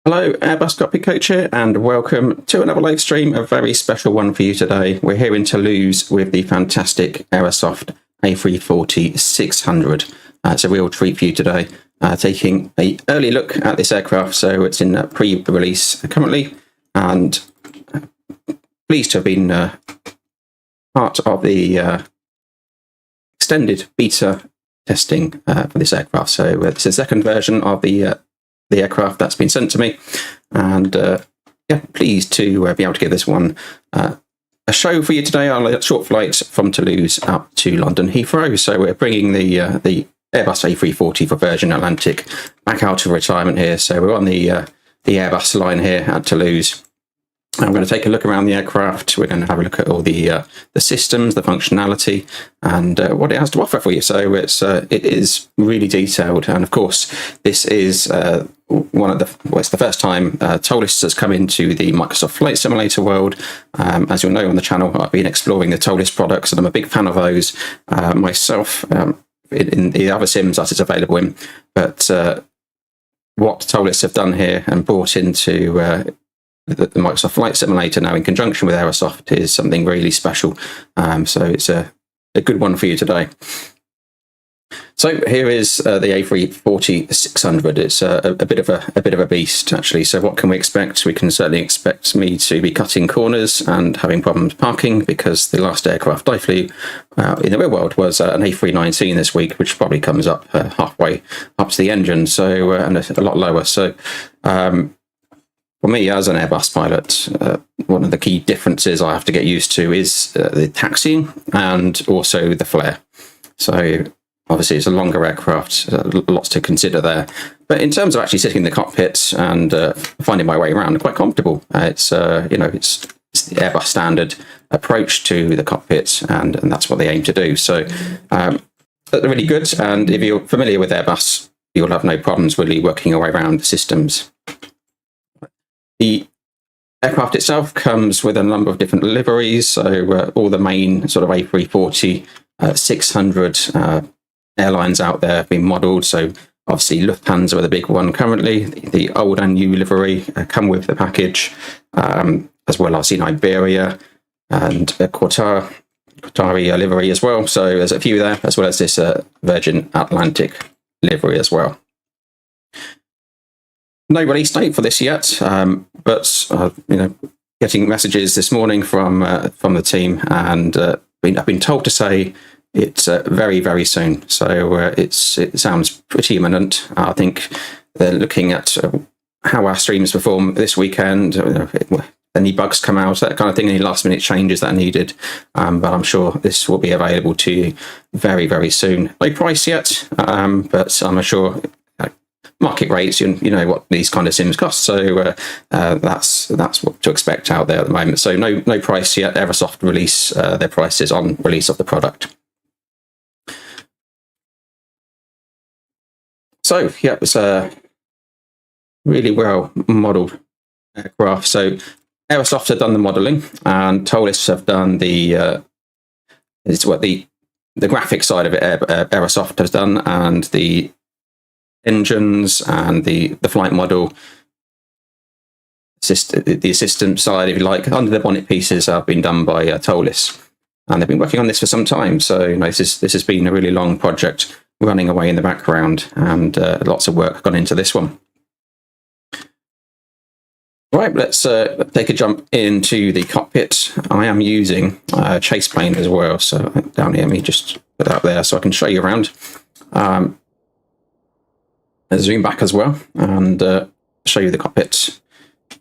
Hello, Airbus Cockpit Coach here, and welcome to another live stream, a very special one for you today. We're here in Toulouse with the fantastic Aerosoft A340-600. It's a real treat for you today, taking an early look at this aircraft. So it's in pre-release currently, and pleased to have been part of the extended beta testing for this aircraft. So it's the second version of the aircraft that's been sent to me, and yeah, pleased to be able to give this one a show for you today on a short flight from Toulouse up to London Heathrow. So we're bringing the Airbus A340 for Virgin Atlantic back out of retirement here. So we're on the Airbus line here at Toulouse. I'm going to take a look around the aircraft. We're going to have a look at all the systems, the functionality, and what it has to offer for you. So it is really detailed, and of course, this is it's the first time ToLiss has come into the Microsoft Flight Simulator world. As you'll know on the channel, I've been exploring the ToLiss products, and I'm a big fan of those myself. In the other sims that it's available in, but what ToLiss have done here and brought into the Microsoft Flight Simulator now in conjunction with Aerosoft is something really special. So it's a good one for you today. So here is the A340-600. It's a bit of a beast, actually. So what can we expect? We can certainly expect me to be cutting corners and having problems parking, because the last aircraft I flew in the real world was an A319 this week, which probably comes up halfway up to the engine, so and a lot lower. So for me, as an Airbus pilot, one of the key differences I have to get used to is the taxiing and also the flare. So obviously it's a longer aircraft, lots to consider there. But in terms of actually sitting in the cockpit and finding my way around, I'm quite comfortable. It's the Airbus standard approach to the cockpit, and that's what they aim to do. So they're really good, and if you're familiar with Airbus, you'll have no problems really working your way around the systems. The aircraft itself comes with a number of different liveries, so all the main sort of A340-600 airlines out there have been modelled. So obviously Lufthansa are the big one currently. The old and new livery come with the package, as well as Iberia and Qatari livery as well. So there's a few there, as well as this Virgin Atlantic livery as well. No release date for this yet, but getting messages this morning from the team, and I've been told to say it's very, very soon. So it sounds pretty imminent. I think they're looking at how our streams perform this weekend. Any bugs come out, that kind of thing, any last minute changes that are needed. But I'm sure this will be available to you very, very soon. No price yet, but I'm sure. Market rates, you know what these kind of sims cost, so that's what to expect out there at the moment. So no price yet. Aerosoft release their prices on release of the product. So yeah, it's a really well modelled aircraft. So Aerosoft have done the modelling, and ToLiss have done the graphic side of it. Aerosoft has done, and the engines and the flight model, the assistant side, if you like, under the bonnet pieces have been done by ToLiss, and they've been working on this for some time. So this has been a really long project running away in the background, and lots of work gone into this one. Right, let's take a jump into the cockpit. I am using chase plane as well, so down here, let me just put that there so I can show you around. Zoom back as well and show you the cockpit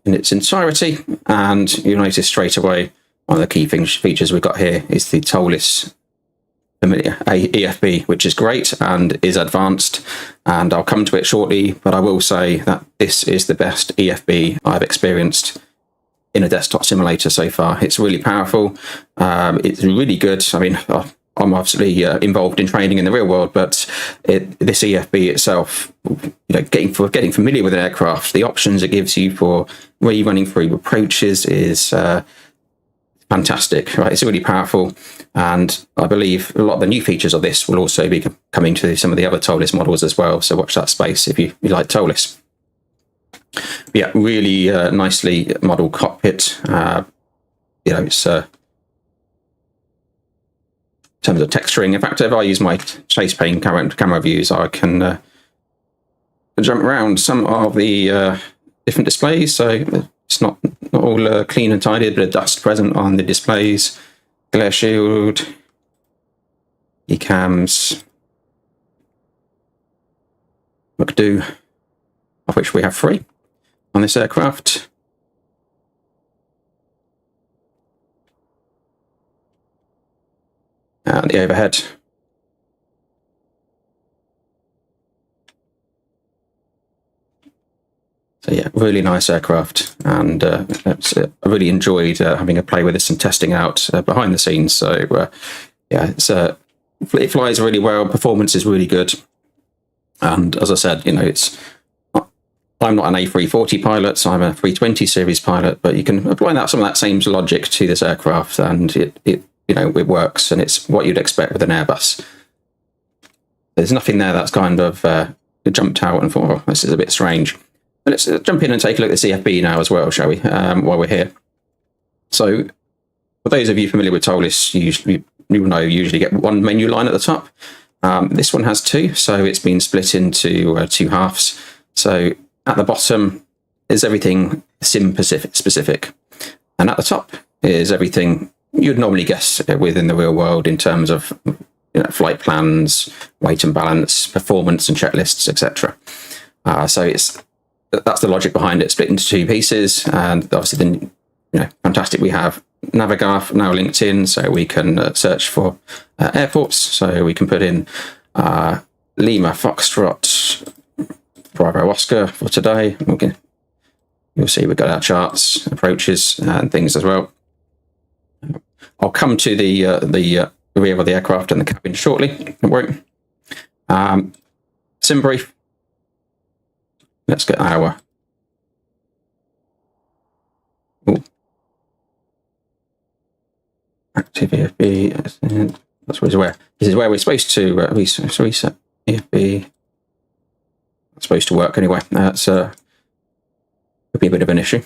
in its entirety, and you'll notice straight away one of the key features we've got here is the ToLiss familiar EFB, which is great and is advanced, and I'll come to it shortly, but I will say that this is the best EFB I've experienced in a desktop simulator so far. It's really powerful, it's really good. I mean, I'm obviously involved in training in the real world, but this EFB itself, getting familiar with an aircraft, the options it gives you for running through approaches is fantastic. Right, it's really powerful, and I believe a lot of the new features of this will also be coming to some of the other ToLiss models as well. So watch that space if you like ToLiss. Yeah, really nicely modelled cockpit. It's in terms of texturing. In fact, if I use my chase pane camera views, I can jump around some of the different displays. So it's not all clean and tidy. A bit of dust present on the displays. Glare shield, e-cams, McDo, of which we have 3 on this aircraft. And the overhead. So yeah, really nice aircraft, and I really enjoyed having a play with this and testing out behind the scenes. So yeah, it flies really well. Performance is really good, and as I said, I'm not an A340 pilot, so I'm a 320 series pilot, but you can apply some of that same logic to this aircraft, and it works, and it's what you'd expect with an Airbus. There's nothing there that's kind of jumped out and thought, oh, this is a bit strange. But let's jump in and take a look at the CFB now as well, shall we, while we're here. So for those of you familiar with ToLiss, you usually get one menu line at the top. This one has 2, so it's been split into 2 halves. So at the bottom is everything sim specific, and at the top is everything you'd normally guess within the real world in terms of flight plans, weight and balance, performance and checklists, etc. So that's the logic behind it, split into 2 pieces. And obviously then, fantastic, we have Navigraph now linked in, so we can search for airports. So we can put in Lima Foxtrot Bravo Oscar for today. You'll see we've got our charts, approaches and things as well. I'll come to the rear of the aircraft and the cabin shortly. Don't worry. Sim brief. Let's get our active EFB. That's where this is where we're supposed to reset EFB. It's supposed to work anyway. That's could be a bit of an issue.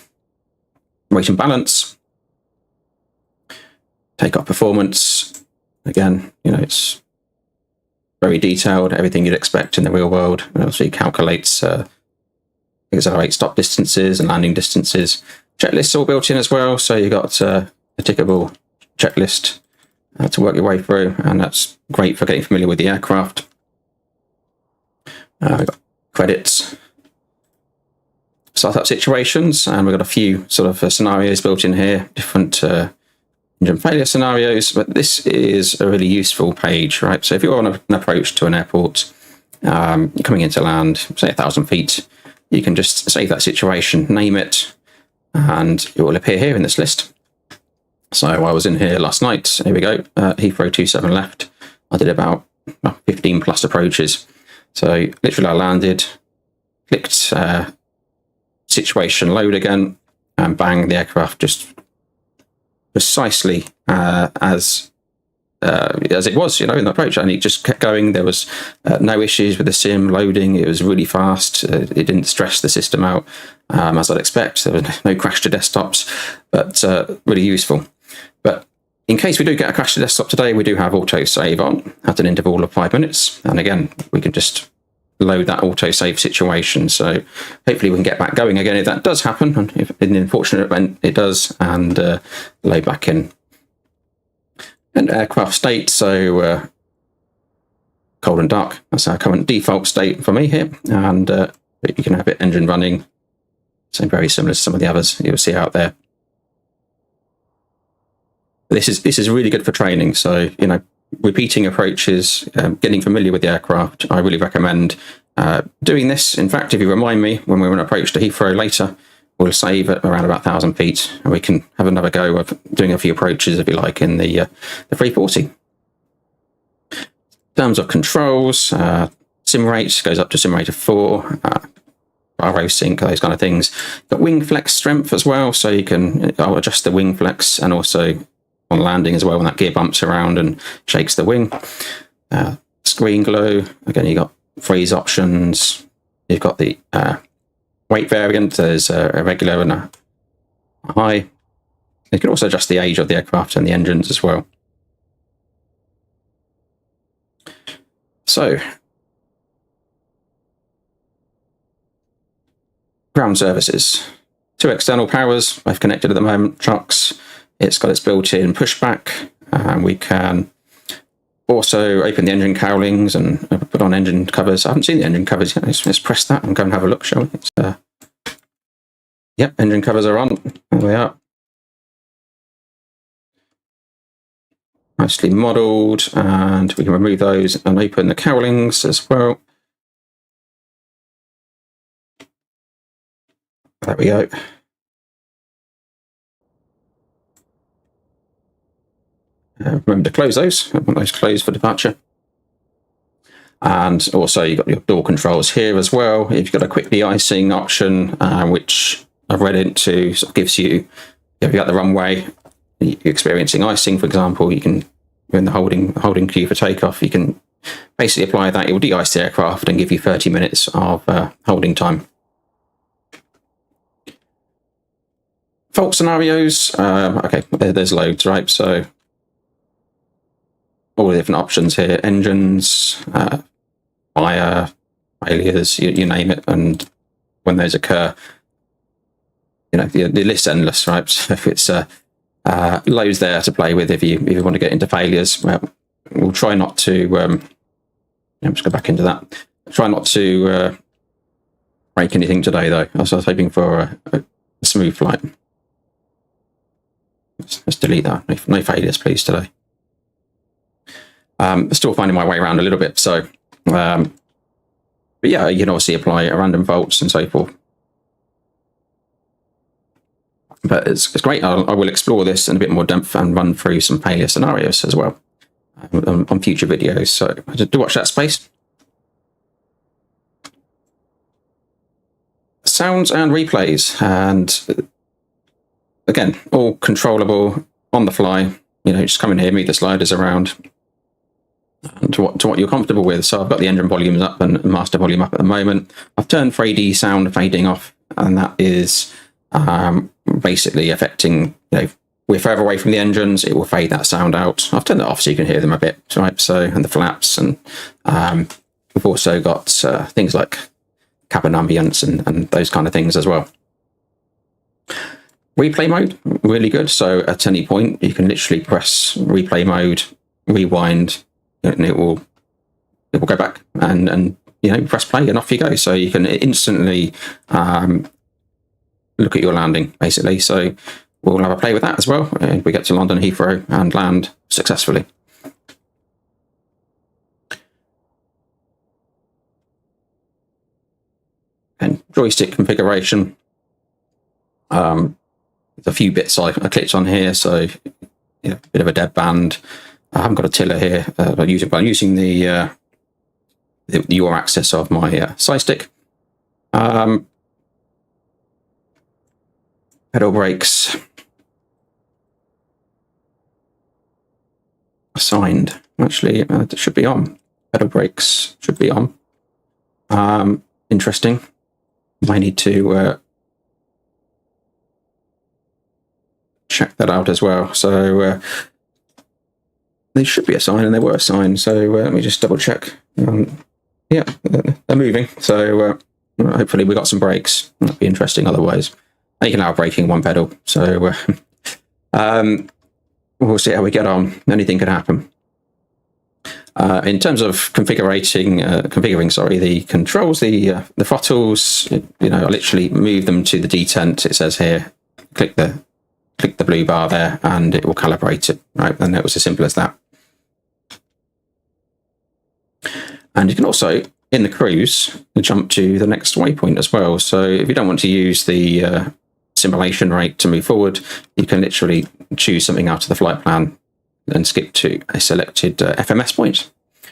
Weight and balance. Takeoff performance. Again, it's very detailed. Everything you'd expect in the real world. It also calculates accelerate stop distances and landing distances. Checklists all built in as well, so you've got a tickable checklist to work your way through, and that's great for getting familiar with the aircraft. We've got credits, startup situations, and we've got a few sort of scenarios built in here, different engine failure scenarios, but this is a really useful page, right? So if you're on an approach to an airport, you're coming into land, say 1,000 feet, you can just save that situation, name it, and it will appear here in this list. So I was in here last night. Here we go. Heathrow 27 left. I did about 15 plus approaches. So literally I landed, clicked situation load again, and bang, the aircraft just precisely as it was, in the approach, and it just kept going. There was no issues with the sim loading. It was really fast. It didn't stress the system out as I'd expect. There was no crash to desktops, but really useful. But in case we do get a crash to desktop today, we do have auto save on at an interval of 5 minutes, and again we can just load that auto save situation. So hopefully we can get back going again if that does happen, and if in the unfortunate event it does, and load back in. And aircraft state, so cold and dark, that's our current default state for me here, and you can have it engine running, so very similar to some of the others you'll see out there. This is really good for training, so repeating approaches, getting familiar with the aircraft. I really recommend doing this. In fact, if you remind me when we're on approach to Heathrow later, we'll save at around about 1,000 feet, and we can have another go of doing a few approaches, if you like, in the 340. In terms of controls, sim rate goes up to sim rate of 4, gyro sync, those kind of things. Got wing flex strength as well, so you can adjust the wing flex, and also on landing as well when that gear bumps around and shakes the wing. Screen glow, again, you got freeze options. You've got the weight variant. There's a regular and a high. You can also adjust the age of the aircraft and the engines as well. So, ground services. 2 external powers, both connected at the moment, trucks. It's got its built-in pushback, and we can also open the engine cowlings and put on engine covers. I haven't seen the engine covers yet. Let's press that and go and have a look, shall we? Yep, engine covers are on. There they are. Nicely modelled, and we can remove those and open the cowlings as well. There we go. Remember to close those. I want those closed for departure. And also you've got your door controls here as well. If you've got a quick de-icing option, which I've read into, sort of gives you, if you're at the runway, you're experiencing icing, for example, you can, in the holding queue for takeoff, you can basically apply that. It will de-ice the aircraft and give you 30 minutes of holding time. Fault scenarios. Okay, there's loads, right? So all the different options here, engines, fire, failures, you name it. And when those occur, you know, the list's endless, right? So if it's loads there to play with if you want to get into failures. Well, we'll try not to, let's go back into that. Try not to break anything today, though. I was hoping for a smooth flight. Let's delete that. No failures, please, today. Still finding my way around a little bit. So, but yeah, you can obviously apply random faults and so forth. But it's great. I will explore this in a bit more depth and run through some failure scenarios as well on future videos. So do watch that space. Sounds and replays, and again, all controllable on the fly. You know, just come in here, move the sliders around and to what you're comfortable with. So I've got the engine volumes up and master volume up at the moment. I've turned 3D sound fading off, and that is basically affecting, you know, we're further away from the engines, it will fade that sound out. I've turned that off so you can hear them a bit, right? So, and the flaps, and we've also got things like cabin ambience and those kind of things as well. Replay mode, really good. So at any point, you can literally press replay mode, rewind, and it will go back and you know, press play and off you go. So you can instantly look at your landing, basically. So we'll have a play with that as well. And we get to London Heathrow and land successfully. And joystick configuration. There's a few bits I clicked on here, so yeah, a bit of a dead band. I haven't got a tiller here. I'm using the yaw axis of my side stick. Pedal brakes assigned. Actually, it should be on. Pedal brakes should be on. Interesting. Might need to check that out as well. So they should be assigned, and they were assigned. So let me just double check. Yeah, they're moving. So hopefully we got some brakes. That'd be interesting otherwise. You can allow braking one pedal. So we'll see how we get on. Anything could happen. In terms of configuring, sorry, the controls, the throttles, you know, I literally move them to the detent. It says here, click the blue bar there, and it will calibrate it. Right, and it was as simple as that. And you can also, in the cruise, jump to the next waypoint as well. So if you don't want to use the simulation rate to move forward, you can literally choose something out of the flight plan and skip to a selected FMS point,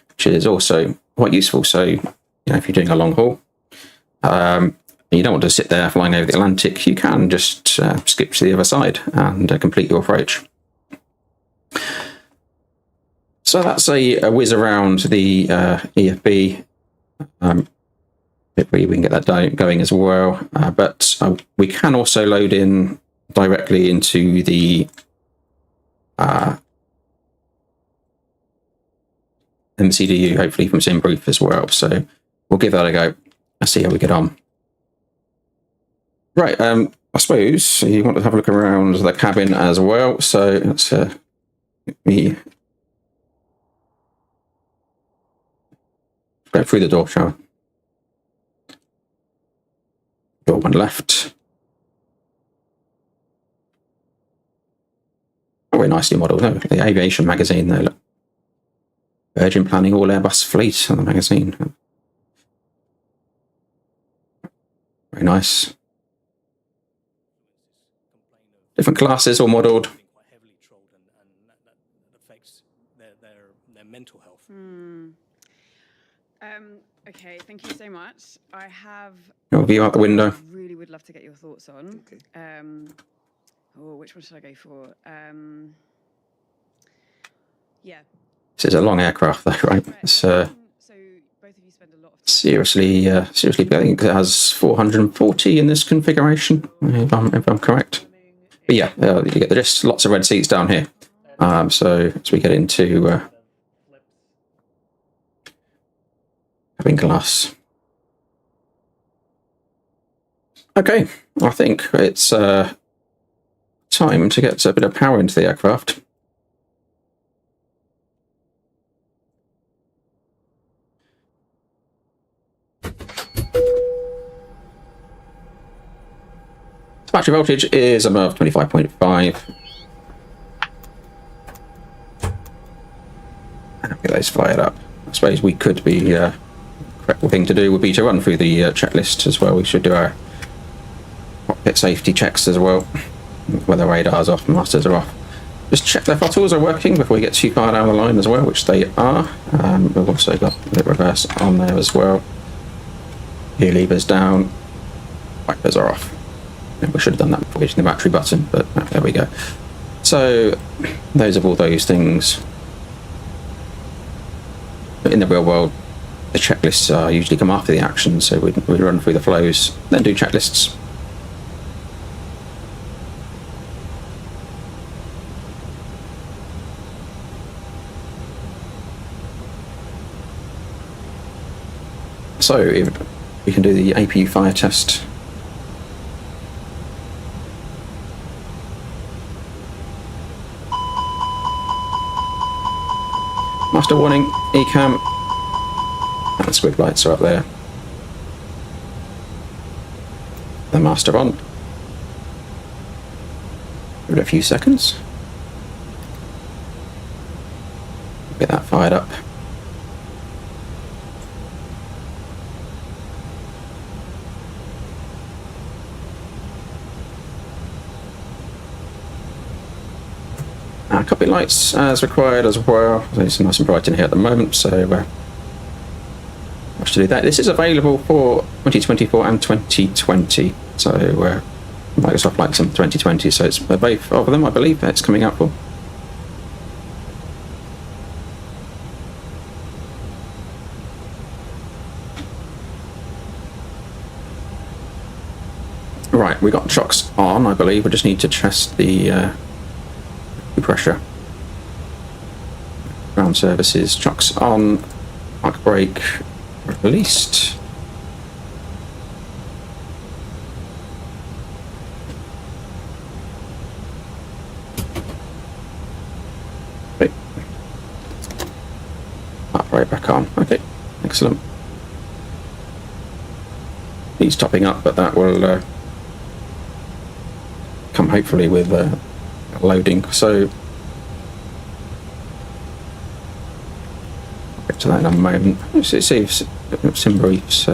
which is also quite useful. So, you know, if you're doing a long haul, and you don't want to sit there flying over the Atlantic, you can just skip to the other side and complete your approach. So that's a whiz around the EFB. hopefully we can get that going as well. But we can also load in directly into the MCDU, hopefully from SimBrief as well. So we'll give that a go. Let's see how we get on. Right, I suppose you want to have a look around the cabin as well. So let's me go through the door, shall we? Door one left. Oh, very nicely modelled. No, the aviation magazine there. Look. Virgin planning all Airbus fleet on the magazine. Very nice. Different classes all modelled. Their mental health. Okay, thank you so much. I have Your view out the window. really would love to get your thoughts on. Okay. Which one should I go for? Yeah. This is a long aircraft, though, right? It's So both of you spend a lot of time. seriously, I think it has 440 in this configuration, if I'm correct. But yeah, you get just lots of red seats down here. So as we get into cabin class. Okay, I think it's time to get a bit of power into the aircraft. Battery voltage is above 25.5. Get those fired up. I suppose we could be the correct thing to do would be to run through the checklist as well. We should do our cockpit safety checks as well, whether radar's off, masters are off. Just check their throttles are working before we get too far down the line as well, which they are. We've also got the reverse on there as well. Gear levers down, wipers are off. We should have done that before hitting the battery button, but there we go. So those are all those things. But in the real world, the checklists usually come after the action, so we run through the flows, then do checklists. So if we can do the APU fire test. Master warning, ECAM, and squid lights are up there. The master on. Give it a few seconds. Get that fired up. Cockpit lights as required as well. It's nice and bright in here at the moment, so watch to do that. This is available for 2024 and 2020, so Microsoft likes them 2020, so it's both of them, I believe, it's coming out for. Right, we got shocks on, I believe. We just need to test the pressure. Ground services, shocks on, park brake released. Okay. Park brake back on. Okay, excellent. He's topping up, but that will come hopefully with loading. So I'll get to that in a moment. Let's see if SimBriefs.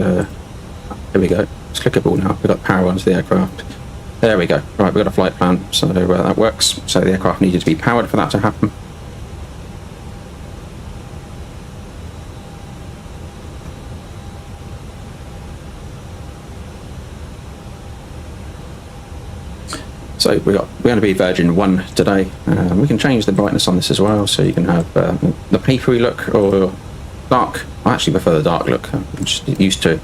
Here we go. It's clickable now. We've got power onto the aircraft. There we go. Right, we've got a flight plan, so that works. So the aircraft needed to be powered for that to happen. So we're going to be version 1 today. We can change the brightness on this as well, so you can have the papery look or dark. I actually prefer the dark look. I'm just used to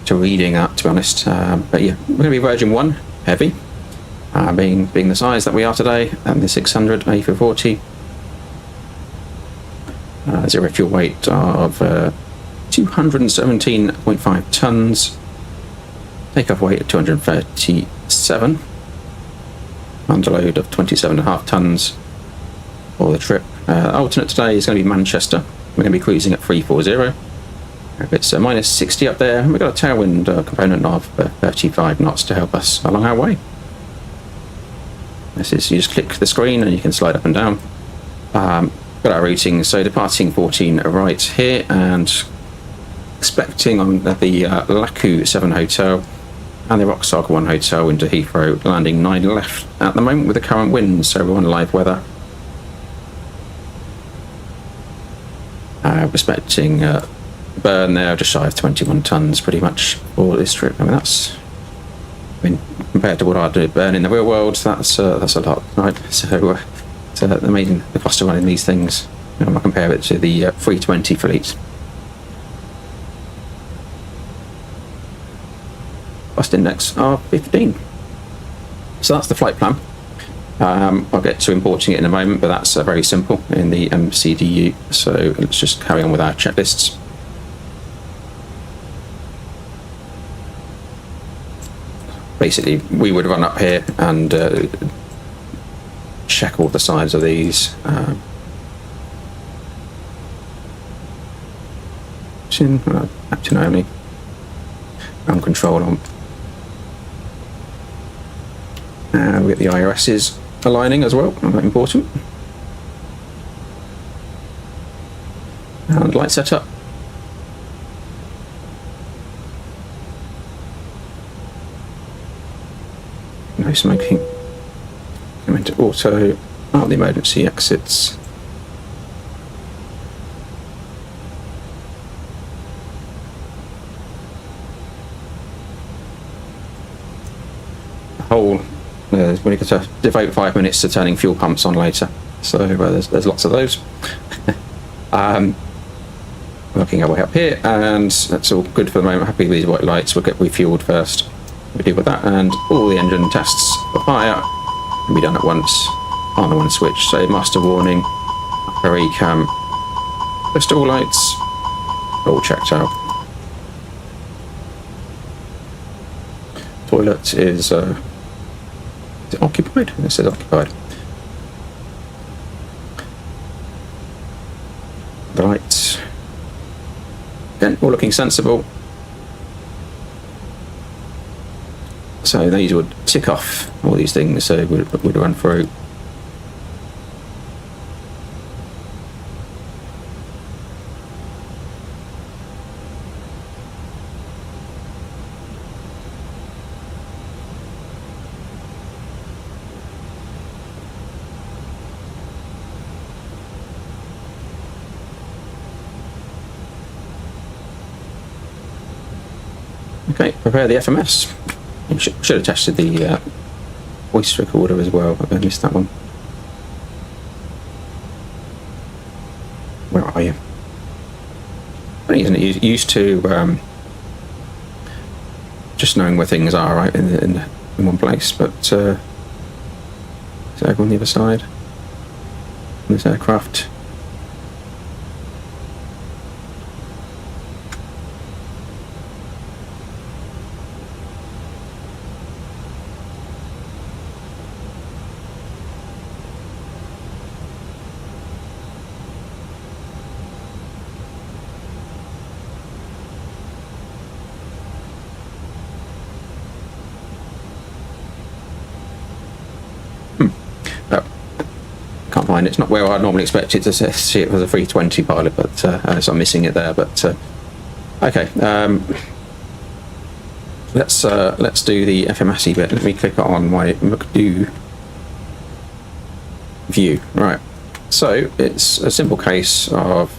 to reading that, to be honest. But yeah, we're going to be Virgin 1 heavy, being the size that we are today, and the 600 A340. Zero fuel weight of 217.5 tons. Takeoff weight of 237. Underload of 27.5 tons for the trip. Alternate today is going to be Manchester. We're going to be cruising at 340. It's minus 60 up there, and we've got a tailwind component of 35 knots to help us along our way. This is, you just click the screen and you can slide up and down. Got our routing, so departing 14 right here, and expecting on the Laku 7 hotel and the Roxog 1 hotel into Heathrow, landing 9 left at the moment with the current winds, so we're on live weather. Expecting burn there just shy of 21 tons pretty much for this trip. I mean, compared to what I do burn in the real world, that's a lot, right? So the cost of running these things, I compare it to the 320 fleet. Cost index of 15. So that's the flight plan. I'll get to importing it in a moment, but that's very simple in the MCDU. So let's just carry on with our checklists. Basically, we would run up here and check all the sides of these. Captain only. Ground control on. And we get the IRS's aligning as well, important. And light setup. No smoking. Come into auto, out the emergency exits. The whole, we need to devote 5 minutes to turning fuel pumps on later, so there's lots of those. Working our way up here, and that's all good for the moment. Happy with these white lights. We'll get refueled first. We deal with that, and all the engine tests for fire can be done at once on the one switch. So master warning, upper cam, pistol lights, all checked out. Toilet is it occupied? It says occupied. The lights, again, all looking sensible. So these would tick off all these things, so we'd run through. Okay, prepare the FMS. Should have tested the voice recorder as well, but I missed that one. Where are you? Funny, isn't it? Used to just knowing where things are, right, in one place, but is there on the other side? On this aircraft. Can't find it. It's not where I'd normally expect it to see it as a 320 pilot, but so I'm missing it there. But okay, let's do the FMSE bit. Let me click on my McDo view. Right, so it's a simple case of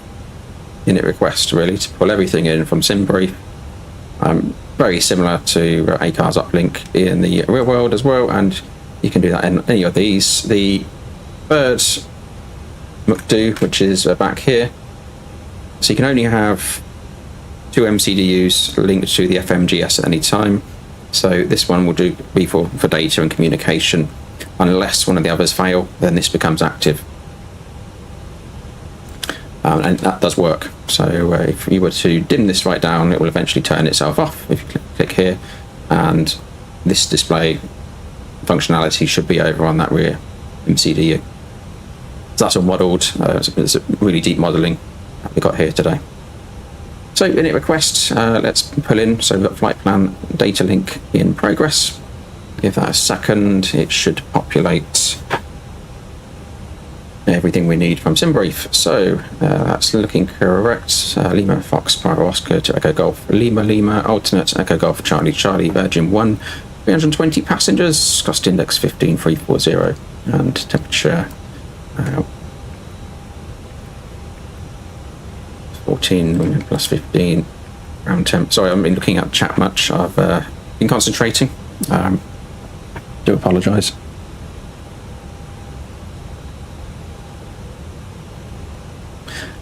init request really to pull everything in from SimBrief. Very similar to ACAR's uplink in the real world as well, and you can do that in any of these. The birds McDo, which is back here, so you can only have two MCDUs linked to the FMGS at any time. So this one will be for data and communication. Unless one of the others fail, then this becomes active. And that does work. So if you were to dim this right down, it will eventually turn itself off if you click here, and this display functionality should be over on that rear MCDU. So that's all modelled. It's a really deep modelling that we got here today. So init request, let's pull in. So we've got flight plan data link in progress. Give that a second. It should populate everything we need from SimBrief. So that's looking correct. Lima Fox Bravo Oscar to Echo Golf Lima Lima alternate Echo Golf Charlie Charlie Virgin 1, 320 passengers, cost index 15340, and temperature 14 plus 15 ground temp. Sorry, I haven't been looking at chat much. I've been concentrating. Do apologise.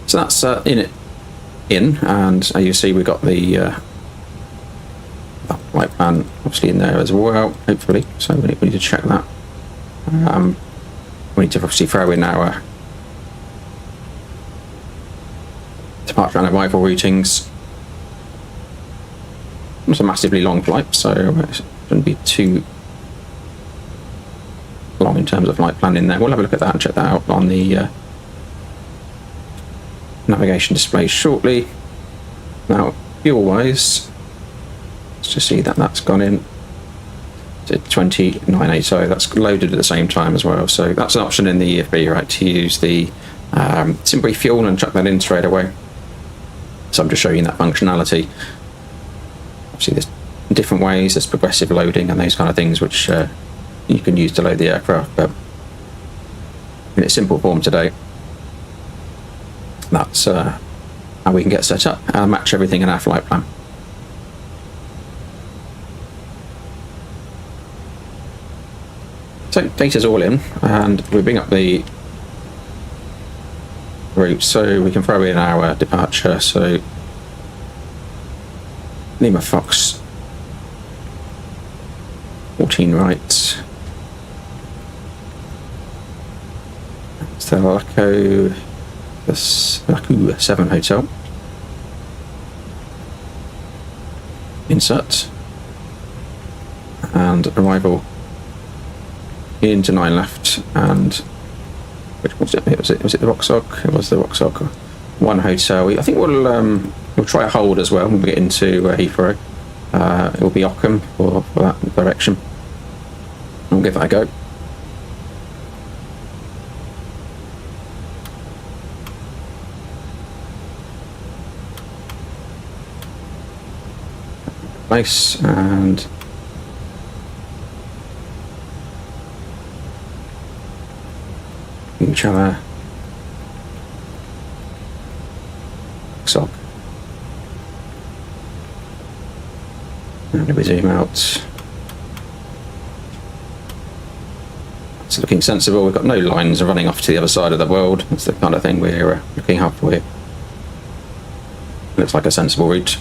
So that's in, and as you see, we've got the flight plan obviously in there as well, hopefully. So we need to check that. We need to obviously throw in our departure and arrival routings. It's a massively long flight, so it shouldn't be too long in terms of flight plan in there. We'll have a look at that and check that out on the navigation display shortly. Now, fuel-wise, let's just see that that's gone in to 2980. That's loaded at the same time as well. So that's an option in the EFB, right, to use the SimBrief fuel and chuck that in straight away. So I'm just showing you that functionality. Obviously, there's different ways. There's progressive loading and those kind of things which you can use to load the aircraft. But in its simple form today, that's how we can get set up and match everything in our flight plan. So data's all in, and we bring up the route so we can throw in our departure. So Lima Fox 14 right, Stella the Laku 7 Hotel. Insert. And arrival into 9 left, and which was it? Was it the Rocksock? It was the Rocksock. 1 hotel. I think we'll try a hold as well when we get into Heathrow. It will be Ockham for that direction. We'll give that a go. Place and each other. Sock. And we zoom out. It's looking sensible. We've got no lines running off to the other side of the world. That's the kind of thing we're looking up for here. Looks like a sensible route.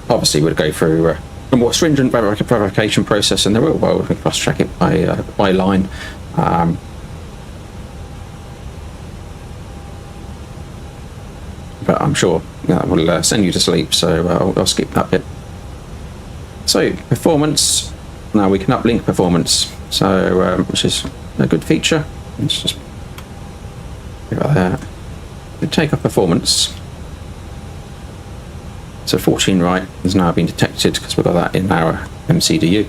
Obviously, we'd go through a more stringent verification process in the real world. We cross-check it by line. But I'm sure that will send you to sleep, so I'll skip that bit. So, performance. Now we can uplink performance, so which is a good feature. Let's just go there. The takeoff performance. So 14 right has now been detected because we've got that in our MCDU.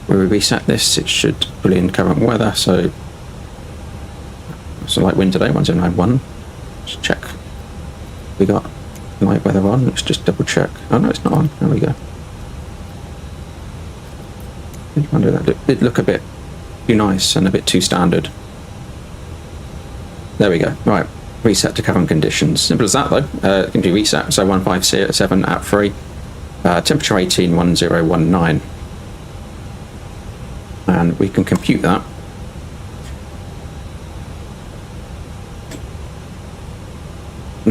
When we reset this, it should pull in current weather. So it's a light wind today, 1091. Just check. We got light weather on. Let's just double check. Oh no, it's not on. There we go. I wonder, that did look a bit too nice and a bit too standard. There we go. Right. Reset to current conditions. Simple as that though. It can be reset. So 157 at 3. Temperature 18, 1019. And we can compute that.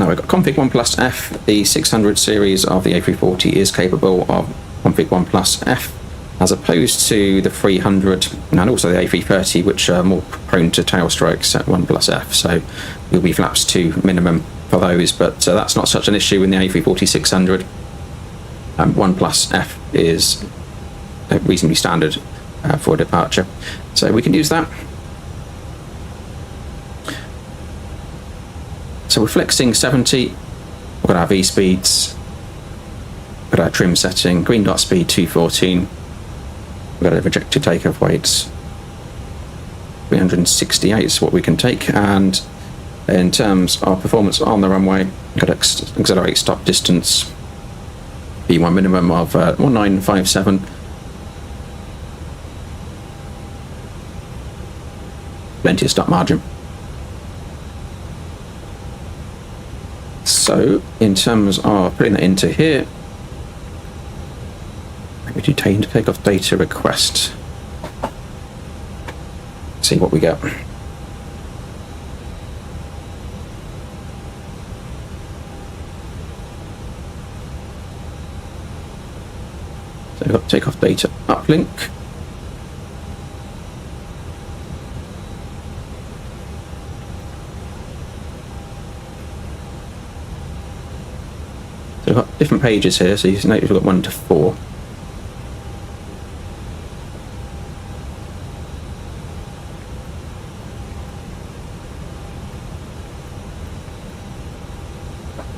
no, we've got config 1 plus F. The 600 series of the A340 is capable of config 1 plus F, as opposed to the 300 and also the A330, which are more prone to tail strikes at 1 plus F. So you'll be flaps 2 minimum for those, but that's not such an issue in the A340-600. 1 plus F is reasonably standard for departure, so we can use that. So we're flexing 70, we've got our V speeds, we've got our trim setting, green dot speed 214, we've got our projected takeoff weights, 368 is what we can take, and in terms of performance on the runway, we've got accelerate stop distance, B1 minimum of 1957, plenty of stop margin. So, in terms of putting that into here, we do takeoff data request. See what we get. So we've got takeoff data uplink. We've got different pages here, so you can notice we've got 1 to 4.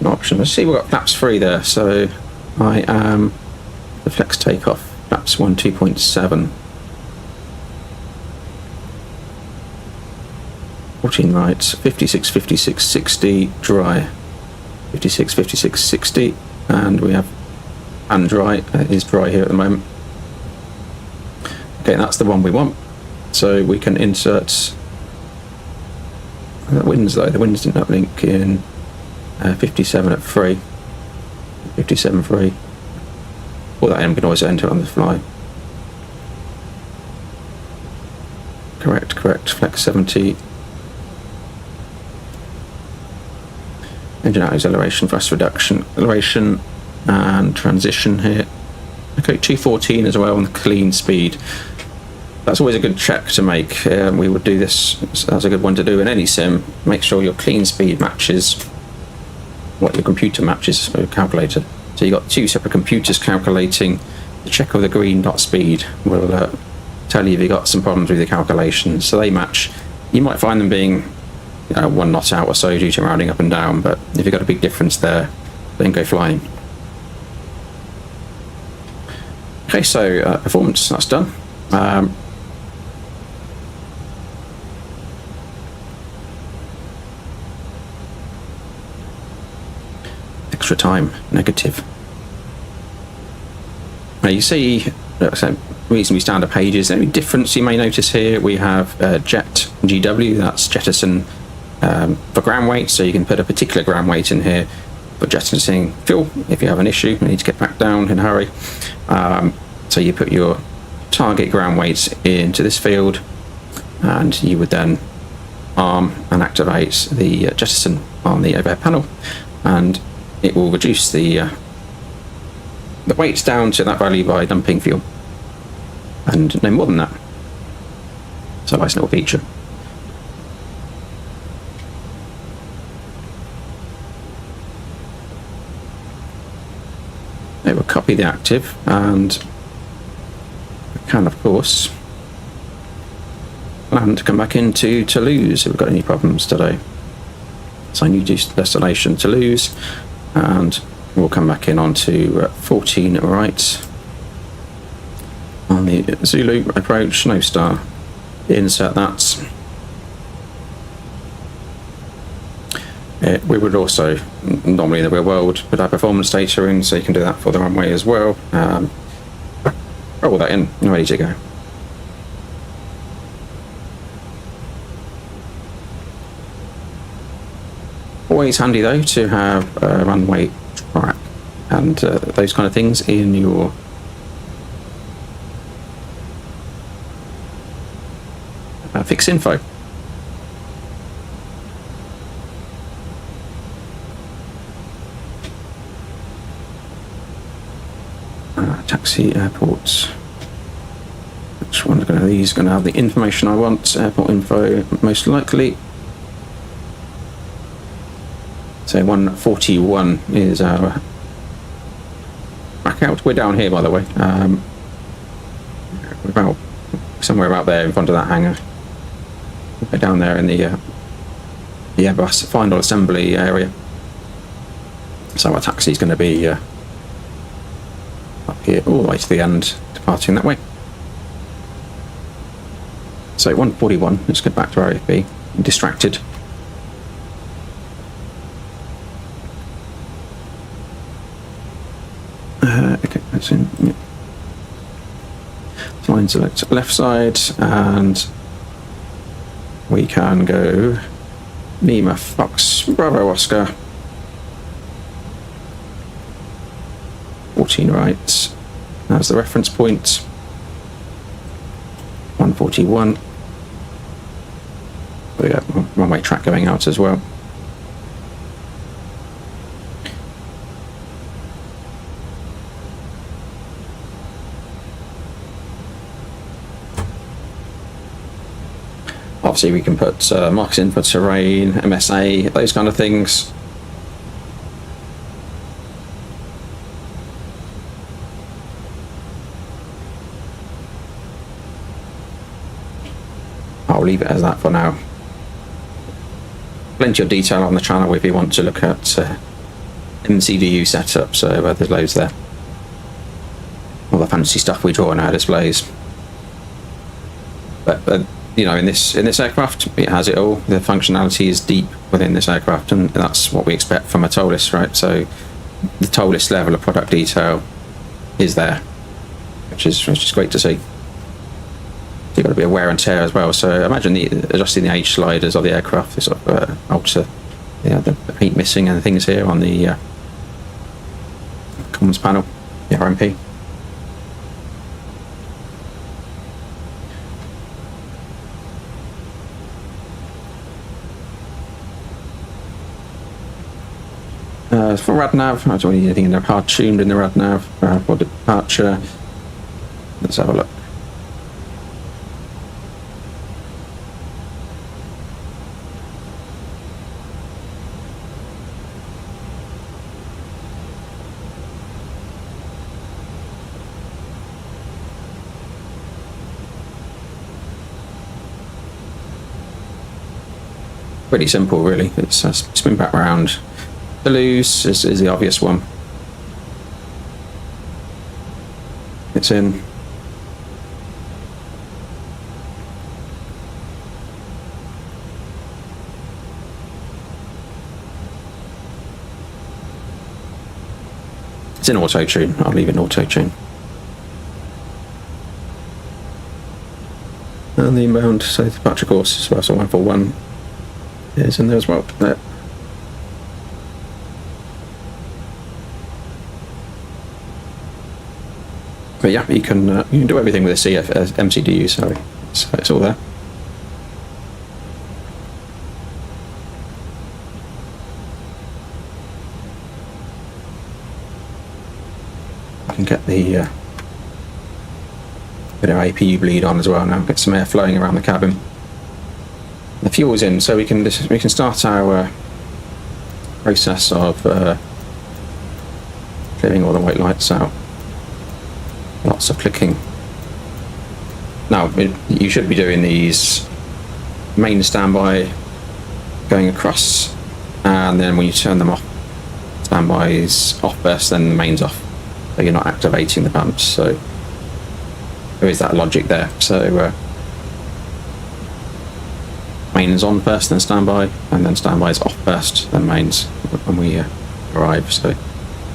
An option. Let's see, we've got flaps 3 there, so I am the flex takeoff, flaps 1 2.7. 14 right, 56, 56, 60 dry. 56, 56, 60, and we have and dry. It is dry here at the moment. Okay, that's the one we want. So we can insert the winds though. The winds didn't uplink in 57 at 3. 57 3. Or that in, we can always enter on the fly. Correct, flex 70. Engine out acceleration, thrust reduction, acceleration and transition here. Okay, 214 as well on the clean speed. That's always a good check to make. We would do this, that's a good one to do in any sim. Make sure your clean speed matches what your computer matches for your calculator. So you've got 2 separate computers calculating. The check of the green dot speed will tell you if you've got some problems with your calculations. So they match. You might find them being 1 knot out or so due to rounding up and down, but if you've got a big difference there, then go flying. Okay, so performance, that's done. Extra time, negative. Now you see reasonably standard pages. The only difference you may notice here, we have jet GW, that's jettison for ground weight, so you can put a particular ground weight in here for jettisoning fuel if you have an issue, you need to get back down in a hurry. So you put your target ground weights into this field, and you would then arm and activate the jettison on the overhead panel, and it will reduce the weights down to that value by dumping fuel, and no more than that. So nice little feature. It will copy the active, and we can of course plan to come back into Toulouse if we've got any problems today. So new destination Toulouse, and we'll come back in onto 14 right on the Zulu approach, no star. Insert that. We would also, normally in the real world, put our performance data in, so you can do that for the runway as well. Roll that in, and ready to go. Always handy though to have a runway track and those kind of things in your fix info. Taxi, airports. Which one's going to? These going to have the information I want. Airport info, most likely. So 141 is our back out. We're down here, by the way. We're about somewhere about there in front of that hangar. We're down there in the Airbus final assembly area. So our taxi is going to be up here all the way to the end, departing that way. So 141, let's get back to RFB. I'm distracted. Okay, that's in. Yeah. Line select left side, and we can go Lima Fox Bravo Oscar. 14 right. That's the reference point. 141. We got runway track going out as well. Obviously, we can put marks in for terrain, MSA, those kind of things. I'll leave it as that for now. Plenty of detail on the channel if you want to look at MCDU setup, so there's loads there. All the fancy stuff we draw on our displays. But you know, in this aircraft, it has it all. The functionality is deep within this aircraft, and that's what we expect from a ToLiss, right? So the ToLiss level of product detail is there, which is great to see. You've got to be aware and tear as well. So imagine adjusting the age sliders of the aircraft, this sort of alter the paint missing and things here on the comms panel, the RMP. For RadNav, I don't need anything in there hard tuned in the RadNav for departure. Let's have a look. Pretty simple, really. It's spin back round. Toulouse is the obvious one. It's in. It's in auto tune. I'll leave it in auto tune. And the inbound, so the departure course as well, so 141 is in there as well. There. But yeah, you can do everything with a MCDU, so it's all there. I can get the bit of APU bleed on as well now. Get some air flowing around the cabin. The fuel's in, so we can start our process of clearing all the white lights out. Lots of clicking. Now, you should be doing these main standby going across, and then when you turn them off, standby is off first, then the main's off. So you're not activating the pumps. So there is that logic there. So main's on first, then standby, and then standby is off first, then main's when we arrive. So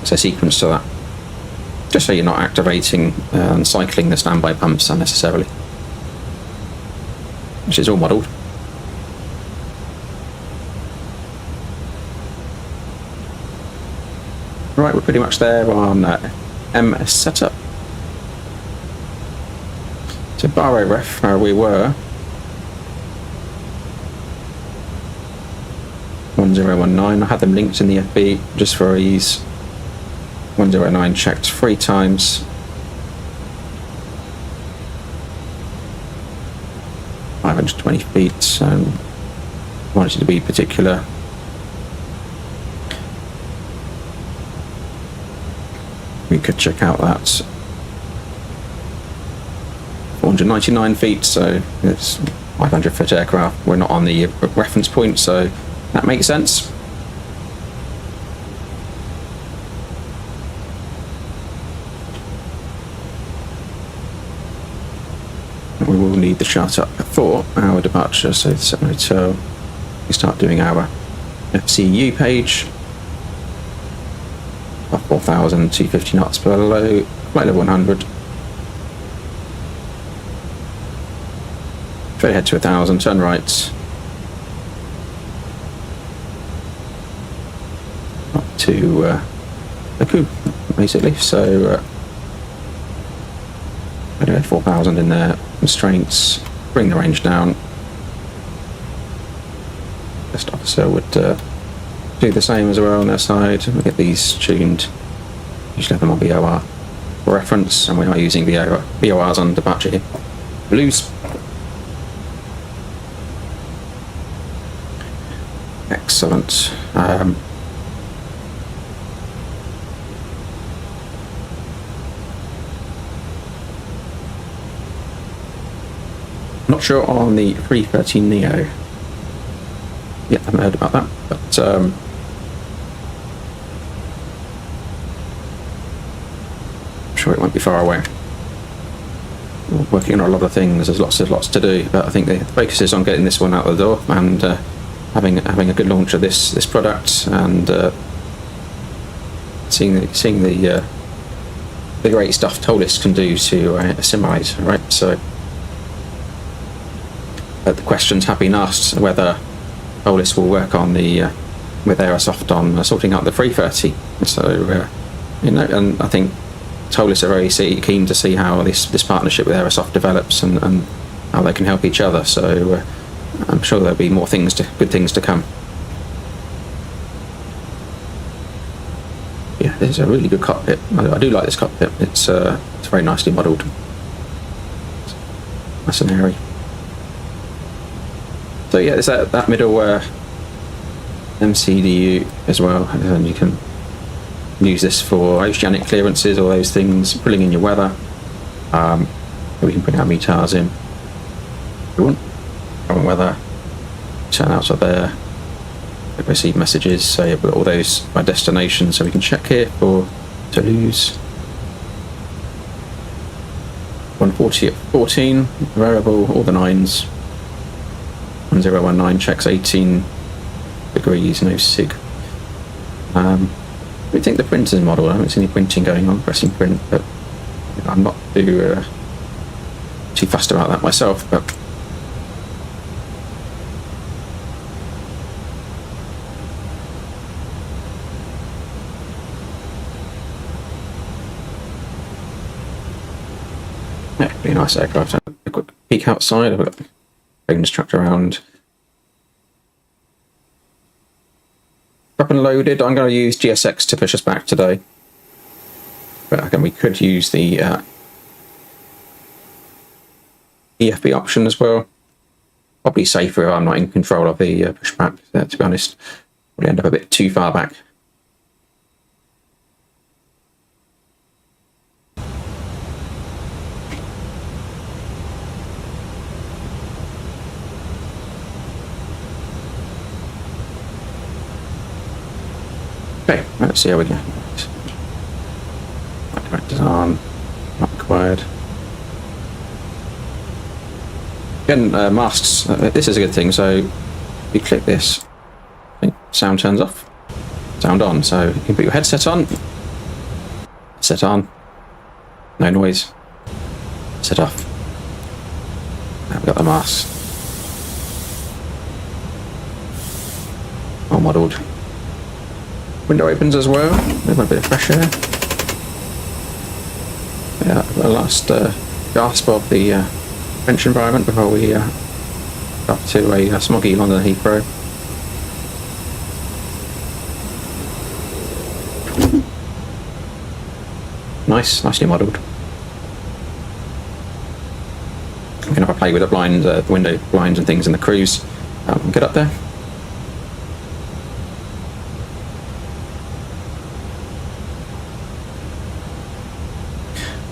it's a sequence to that. Just so you're not activating and cycling the standby pumps unnecessarily, which is all modelled. Right, we're pretty much there on MS setup. So Barrow ref, where we were 1019. I had them linked in the FB just for ease. 109 checked 3 times. $520 feet. Wanted to be particular. We could check out that 499 feet, so it's 500-foot aircraft. We're not on the reference point, so that makes sense. We will need the chart up before our departure, so we start doing our FCU page. 4,250 knots below, flight level 100. Straight ahead to 1,000, turn right. Up to Baku, basically, so 4,000 in there. Constraints, bring the range down. First officer would do the same as well on their side. We'll get these tuned. Usually have them on VOR for reference, and we are using VORs on departure here. Toulouse. Excellent. Not sure on the 330 Neo. Yeah, I haven't heard about that, but I'm sure it won't be far away. We're working on a lot of things. There's lots to do, but I think the focus is on getting this one out the door and having a good launch of this product, and seeing the great stuff ToLiss can do to assimilate, right? So the questions have been asked whether ToLiss will work on the with Aerosoft on sorting out the 330. So and I think ToLiss are very keen to see how this partnership with Aerosoft develops and how they can help each other. So I'm sure there'll be more good things to come. Yeah, this is a really good cockpit. I do like this cockpit. It's very nicely modelled. Nice and airy. So yeah, there's that middle MCDU as well, and you can use this for oceanic clearances, all those things, pulling in your weather. We can put our METARs in if we want. Current weather, turn out of there, receive messages, so you've got all those by destination, so we can check here for Toulouse. 140 at 14, variable, all the 9s. 1019 checks 18 degrees, no SIG. We think the printer's model. I haven't seen any printing going on, pressing print, but I'm not too fussed about that myself. But yeah, pretty nice aircraft. A quick peek outside. I've got Rating Instructor around. Up and loaded. I'm going to use GSX to push us back today. But again, we could use the EFB option as well. Probably safer if I'm not in control of the pushback, to be honest. We'll end up a bit too far back. Okay, let's see how we go. Directors on, not required. Again, masks, this is a good thing, so if you click this, I think sound turns off, sound on, so you can put your headset on, set on, no noise, set off. Now we've got the mask. All modelled. Window opens as well, there's a bit of fresh air. Yeah, the last gasp of the French environment before we got to a smoggy London Heathrow. nice, nicely modelled. We can have a play with the blinds, the window blinds and things in the cruise. Get up there.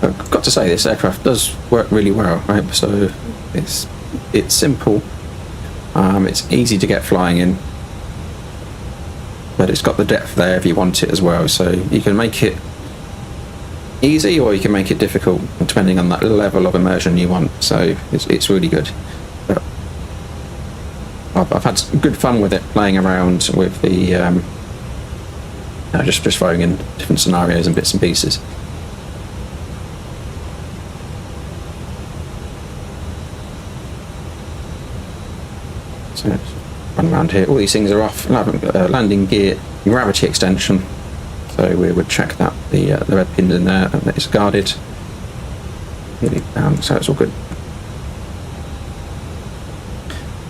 I've got to say, this aircraft does work really well, right? So it's simple. It's easy to get flying in, but it's got the depth there if you want it as well. So you can make it easy or you can make it difficult depending on that level of immersion you want. So it's really good. But I've had good fun with it, playing around with the just throwing in different scenarios and bits and pieces. So let's run around here. All these things are off. Landing gear, gravity extension. So we would check that the red pins in there and that it's guarded. Nearly down, so it's all good.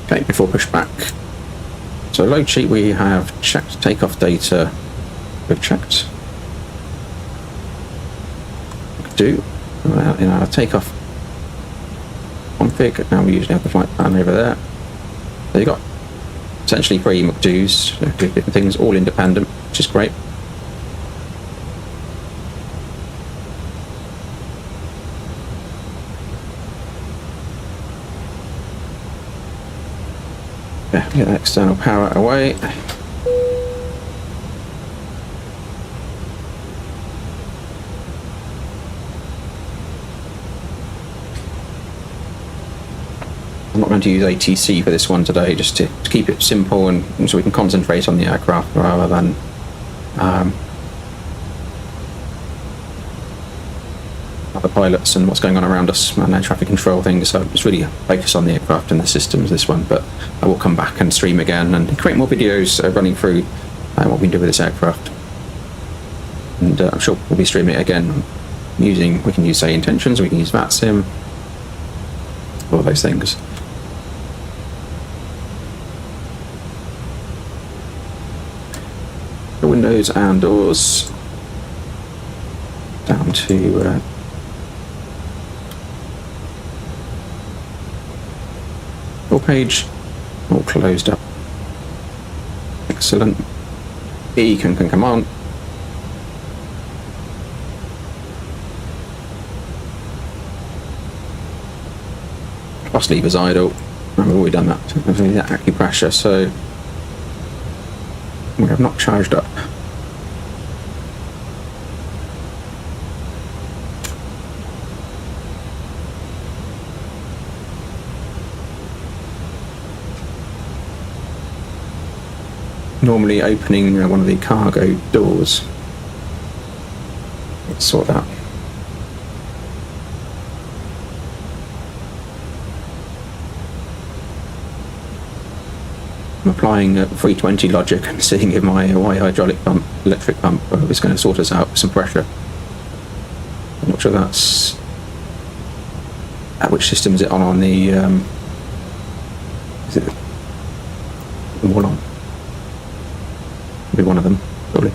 Okay, before pushback. So load sheet, we have checked takeoff data. We've checked. We could do in our takeoff config. Now we usually have the flight plan over there. So you've got essentially 3 McDo's, different things, all independent, which is great. Yeah, get that external power away. I'm not going to use ATC for this one today, just to keep it simple and so we can concentrate on the aircraft rather than other pilots and what's going on around us and air traffic control things. So it's really focus on the aircraft and the systems, this one, but I will come back and stream again and create more videos running through what we can do with this aircraft. And I'm sure we'll be streaming it again we can use say intentions, we can use VATSIM, all those things. The windows and doors down to full page, all closed up. Excellent. E can come on. Plus levers idle. I've already done that. There's only that acupressure, so we have not charged up. Normally opening one of the cargo doors. Let's sort that. I'm applying 320 logic and seeing if my Y hydraulic pump, electric pump, is going to sort us out with some pressure. I'm not sure that's which system is it on the is it the one on? Be one of them, probably.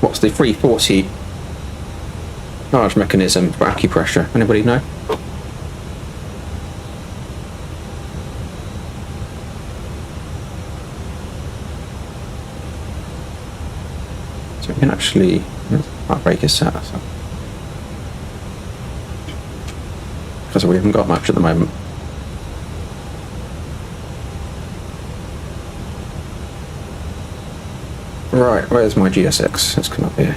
What's the 340 charge mechanism for acupressure? Anybody know? So we can actually heart brake is set, so because we haven't got much at the moment. Right, where's my GSX? Let's come up here.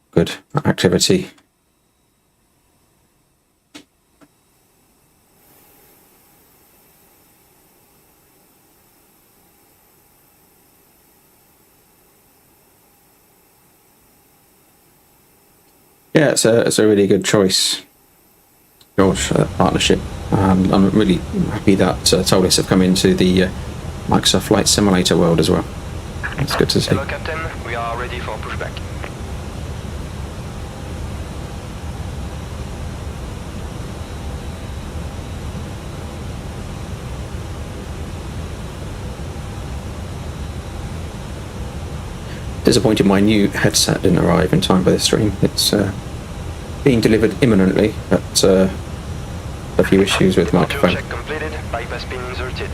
Good activity. Yeah, it's a really good choice, George, partnership. I'm really happy that ToLiss have come into the Microsoft Flight Simulator world as well. It's good to see. Hello, Captain. We are ready for pushback. Disappointed my new headset didn't arrive in time for this stream. It's being delivered imminently, but a few issues with microphone. Check completed. Bypass pin inserted.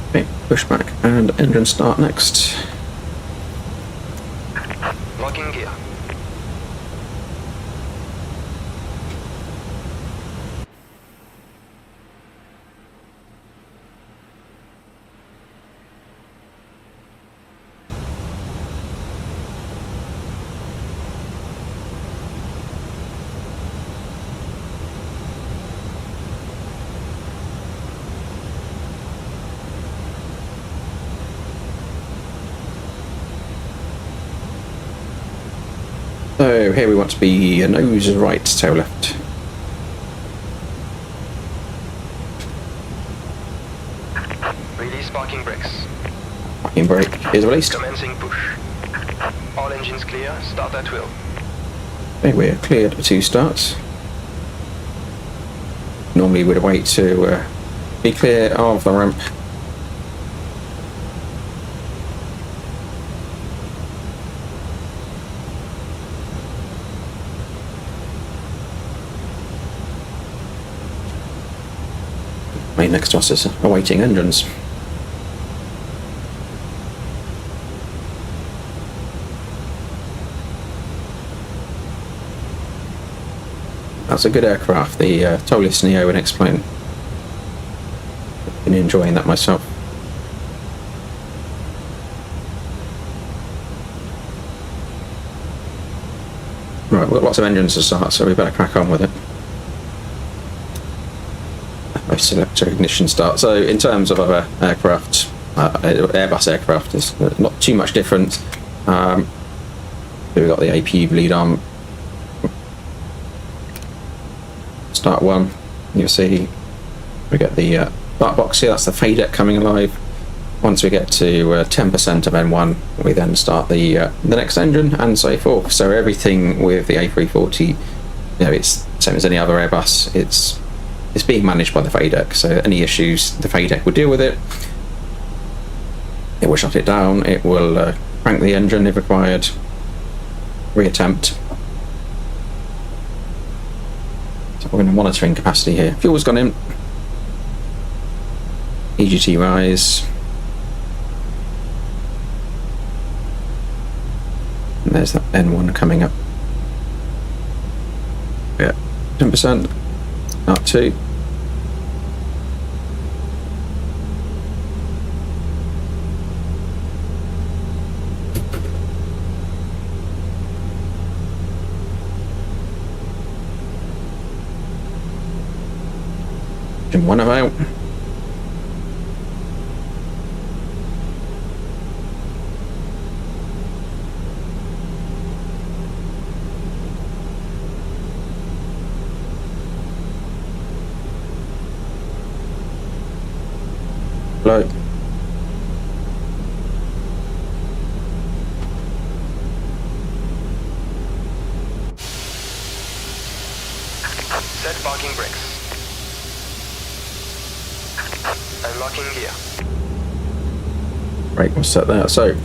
Okay, pushback and engine start next. Locking gear. So here we want to be nose right, tail left. Release parking brakes. Parking brake is released. Commencing push. All engines clear. Start at will. Okay, we're cleared to start. Normally we'd wait to be clear of the ramp. Right next to us is awaiting engines. That's a good aircraft, the ToLiss Neo and X-Plane. Been enjoying that myself. Right, we've got lots of engines to start, so we better crack on with it. I select ignition start. So in terms of other aircraft, Airbus aircraft is not too much different. We've got the APU bleed arm. Start one, you'll see we get the start box here, that's the FADEC coming alive. Once we get to 10% of N1, we then start the next engine and so forth. So everything with the A340, you know, it's the same as any other Airbus. It's being managed by the FADEC. So any issues, the FADEC will deal with it. It will shut it down. It will crank the engine if required. Reattempt. So we're in a monitoring capacity here. Fuel's gone in. EGT rise. And there's that N1 coming up. Yeah, 10%. Up 2. Engine 1 about. Blow. Set parking brakes. Unlocking gear. Right, we'll set that. So,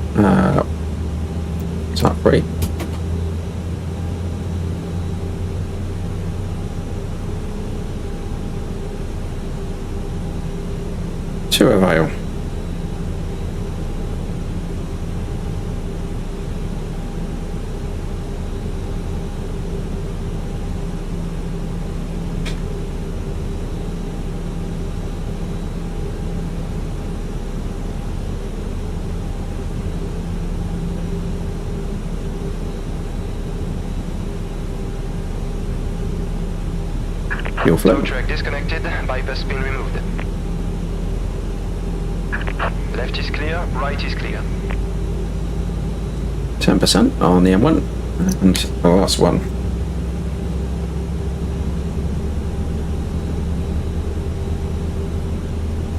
start 3. To avail. Fuel flow. Tow truck disconnected, bypass pin removed. Left is clear, right is clear. 10% on the M1, and the last one.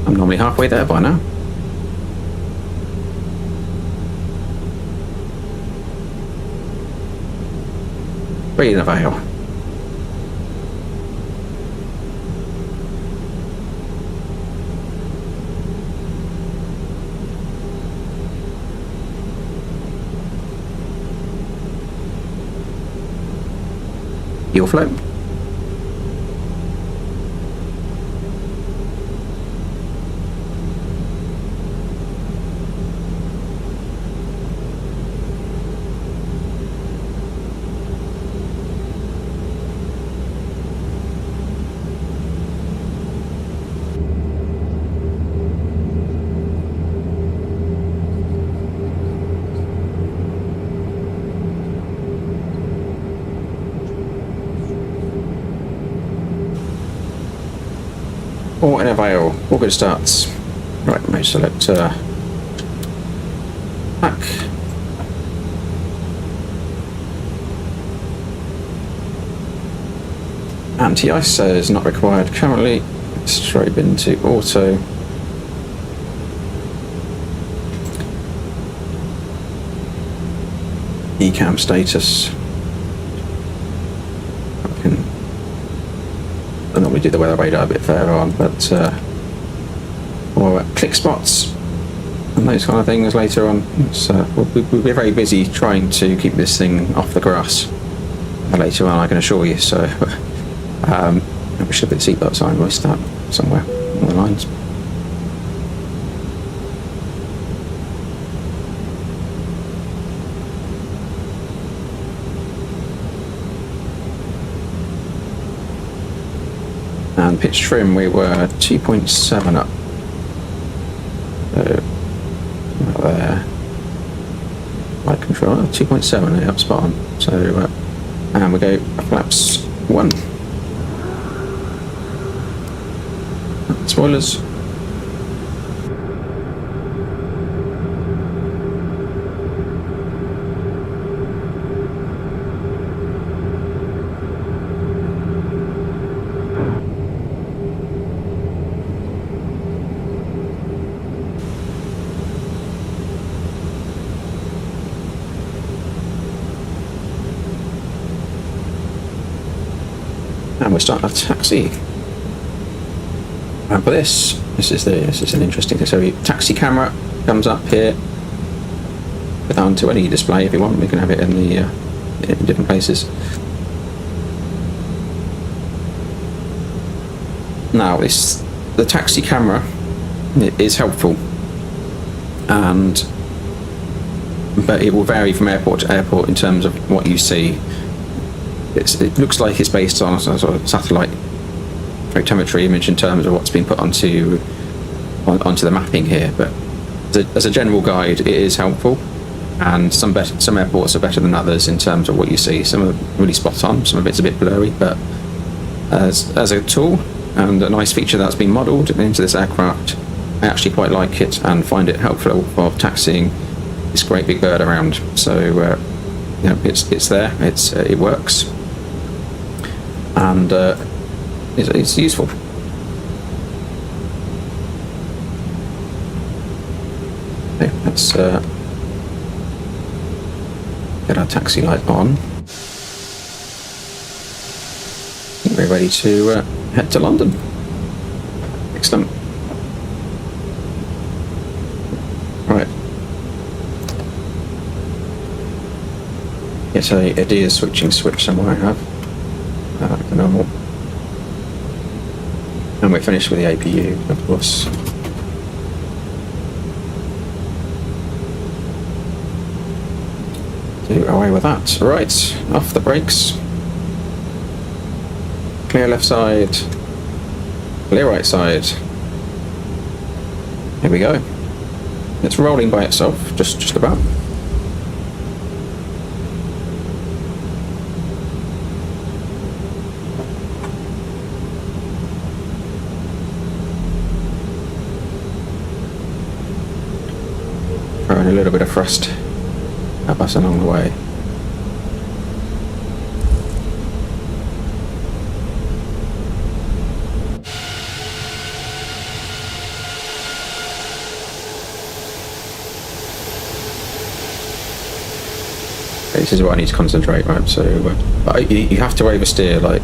I'm normally halfway there by now. Rating avail. Fuel flow. All in avail, all good starts. Right, let me select back. Anti-ice says not required currently. Straight into auto. ECAM status. I normally do the weather radar a bit further on, but or click spots and those kind of things later on. We'll be very busy trying to keep this thing off the grass later on, I can assure you. So we should put the seatbelt sign voiced that somewhere on the lines. And pitch trim, we were 2.7 up. So, there. Light control, 2.7, yeah, up spot on. So, and we go flaps 1. Spoilers. And we start our taxi. And for this is an interesting thing. So your taxi camera comes up here. Put onto any display if you want. We can have it in the in different places. Now the taxi camera is helpful, but it will vary from airport to airport in terms of what you see. It looks like it's based on a sort of satellite photometry image in terms of what's been put onto the mapping here, but as a general guide, it is helpful. And some airports are better than others in terms of what you see. Some are really spot on, some of it's a bit blurry, but as a tool and a nice feature that's been modelled into this aircraft, I actually quite like it and find it helpful for taxiing this great big bird around. So it's there, it works. And it's useful. Okay, let's get our taxi light on. I think we're ready to head to London. Excellent. Right. Get a deer switching switch somewhere I have. The normal. And we're finished with the APU, of course. Do away with that. Right, off the brakes. Clear left side. Clear right side. Here we go. It's rolling by itself, just about. applying a little bit of thrust, help us along the way. This is what I need to concentrate, right? So, but you have to oversteer, like,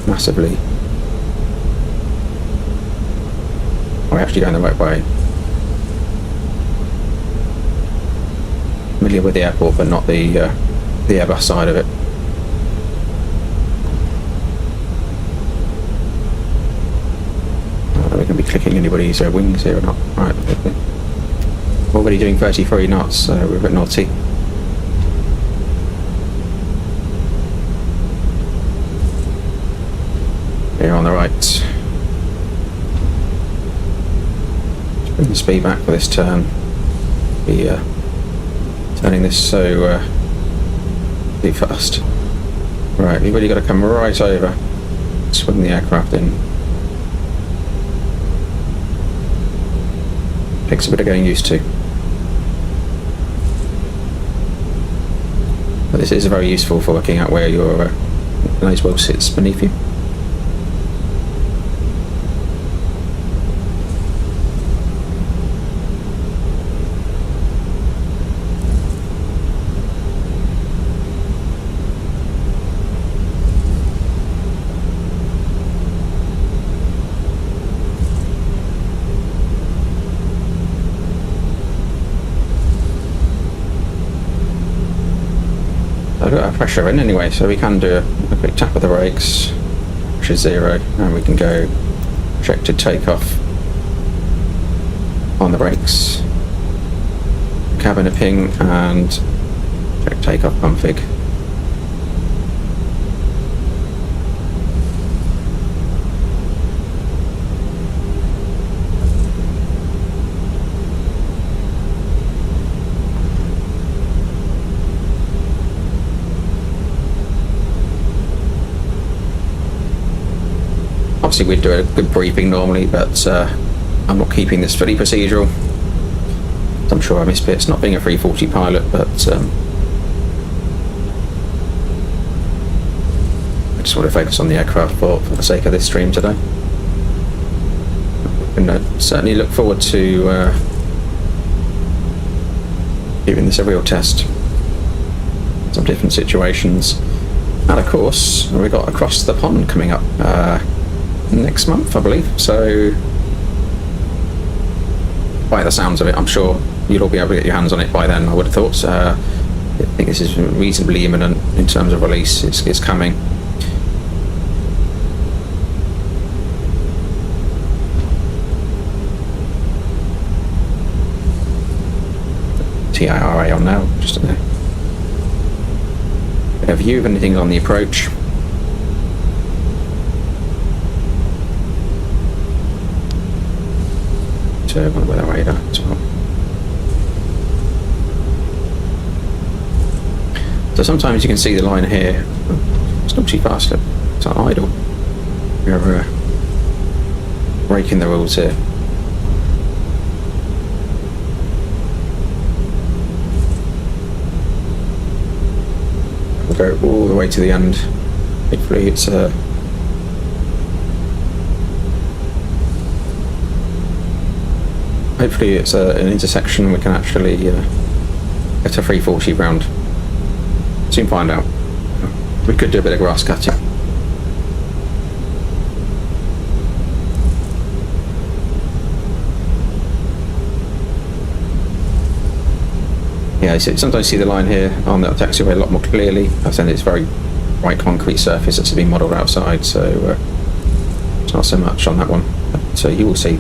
massively. We're actually going the right way. Familiar with the airport, but not the Airbus side of it. I don't know if we can be clicking anybody's wings here or not. Right. Already doing 33 knots, so we're a bit naughty. Here on the right. Just bring the speed back for this turn. Be turning this so too fast. Right, you've really got to come right over, swing the aircraft in. Takes a bit of getting used to. But this is very useful for working out where your nose wheel sits beneath you. I've got our pressure in anyway, so we can do a quick tap of the brakes, which is 0, and we can go projected takeoff on the brakes, cabin a ping, and check takeoff config. Obviously we'd do a good briefing normally, but I'm not keeping this fully procedural. I'm sure I missed bits, not being a 340 pilot, but I just want to focus on the aircraft for the sake of this stream today. And certainly look forward to giving this a real test. Some different situations. And of course, we've got Across the Pond coming up next month, I believe. So, by the sounds of it, I'm sure you'll all be able to get your hands on it by then, I would have thought. I think this is reasonably imminent in terms of release. It's coming. TIRA on now, just a bit of view of anything on the approach. Turbine with a radar as well. So sometimes you can see the line here. It's not too fast, it's idle. We're breaking the rules here. We'll go all the way to the end. Hopefully it's an intersection we can actually get a 340 round. Soon find out. We could do a bit of grass cutting. Yeah, so sometimes see the line here on the taxiway a lot more clearly. I think it's very bright concrete surface that's been modelled outside, so it's not so much on that one. So you will see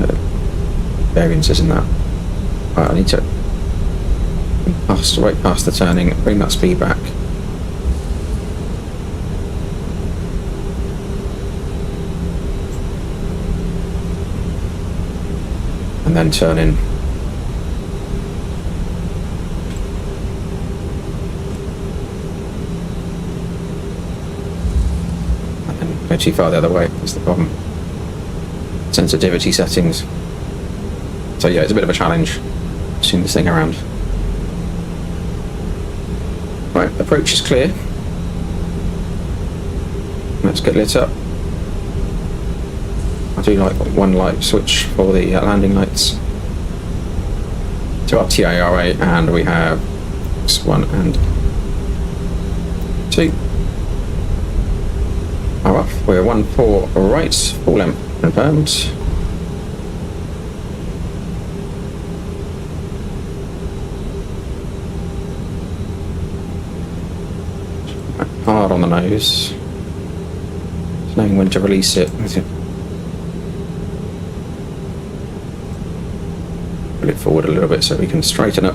variances in that. Right, I need to pass right past the turning, bring that speed back. And then turn in. And then go too far the other way, that's the problem. Sensitivity settings. So yeah, it's a bit of a challenge pushing this thing around. Right, approach is clear. Let's get lit up. I do like one light switch for the landing lights. To our TARA, and we have 1 and 2. Are off. We're 1-4 right, full length confirmed. Hard on the nose. Just knowing when to release it. Pull it forward a little bit so we can straighten up.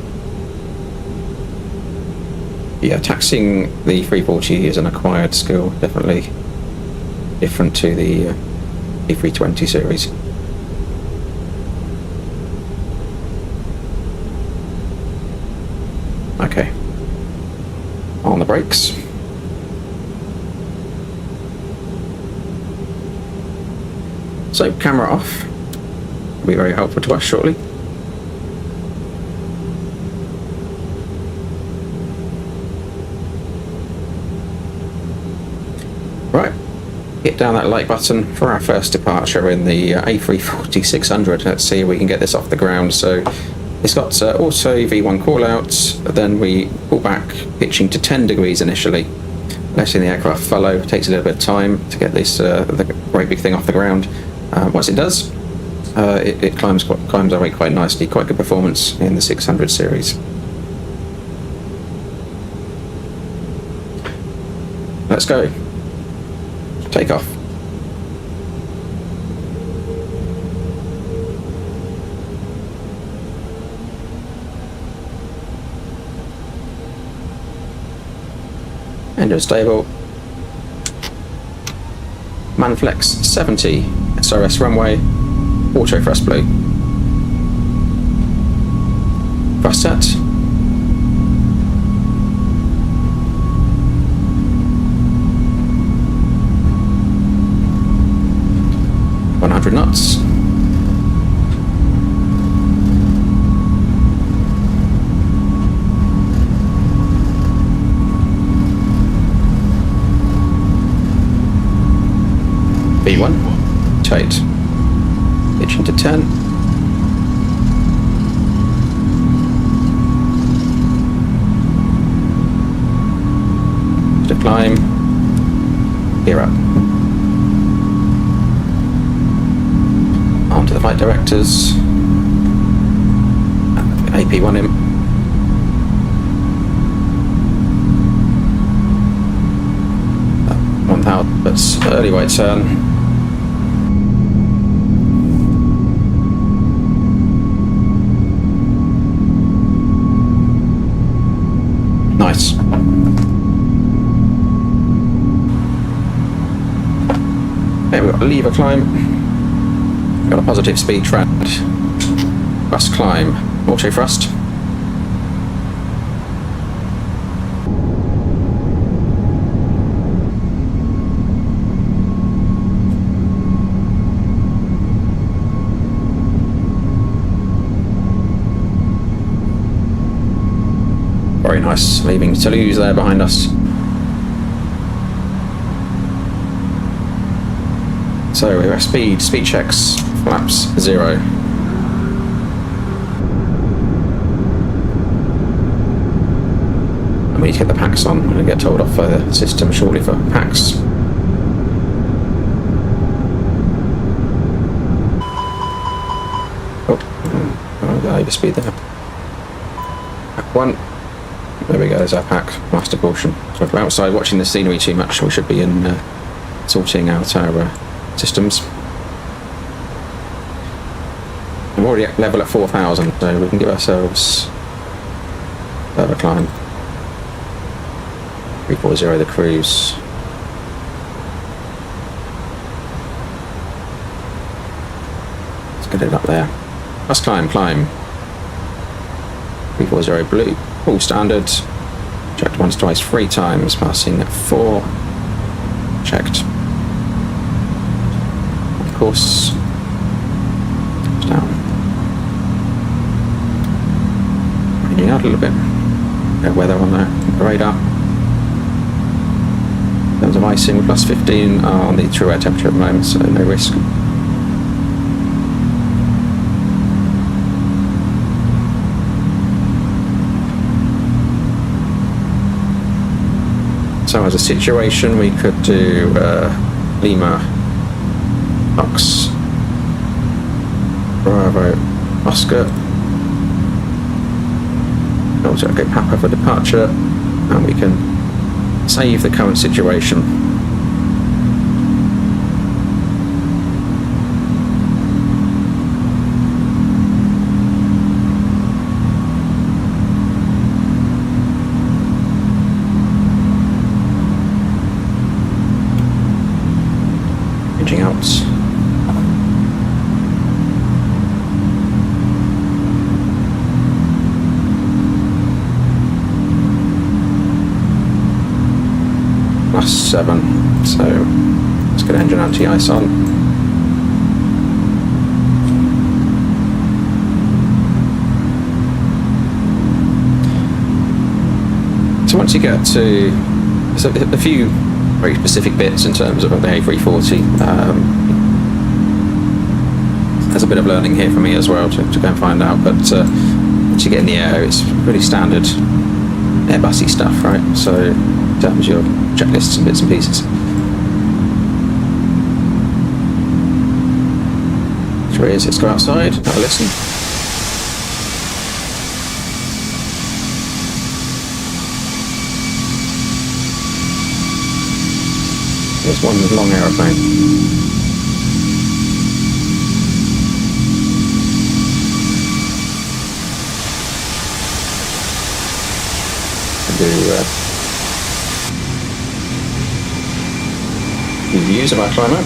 Yeah, taxiing the 340 is an acquired skill, definitely different to the A320 series. Okay, on the brakes. So, camera off. Will be very helpful to us shortly. Right, hit down that like button for our first departure in the A340-600. Let's see if we can get this off the ground. So it's got auto V1 callouts, then we pull back, pitching to 10 degrees initially, letting the aircraft follow. It takes a little bit of time to get this the great big thing off the ground. Once it does, it climbs our way quite nicely. Quite good performance in the 600 series. Let's go. Take off. Engine stable. Manflex 70. SRS runway. Auto thrust blue. Thrust set. Knots. V1 tight. Pitching to 10. To climb. Gear up. Onto the flight directors. AP1 in. That's early right turn. Nice. Okay, we've got a lever climb. Got a positive speed trend. Thrust climb. Auto thrust. Very nice, leaving Toulouse there behind us. So we're at speed checks, flaps 0. And we need to get the packs on. I'm going to get told off by the system shortly for packs. Oh, the overspeed there. Pack 1. There we go, there's our pack, master portion. So if we're outside watching the scenery too much, we should be in sorting out our systems. I'm already at level at 4,000, so we can give ourselves further climb. 340 the cruise. Let's get it up there. Let's climb. 340 blue. All standard. Checked once, twice, 3 times. Passing at 4. Checked. Of course. Down. edging out a little bit. Weather on the radar. In terms of icing, plus 15 on the true air temperature at the moment, so no risk. So as a situation, we could do Lima, Fox, Bravo, Oscar. Also go Papa for departure, and we can save the current situation. Edging out. +7, so let's get engine anti-ice on. So once you get to, there's a few very specific bits in terms of the A340. There's a bit of learning here for me as well to go and find out, but once you get in the air, it's really standard Airbusy stuff, right? So in terms of your checklists and bits and pieces. Let's go outside, have a listen. There's one long aeroplane. Do views of our climate.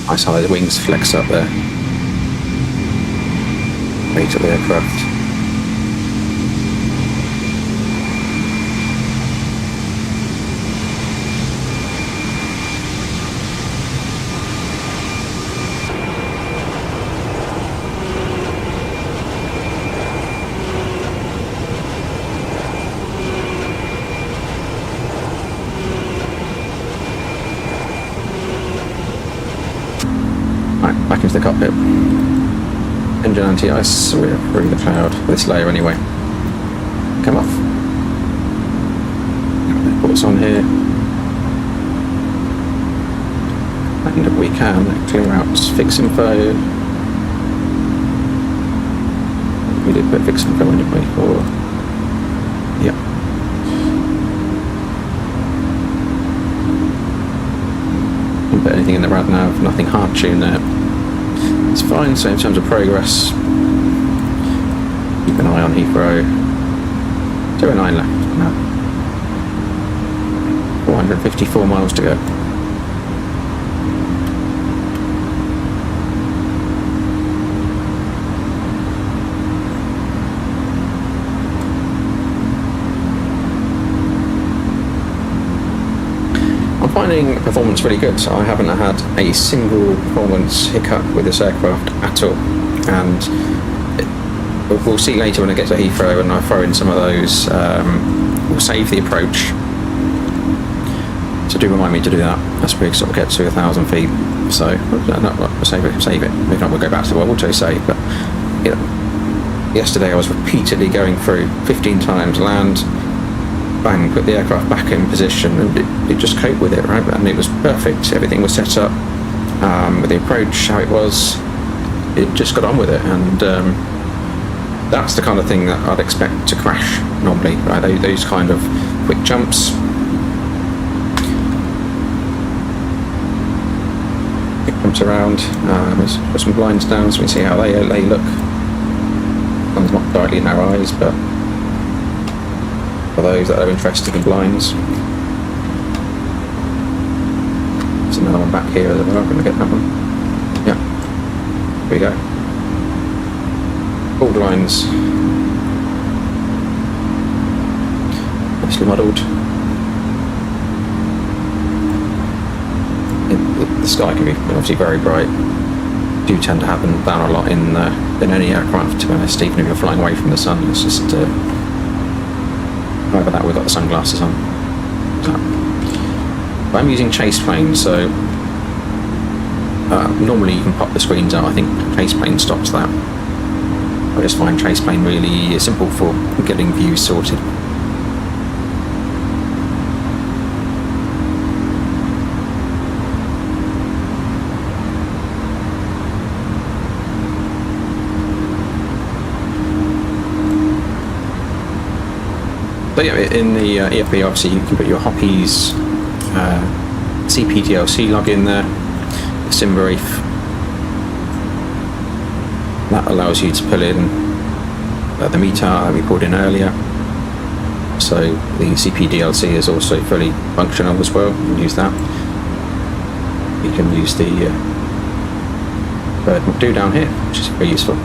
I saw the wings flex up there. Weight of the aircraft. Right, back into the cockpit. Engine anti-ice, so we're through the cloud, this layer anyway. Come off. Put us on here. And we can clear out fix info. We did put fix info in, didn't we? Or, yeah. Didn't put anything in the rad nav, nothing hard tuned there. It's fine, so in terms of progress, keep an eye on Heathrow. 209 left now. 454 miles to go. I'm finding performance really good. So I haven't had a single performance hiccup with this aircraft at all, and we'll see later when I get to Heathrow and I throw in some of those. We'll save the approach, so do remind me to do that as we sort of get to 1,000 feet. So we'll save it. If not, we'll go back to what auto save. But you know, yesterday I was repeatedly going through 15 times land, bang, put the aircraft back in position, and it just coped with it, right? And it was perfect. Everything was set up with the approach, how it was. It just got on with it, and that's the kind of thing that I'd expect to crash normally, right? Those kind of quick jumps. It comes around. Let's put some blinds down so we can see how they look. One's not directly in our eyes, but for those that are interested in blinds. There's another one back here as well. I'm going to get that one. Yeah. Here we go. Bold lines. Nicely modelled. The sky can be obviously very bright. Do tend to happen down a lot in any aircraft, to be honest, even if you're flying away from the sun. It's just however that we've got the sunglasses on. But I'm using chase plane, so normally you can pop the screens out. I think chase plane stops that. I just find chase plane really simple for getting views sorted. So yeah, in the EFB obviously you can put your Hoppies CPDLC log in there, the sim brief. That allows you to pull in the METAR that we pulled in earlier. So the CPDLC is also fully functional as well. You can use that. You can use the bird do down here, which is very useful.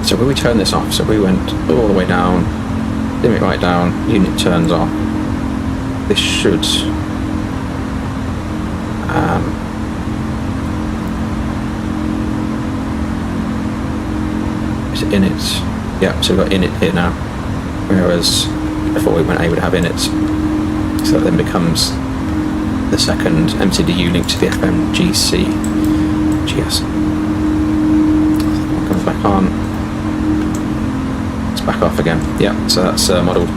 So when we turn this off, so we went all the way down, dim it right down, unit turns off. This should is it init? Yeah, so we've got init here now, whereas before we weren't able to have init. So that then becomes the second MCDU link to the FMGC GS. Comes back on. Back off again. Yeah, so that's modelled.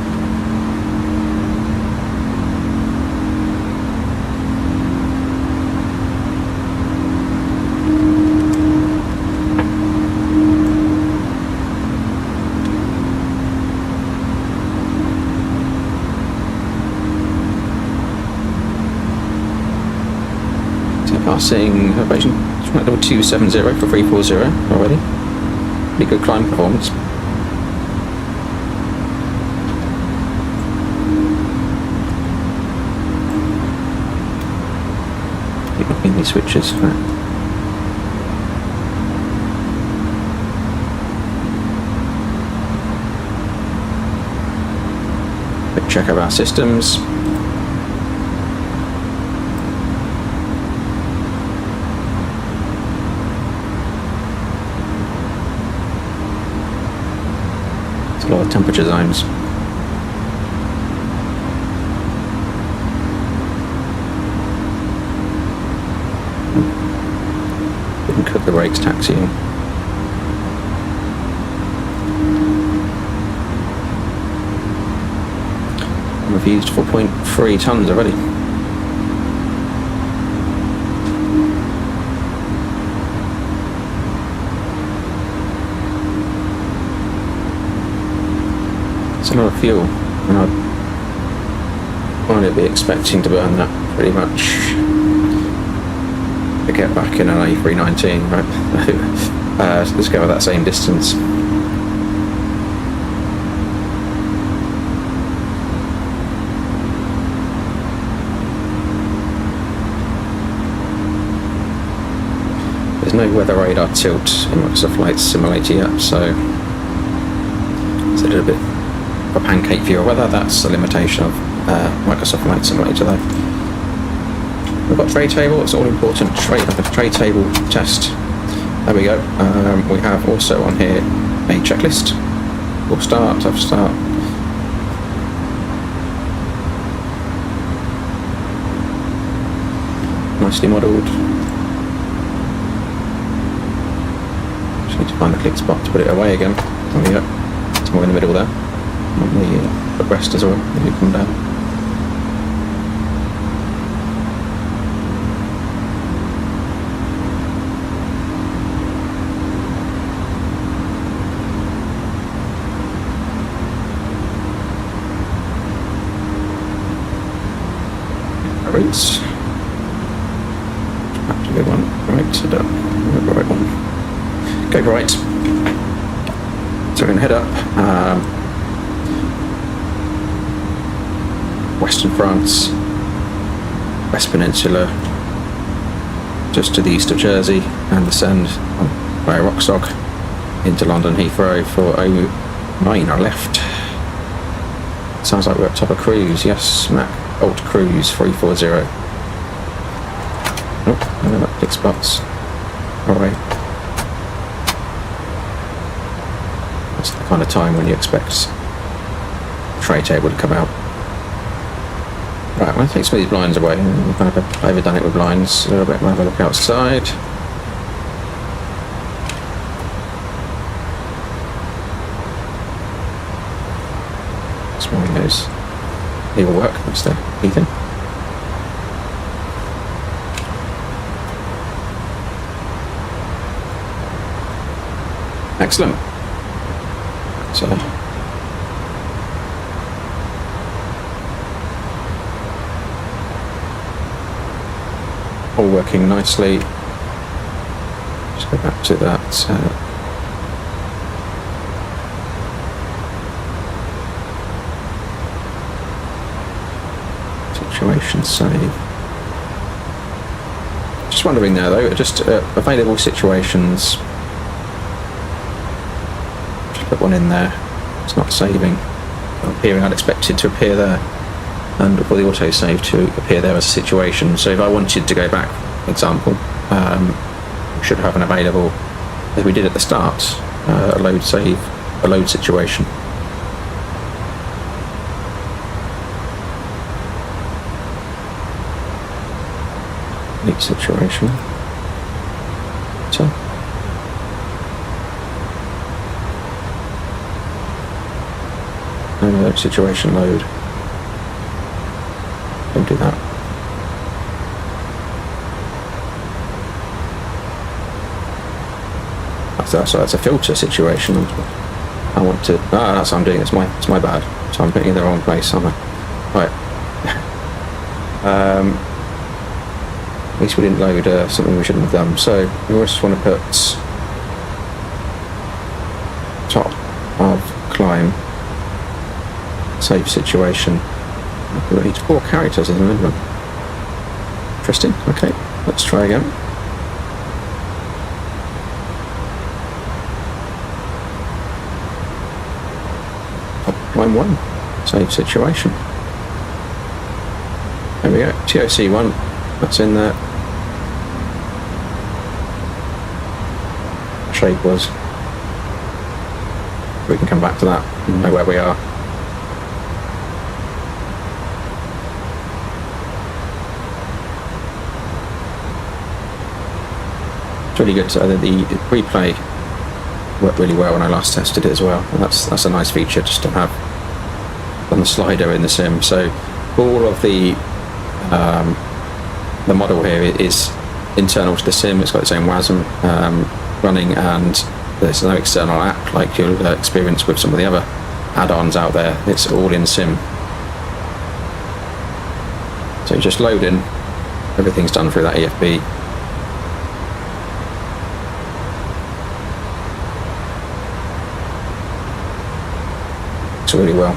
So passing elevation 270 for 340 already. Pretty good climb performance. These switches. Quick check of our systems. There's a lot of temperature zones. Didn't cook the brakes taxiing. We've used 4.3 tons already. It's a lot of fuel, and I'd only be expecting to burn that pretty much to get back in an A319, right? Let's go with that same distance. There's no weather radar tilt in Microsoft Flight Simulator yet, so it's a little bit of a pancake view of weather. That's a limitation of Microsoft Flight Simulator though. We've got tray table, it's all important, tray table test. There we go. We have also on here a checklist. Full start, tough start. Nicely modelled. Just need to find the click spot to put it away again. There we go. It's more in the middle there. On the footrest as well, when you come down. Routes. Have to go one right, so don't the right one. Go right. So we're going to head up. Western France, West Peninsula, just to the east of Jersey, and descend by Rockstock into London Heathrow for a minor lift. Sounds like we're at top of cruise. Yes, Mac Alt Cruise 340. Oh, no, that big spots. Alright. That's the kind of time when you expect the tray table to come out. Right, I'm going to take some of these blinds away. We've kind of overdone it with blinds. A little bit. We'll have a look outside. Windows. They will work. That's the key thing. Excellent. So all working nicely. Just go back to that. Situation save. Just wondering there though, just available situations. Just put one in there. It's not saving. Appearing, I'd expect it to appear there, and for the autosave to appear there as a situation. So if I wanted to go back, for example, we should have an available, as we did at the start, a load save, a load situation. Neat situation. So no situation load. Don't do that. So that's a filter situation. I want to. That's what I'm doing. It's my bad. So I'm putting it in the wrong place, aren't I? Right. At least we didn't load something we shouldn't have done. So we just want to put top of climb, save situation. We need 4 characters in the middle. Interesting. Okay, let's try again. Top of climb 1, save situation. There we go. TOC 1. That's in there. Shape was. We can come back to that and know where we are. It's really good. So the replay worked really well when I last tested it as well. And that's a nice feature just to have on the slider in the sim. So all of the model here is internal to the sim. It's got its own WASM running, and there's no external app like you'll experience with some of the other add-ons out there. It's all in sim. So you just load in, everything's done through that EFB. It's really well.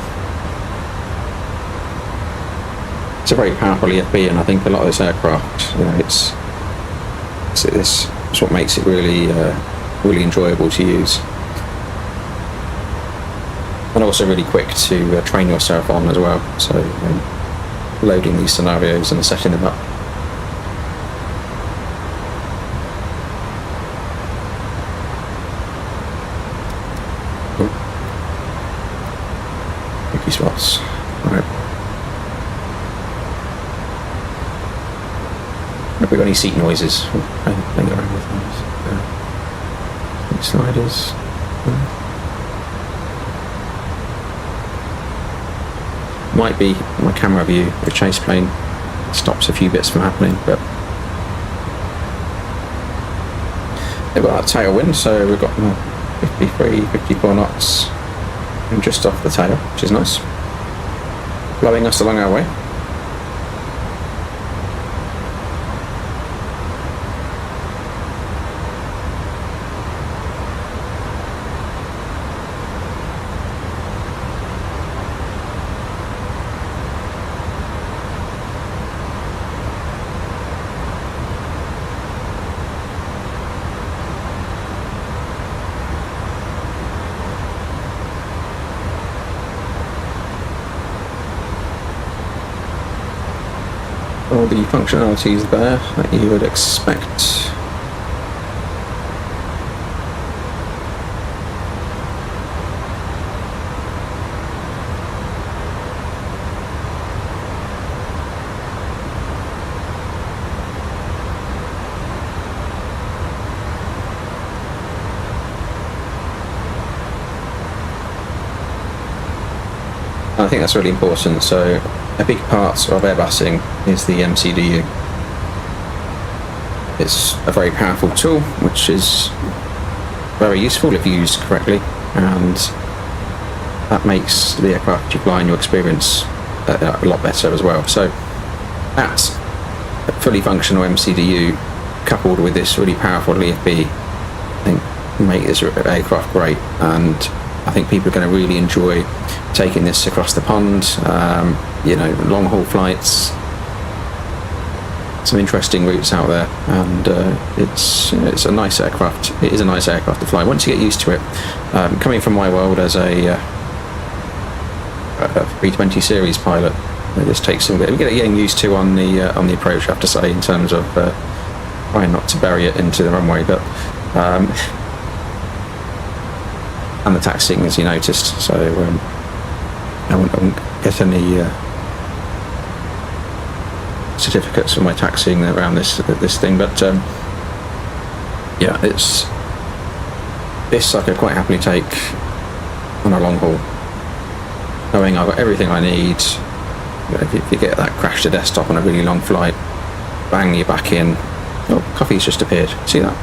It's a very powerful EFB, and I think a lot of this aircraft, it's what makes it really really enjoyable to use, and also really quick to train yourself on as well. So loading these scenarios and setting them up. Tricky spots. Right. Have we got any seat noises? Playing around with those. Sliders. Might be my camera view. The chase plane stops a few bits from happening, but they've got that tailwind, so we've got 53, 54 knots and just off the tail, which is nice, blowing us along our way. all the functionalities there that you would expect. I think that's really important. So a big part of airbusing is the MCDU. It's a very powerful tool which is very useful if used correctly, and that makes the aircraft you fly and your experience a lot better as well. So that fully functional MCDU coupled with this really powerful EFB, I think make this aircraft great, and I think people are going to really enjoy taking this across the pond, you know, long haul flights, some interesting routes out there, and it's a nice aircraft. It is a nice aircraft to fly once you get used to it. Coming from my world as a 320 series pilot, this takes some getting used to on the approach, I have to say, in terms of trying not to bury it into the runway, but and the taxiing, as you noticed. So I won't get any certificates for my taxiing around this thing, but yeah, this I could quite happily take on a long haul, knowing I've got everything I need. If you get that crash to desktop on a really long flight, bang, you're back in. Oh, coffee's just appeared. See that?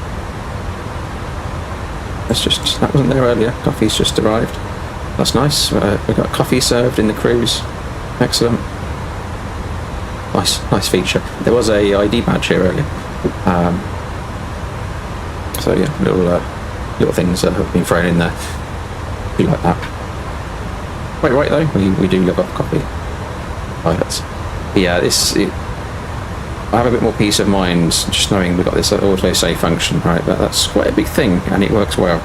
That wasn't there earlier. Coffee's just arrived. That's nice. We've got coffee served in the cruise. Excellent. Nice feature. There was a ID badge here earlier. So yeah, little things that have been thrown in there. Do like that. Quite right though. We do love our coffee. Pilots. But yeah, I have a bit more peace of mind just knowing we've got this auto save function, right? That's quite a big thing, and it works well.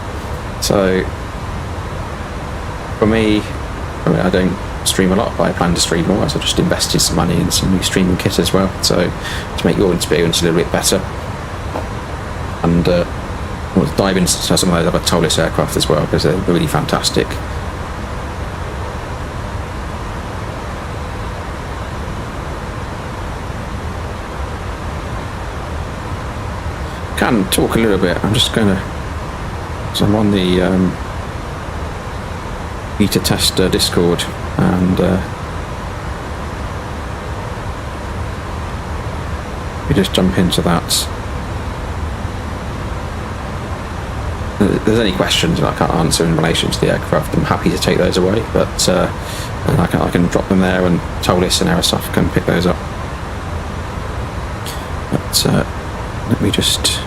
So for me, I don't stream a lot, but I plan to stream more, so I just invested some money in some new streaming kit as well, so to make your experience a little bit better. And we'll dive into some of those other ToLiss aircraft as well, because they're really fantastic. Can talk a little bit. I'm just going to. So I'm on the beta tester Discord, and we just jump into that. If there's any questions that I can't answer in relation to the aircraft, I'm happy to take those away. But I can drop them there, and ToLiss and Aerosoft can pick those up. But let me just.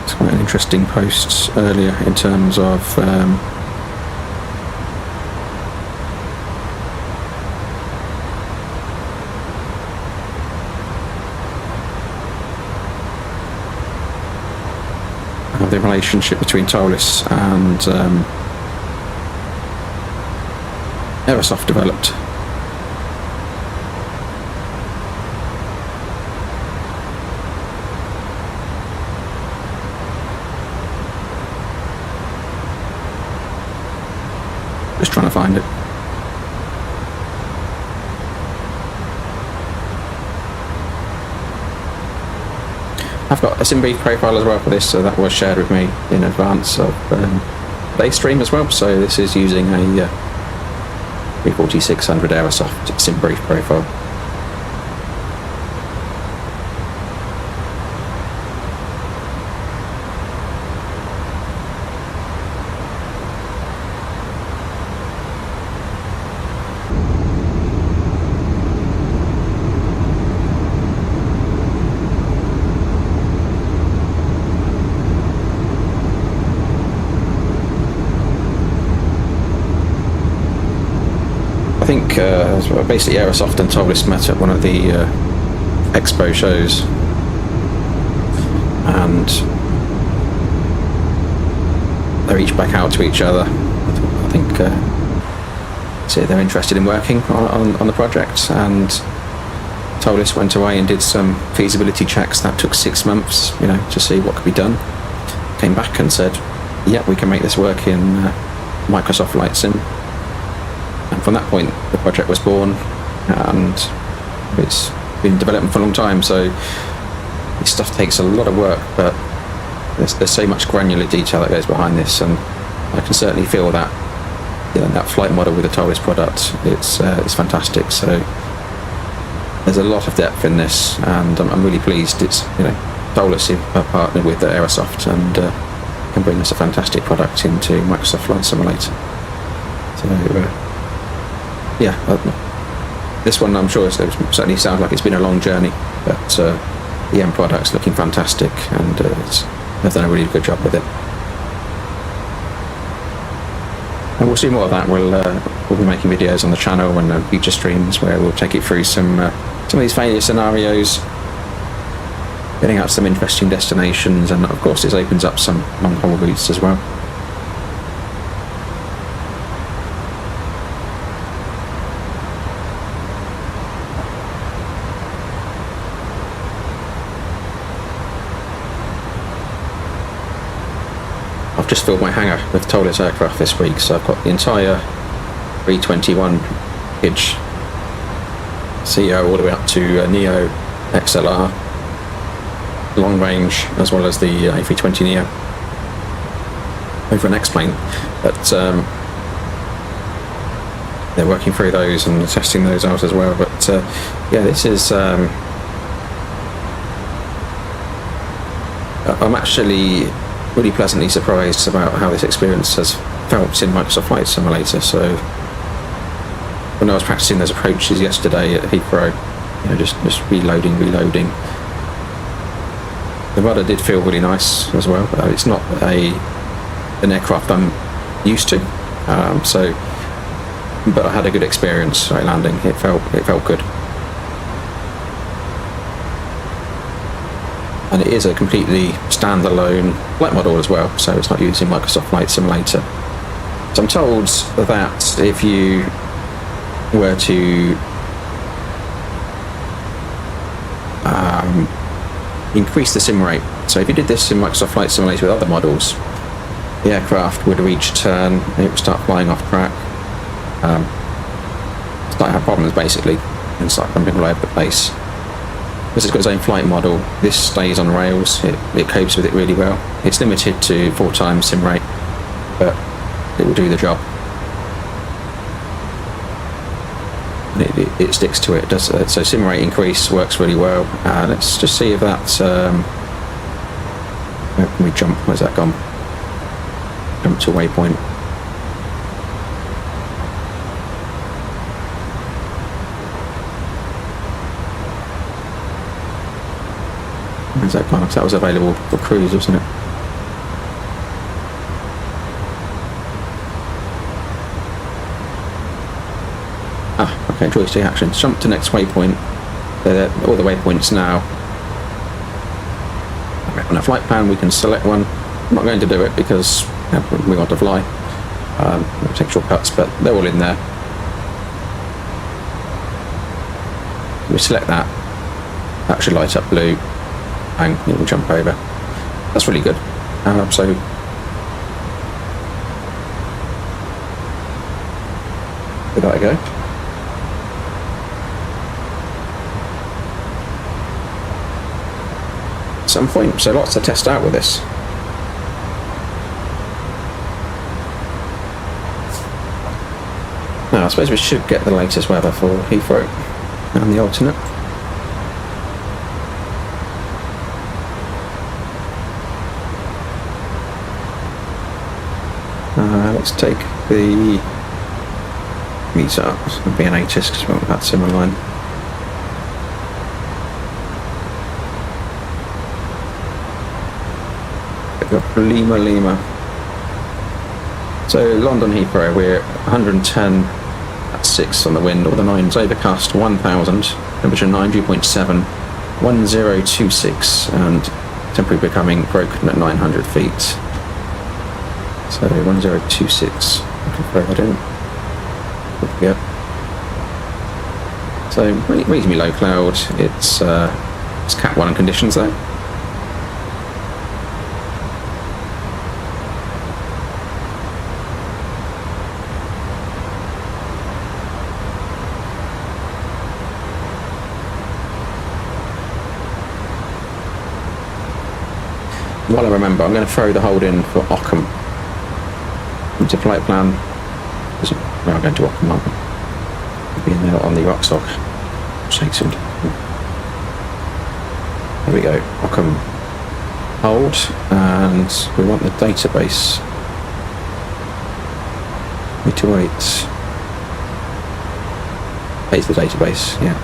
It's quite an interesting post earlier in terms of the relationship between ToLiss and Aerosoft developed. Just trying to find it. I've got a sim brief profile as well for this, so that was shared with me in advance of today's stream as well. So this is using a 340-600 Aerosoft sim brief profile. I think basically Aerosoft and ToLiss met at one of the expo shows, and they reached back out to each other. I think see they're interested in working on the project, and ToLiss went away and did some feasibility checks. That took 6 months, you know, to see what could be done. Came back and said, yeah, we can make this work in Microsoft Flight Sim. And from that point, the project was born, and it's been in development for a long time. So this stuff takes a lot of work, but there's so much granular detail that goes behind this, and I can certainly feel that, you know, that flight model with the ToLiss product. It's fantastic. So there's a lot of depth in this, and I'm really pleased. It's, you know, ToLiss are partnered with Aerosoft and can bring us a fantastic product into Microsoft Flight Simulator. So yeah, this one I'm sure it certainly sounds like it's been a long journey, but the end product's looking fantastic, and they've done a really good job with it. And we'll see more of that. We'll be making videos on the channel and future streams where we'll take it through some of these failure scenarios, getting out some interesting destinations, and of course this opens up some long haul routes as well. I've just filled my hangar with ToLiss aircraft this week, so I've got the entire 321 package, CEO all the way up to Neo XLR, long range, as well as the A320 Neo over an X-plane. But they're working through those and testing those out as well. But yeah, this is I'm actually really pleasantly surprised about how this experience has felt in Microsoft Flight Simulator. So when I was practicing those approaches yesterday at Heathrow, you know, just reloading. The rudder did feel really nice as well. It's not an aircraft I'm used to, but I had a good experience right landing. It felt good. And it is a completely standalone flight model as well, so it's not using Microsoft Flight Simulator. So I'm told that if you were to increase the sim rate, so if you did this in Microsoft Flight Simulator with other models, the aircraft would reach turn, it would start flying off track, start to have problems basically, and start jumping all over the place. Because it's got its own flight model, this stays on rails, it copes with it really well. It's limited to 4 times sim rate, but it will do the job. And it sticks to it, does it? So sim rate increase works really well. Let's just see if that's... where can we jump? Where's that gone? Jump to waypoint. Where's that gone? That was available for cruise, wasn't it? Ah, okay, joystick actions. Jump to next waypoint. All the waypoints now. On a flight plan, we can select one. I'm not going to do it because we want to fly. We'll take shortcuts, but they're all in there. We select that. That should light up blue. And it will jump over. That's really good. So give that a go. At some point, so lots to test out with this. Now I suppose we should get the latest weather for Heathrow and the alternate. Let's take the meter and be an ATIS because we want that similar line. We've got Lima. So London Heathrow, we're 110 at 6 on the wind, all the 9's overcast 1000, temperature 9, dew point 7, 1026, and temperature becoming broken at 900 feet. So 1026, I can throw that in. Yeah. So reasonably low cloud. It's Cat 1 conditions though. While I remember, I'm going to throw the hold in for Ockham into flight plan. We are going to Ockham, aren't we? We'll be in there on the Rockstock. Shakes him. There we go. Ockham hold, and we want the database. 328. It's the database, yeah.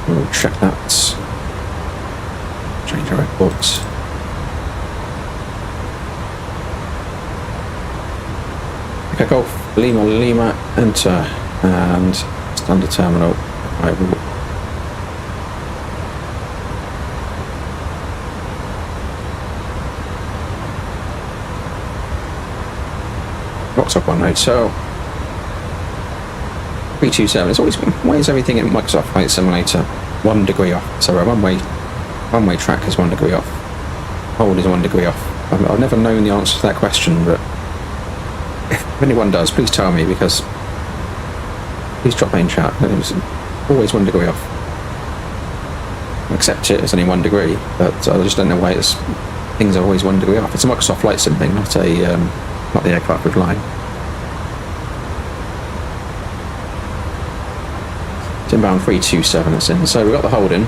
We'll check that. Change our reports. Okay, Golf Lima Lima, enter, and standard terminal. I will. Rockstock 1 hotel. 327. It's always, why is everything in Microsoft Flight Simulator 1 degree off? So a one-way track is 1 degree off. Hold is 1 degree off. I've never known the answer to that question, but if anyone does, please tell me, because please drop me in chat. It's always 1 degree off. I accept it, it's only 1 degree, but I just don't know why things are always 1 degree off. It's a Microsoft Flight Sim thing, not the aircraft we're flying. It's inbound 327 it's in. So we've got the hold in.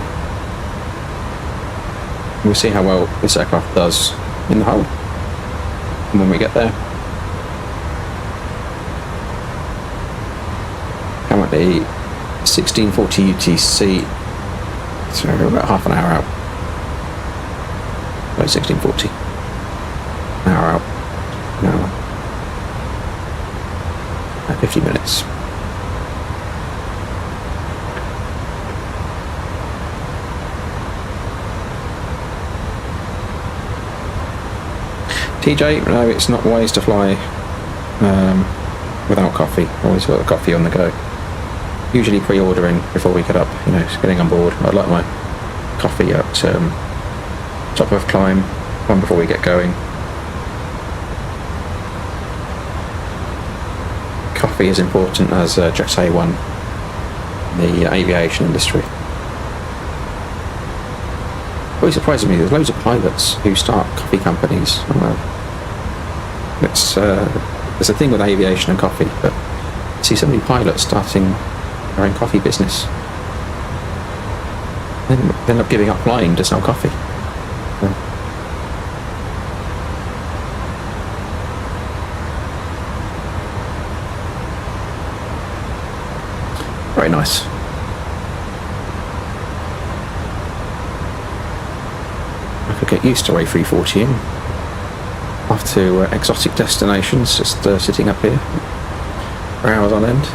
We'll see how well this aircraft does in the hold. And when we get there. Currently 1640 UTC. So we're about half an hour out. No, 1640. An hour out. An hour. 50 minutes. TJ, no, it's not wise to fly without coffee. Always got the coffee on the go. Usually pre-ordering before we get up, just getting on board. I'd like my coffee at top of climb, one before we get going. Coffee is important as Jet A1 in the aviation industry. Really surprises me, there's loads of pilots who start coffee companies. There's a thing with aviation and coffee, but I see so many pilots starting their own coffee business. Then they end up giving up flying to sell coffee. Very nice. I could get used to A340 off to exotic destinations, just sitting up here for hours on end.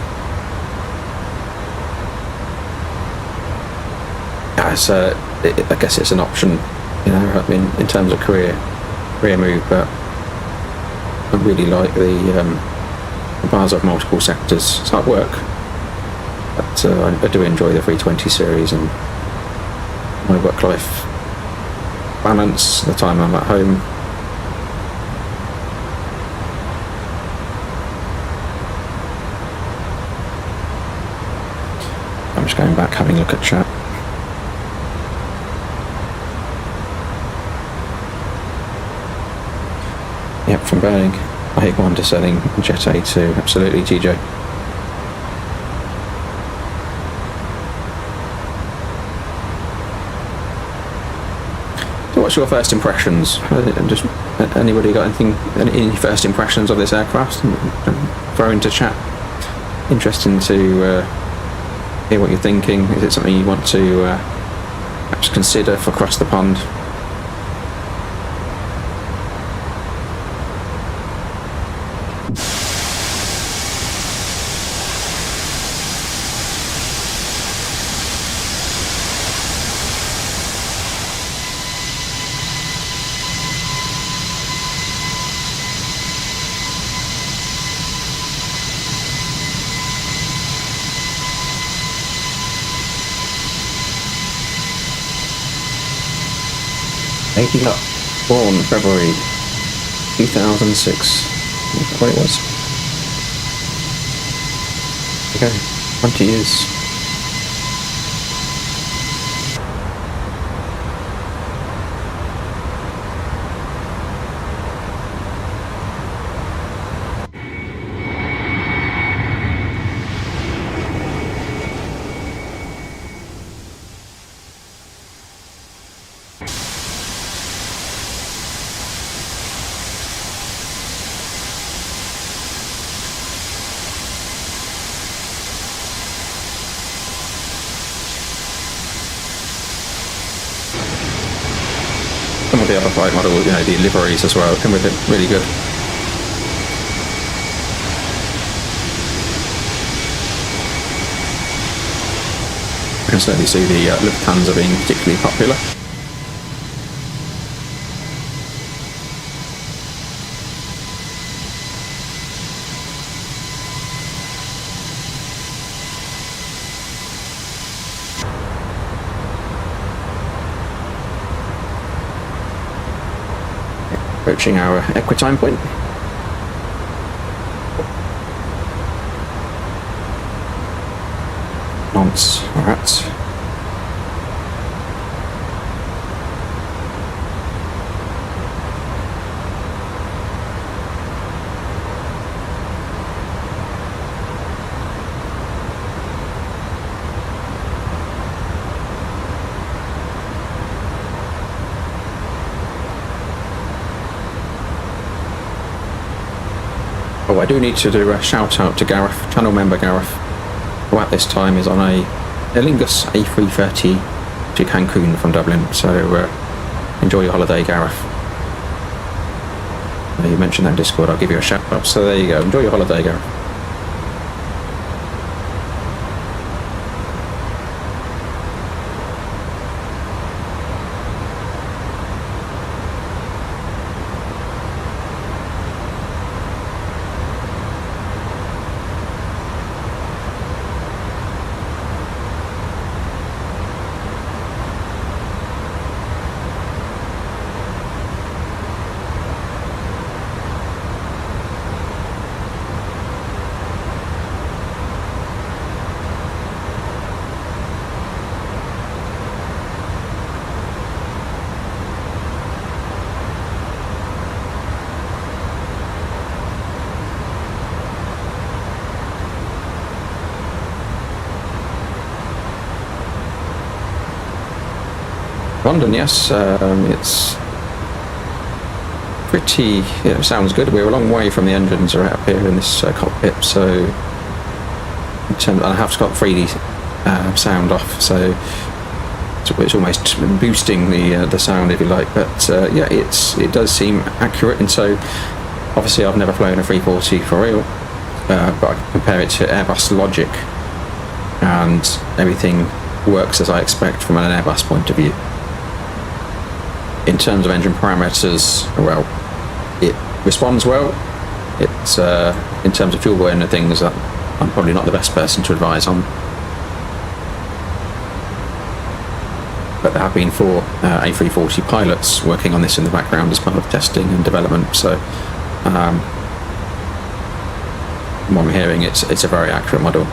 I guess it's an option, in terms of career move, but I really like the bars of multiple sectors. It's hard work, but I do enjoy the 320 series and my work-life balance, the time I'm at home. I'm just going back, having a look at chat. Yep, from Boeing, A1 to selling Jet A2, absolutely, TJ. So what's your first impressions? Just anybody got any first impressions of this aircraft? Throw into chat. Interesting to hear what you're thinking. Is it something you want to perhaps consider for across the pond? Taking up. Born February 2006. Is that what it was? Okay, 20 years. Some of the other flight model, you know, the liveries as well, come with it really good. I can certainly see the Lufthansa being particularly popular. Approaching our equitime point. Nonce, alright. Oh, I do need to do a shout out to Gareth, channel member Gareth, who at this time is on a Aer Lingus A330 to Cancun from Dublin. So enjoy your holiday, Gareth. You mentioned that in Discord, I'll give you a shout out. So there you go, enjoy your holiday, Gareth. London, yes, it's pretty, yeah, it sounds good. We're a long way from the engines are up here in this cockpit, so in terms, I have got 3D sound off, so it's almost boosting the sound, if you like. But yeah, it does seem accurate, and so obviously I've never flown a 340 for real, but I can compare it to Airbus logic, and everything works as I expect from an Airbus point of view. In terms of engine parameters, well, it responds well. It's in terms of fuel burn and things that I'm probably not the best person to advise on. But there have been 4 A340 pilots working on this in the background as part of testing and development. So, from what I'm hearing, it's a very accurate model.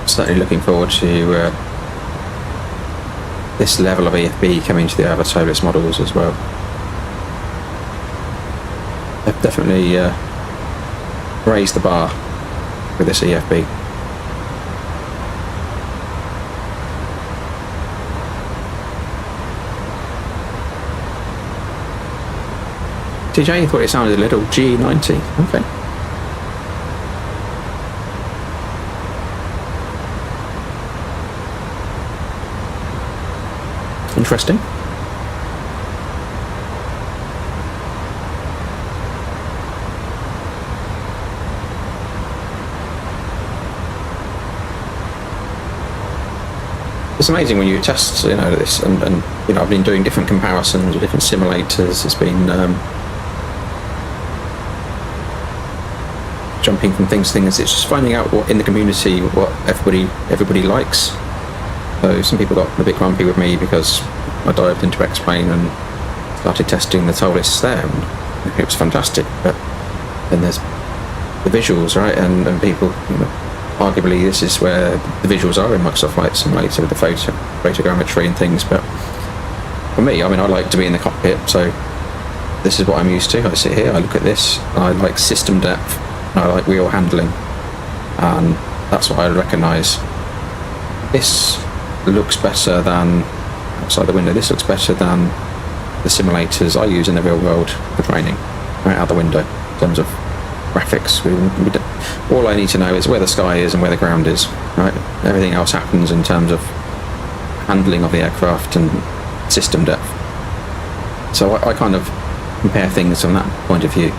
Certainly looking forward to this level of EFB coming to the other ToLiss models as well. They've definitely raised the bar with this EFB. TJ thought it sounded a little G90. Okay. interesting. It's amazing when you test, this, and I've been doing different comparisons with different simulators. It's been jumping from things to things. It's just finding out what in the community what everybody likes. So some people got a bit grumpy with me because I dived into X-Plane and started testing the ToLiss there, and it was fantastic. But then there's the visuals, right? And people, arguably this is where the visuals are in Microsoft Flight Simulator with the photogrammetry and things. But for me, I like to be in the cockpit, so this is what I'm used to. I sit here, I look at this, I like system depth, I like wheel handling, and that's what I recognise. This looks better than outside the window. This looks better than the simulators I use in the real world for training, right out the window in terms of graphics. All I need to know is where the sky is and where the ground is, right? Everything else happens in terms of handling of the aircraft and system depth. So I kind of compare things from that point of view.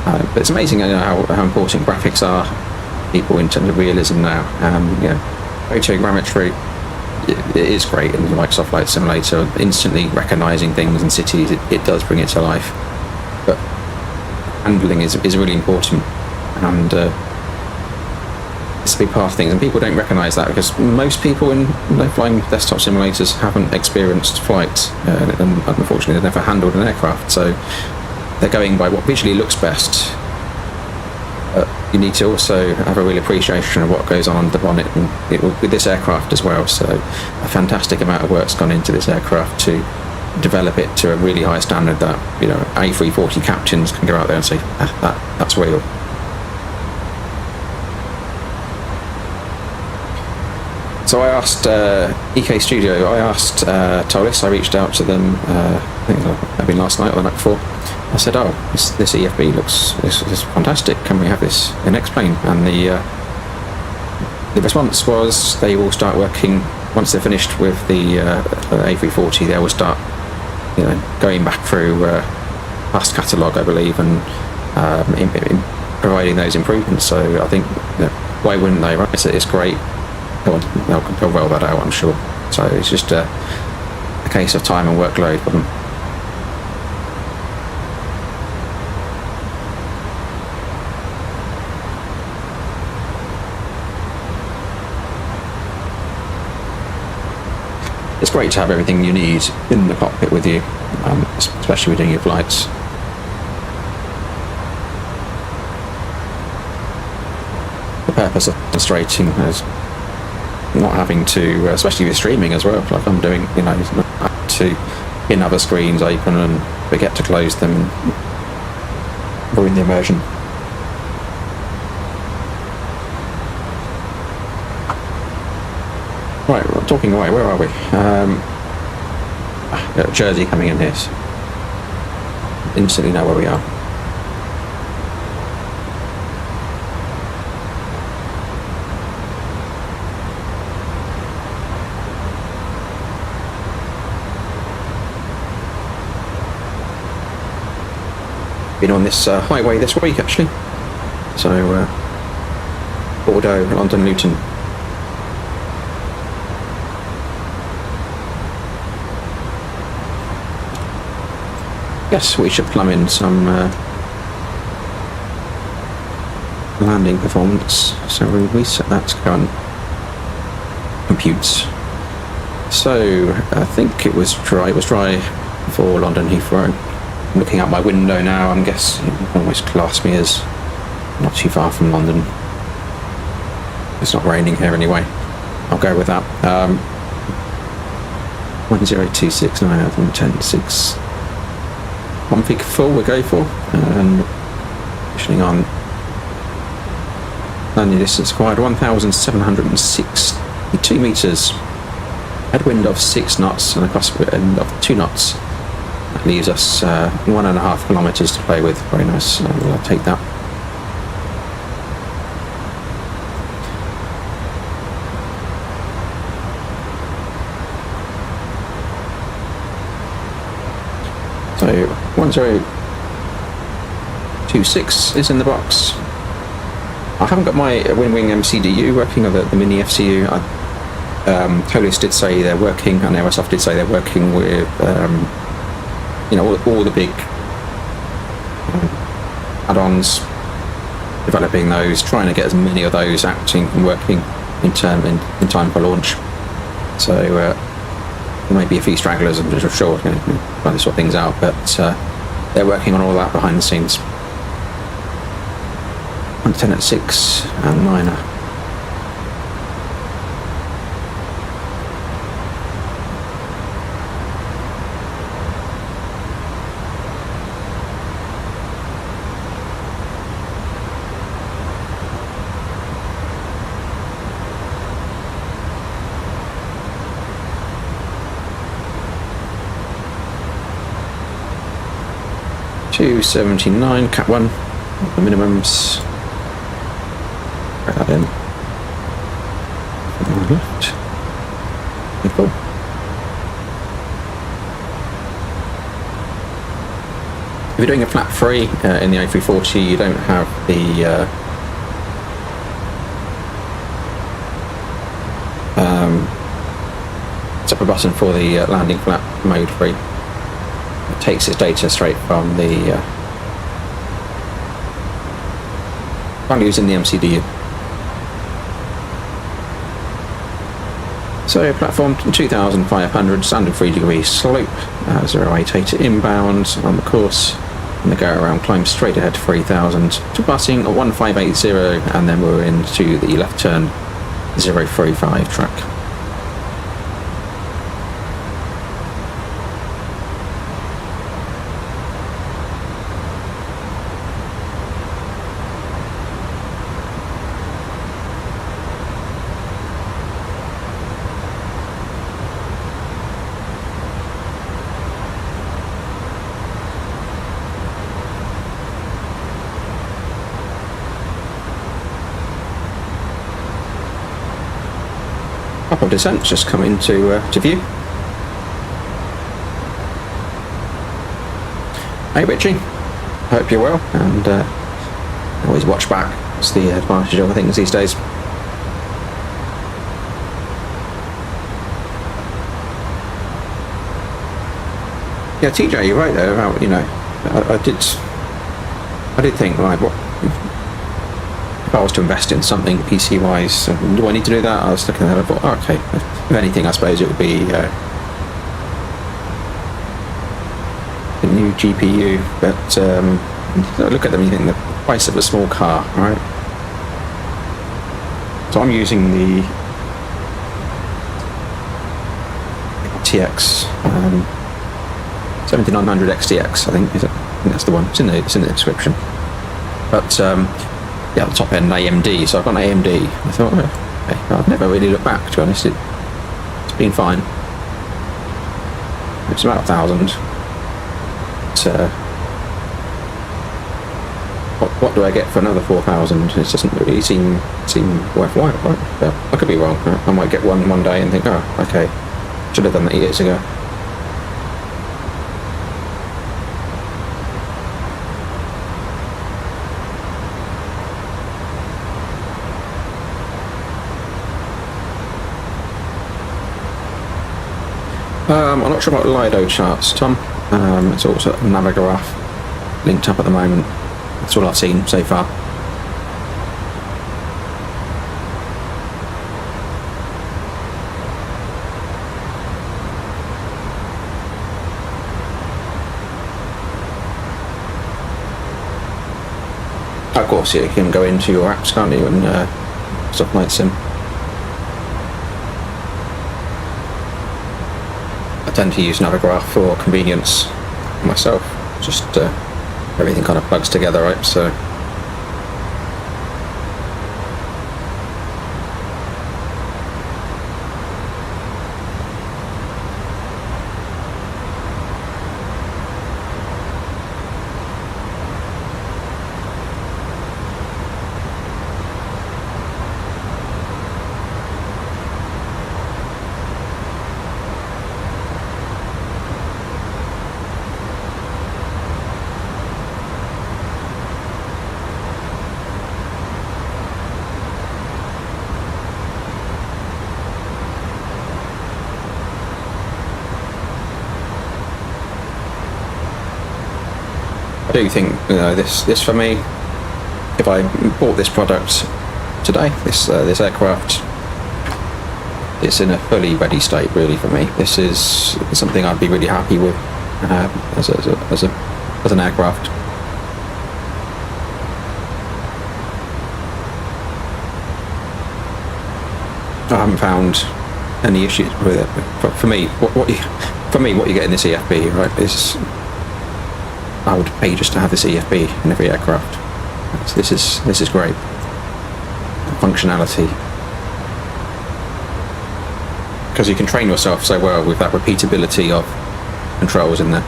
But it's amazing how important graphics are to people in terms of realism now. Photogrammetry, it is great in the Microsoft Flight Simulator, instantly recognising things in cities. It does bring it to life. But handling is really important, and it's a big part of things, and people don't recognise that because most people in flying desktop simulators haven't experienced flight, and unfortunately they've never handled an aircraft, so they're going by what visually looks best. You need to also have a real appreciation of what goes on under the bonnet, and with this aircraft as well. So a fantastic amount of work's gone into this aircraft to develop it to a really high standard that A340 captains can go out there and say that's real. So I asked EK Studio, I asked ToLiss, I reached out to them, I think maybe last night or the night before. I said, this EFB looks fantastic, can we have this in X-Plane? And the response was they will start working, once they're finished with the A340, they will start going back through past catalogue, I believe, and providing those improvements. So I think, why wouldn't they, right? It's great. They'll roll that out, I'm sure. So it's just a case of time and workload for them. It's great to have everything you need in the cockpit with you, especially with doing your flights. The purpose of demonstrating is not having to, especially with streaming as well, like I'm doing, not have to pin other screens open and forget to close them and ruin the immersion. Right, talking away, where are we? Jersey coming in here. So instantly know where we are. Been on this highway this week actually. So Bordeaux, London, Luton. Guess we should plumb in some landing performance. So we reset that to go and compute. So I think it was dry. It was dry for London Heathrow. I'm looking out my window now. I guess you can almost class me as not too far from London. It's not raining here anyway. I'll go with that. 10269106. Config full we'll go for, and pushing on. Landing distance required 1,762 metres. Headwind of 6 knots and a crosswind of 2 knots. That leaves us 1.5 kilometres to play with. Very nice. I'll take that. 1026 is in the box. I haven't got my Wing MCDU working, or the mini FCU. ToLiss did say they're working, and Aerosoft did say they're working with, all the big add-ons, developing those, trying to get as many of those acting and working in time for launch. So there may be a few stragglers, I'm sure, trying to sort things out, but they're working on all that behind the scenes. 10 at 6 and 9. $279, Cat 1, the minimums. Write that in. Left. Cool. If you're doing a flap free in the A340, you don't have the upper button for the landing flap mode free. It takes its data straight from the values in the MCDU. So platform 2,500, standard 3-degree slope, 088 inbound on the course, and the go around climb straight ahead to 3,000 to passing a 1580, and then we're into the left turn 035 track. Couple of descents just come into to view. Hey Richie, hope you're well, and always watch back. It's the advantage of things these days. Yeah, TJ, you're right there about, I did think, right, what if I was to invest in something PC wise, do I need to do that? I was looking at it, I thought, oh, okay, if anything, I suppose it would be a new GPU, but look at them, you think the price of a small car, right? So I'm using the TX 7900 XTX, I think that's the one. It's in the description. But yeah, the top end AMD. So I've got an AMD. I thought, okay, I've never really looked back. To be honest, it's been fine. It's about 1,000. But what do I get for another 4,000? It doesn't really seem worthwhile, right? But I could be wrong. I might get one day and think, oh, okay, should have done that years ago. I'm not sure about Lido charts, Tom. It's also a Navigraph linked up at the moment. That's all I've seen so far. Of course, you can go into your apps, can't you, and stuff like Sim. I tend to use Navigraph for convenience myself. Just everything kind of plugs together, right? So. do think, this for me, if I bought this product today, this aircraft, it's in a fully ready state really for me. This is something I'd be really happy with as an aircraft. I haven't found any issues with it. For me, what you get in this EFB, right, is I would pay just to have this EFB in every aircraft. This is great. Functionality. Because you can train yourself so well with that repeatability of controls in there.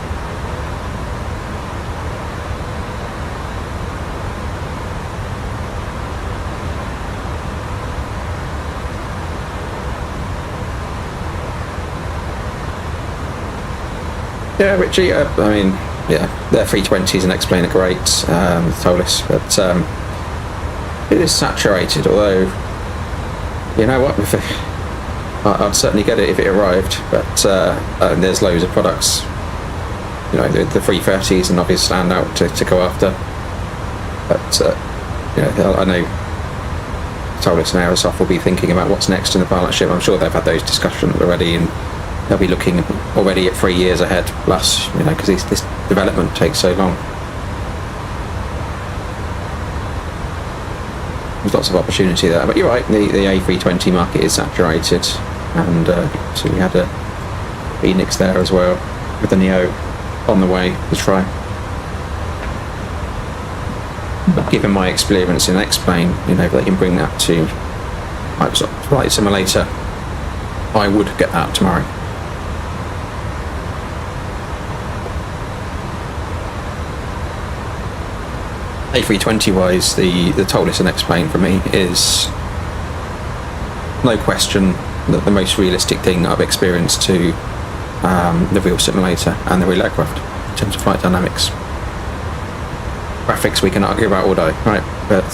Yeah, Richie, I mean, yeah, their 320s and explain it great, ToLiss, but it is saturated, although, you know what, I'd certainly get it if it arrived, but there's loads of products, the 330s and obvious standout to go after, but, I know ToLiss and Aerosoft will be thinking about what's next in the partnership. I'm sure they've had those discussions already, and they'll be looking already at 3 years ahead plus, because this development takes so long. There's lots of opportunity there, but you're right, the A320 market is saturated, and so we had a Fenix there as well, with the Neo on the way to try. But given my experience in X-Plane, if they can bring that to Microsoft Flight Simulator, I would get that tomorrow. A320 wise, the ToLiss and X-Plane for me is no question the most realistic thing I've experienced to the real simulator and the real aircraft in terms of flight dynamics. Graphics we can argue about all day, right? But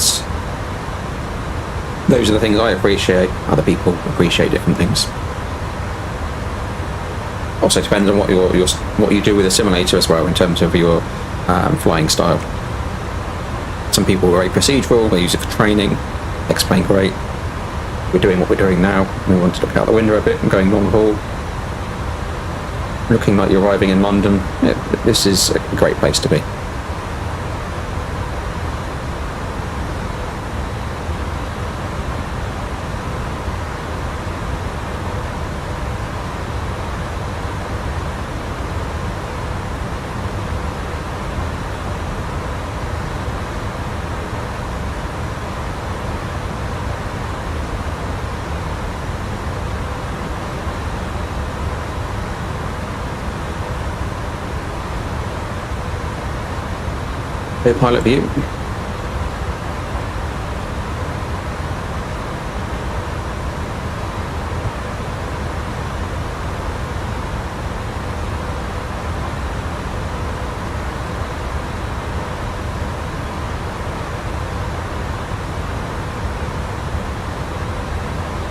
those are the things I appreciate. Other people appreciate different things. Also depends on what you do with a simulator as well in terms of your flying style. Some people are very procedural, they use it for training. Explain great. We're doing what we're doing now. We want to look out the window a bit and going long haul. Looking like you're arriving in London. This is a great place to be. Pilot view.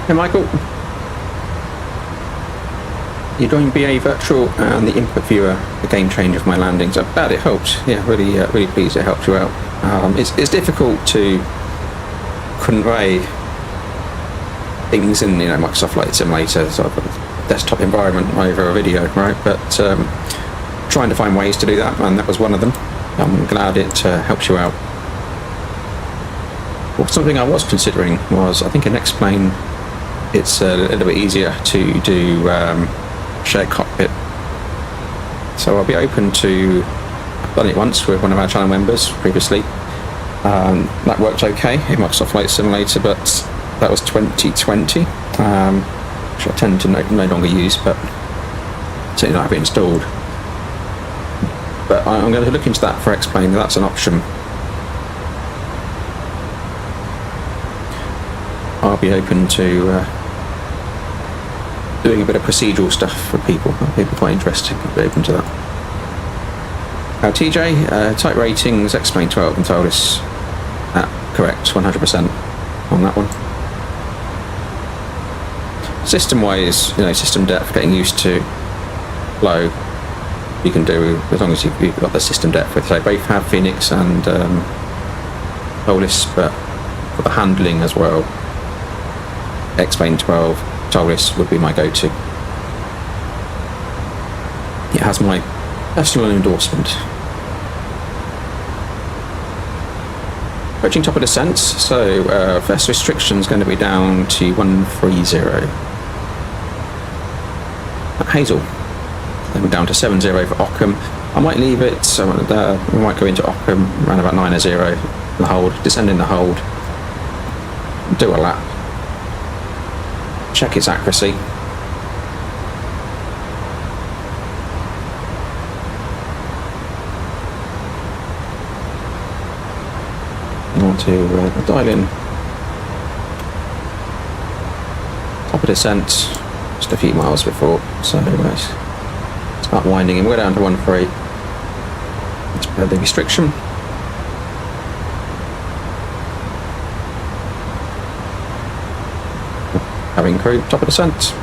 Hey Michael, you're doing BA virtual and the input viewer, the game changer for my landings. I'm glad it helped. Yeah, really pleased it helped you out. It's difficult to convey things in Microsoft Flight Simulator, sort of a desktop environment over a video, right? But trying to find ways to do that, and that was one of them. I'm glad it helps you out. Well, something I was considering was, I think in X-Plane it's a little bit easier to do shared cockpit. So I'll be open to, I've done it once with one of our channel members previously. That worked okay in Microsoft Flight Simulator, but that was 2020, which I tend to no longer use, but certainly not have it installed. But I'm going to look into that for X-Plane. That's an option. I'll be open to doing a bit of procedural stuff for people. People find interesting. I'll be open to that. TJ, type ratings, X-Plane 12 and ToLiss. Correct, 100% on that one. System-wise, system depth, getting used to low. you can do as long as you've got the system depth with. So both have Fenix and ToLiss, but for the handling as well, X-Plane 12 ToLiss would be my go-to. It has my personal endorsement. Approaching top of descent, so first restriction is going to be down to 130 at Hazel. Then we're down to 70 for Ockham. I might leave it, so we might go into Ockham around about 90, the hold, descend in the hold, do a lap, check its accuracy. I want to dial in top of descent just a few miles before, so start winding in. We're down to 1.3 as per the restriction. Having crew, top of descent.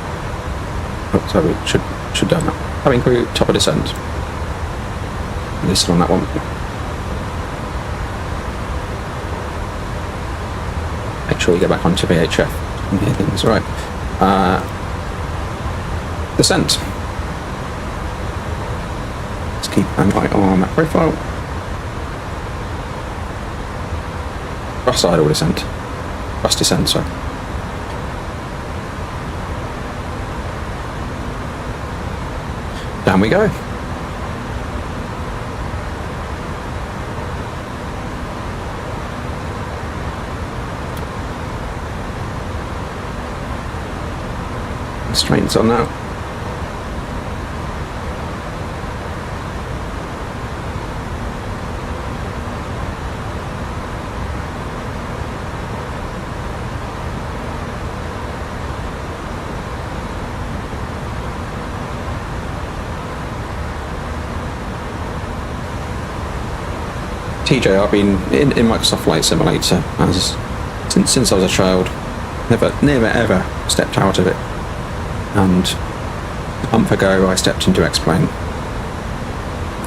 Oh, sorry, we should done that. Having crew, top of descent. Listen on that one. Make sure you get back onto VHF and hear things right. Descent. Let's keep an eye on that profile. Cross idle descent. Cross descent, sorry. Down we go. Constraints on now. TJ, I've been in Microsoft Flight Simulator since I was a child. Never ever stepped out of it. And a month ago I stepped into X-Plane,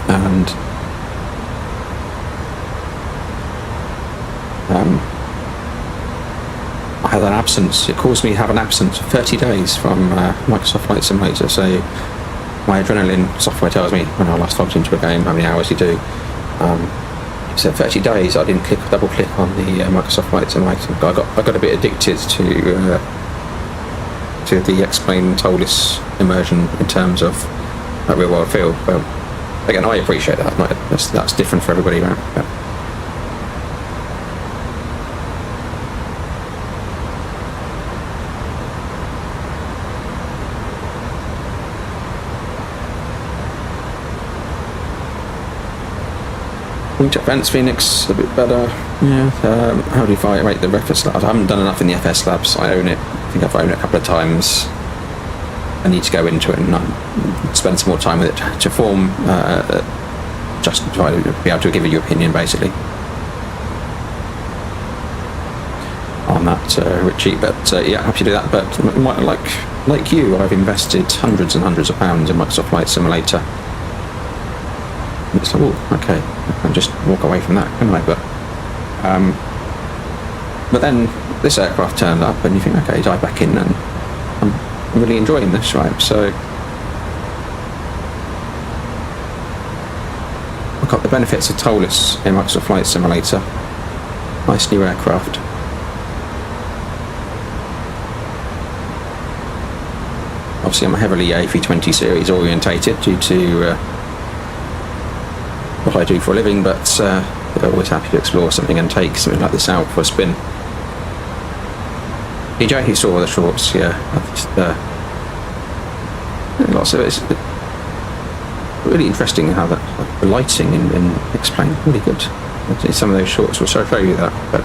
and I had an absence. It caused me to have an absence of 30 days from Microsoft Flight Simulator. So my adrenaline software tells me when I last logged into a game how many hours you do. So 30 days I didn't double click on the Microsoft Flight Simulator. I got a bit addicted to the X-Plane ToLiss immersion in terms of that real world feel. Well, again, I appreciate that. That's different for everybody, right? Yeah. Wingtip vents, Fenix, a bit better. Yeah. How do you rate the FS labs? I haven't done enough in the FS labs. I own it. I think I've owned it a couple of times. I need to go into it and spend some more time with it to form, just to be able to give you your opinion, basically, on that, Richie. But yeah, happy to do that. But like you, I've invested hundreds and hundreds of pounds in Microsoft Flight Simulator. And it's like, oh, okay, I can just walk away from that, can't I? But then this aircraft turned up, and you think, okay, dive back in, and I'm really enjoying this, right? So I've got the benefits of ToLiss in Microsoft Flight Simulator. Nice new aircraft. Obviously, I'm heavily A320 series orientated due to what I do for a living, but I'm always happy to explore something and take something like this out for a spin. PJ, he saw the shorts, yeah. Just, lots of it. It's really interesting how the lighting in X-Plane, really good. Some of those shorts will show you that, but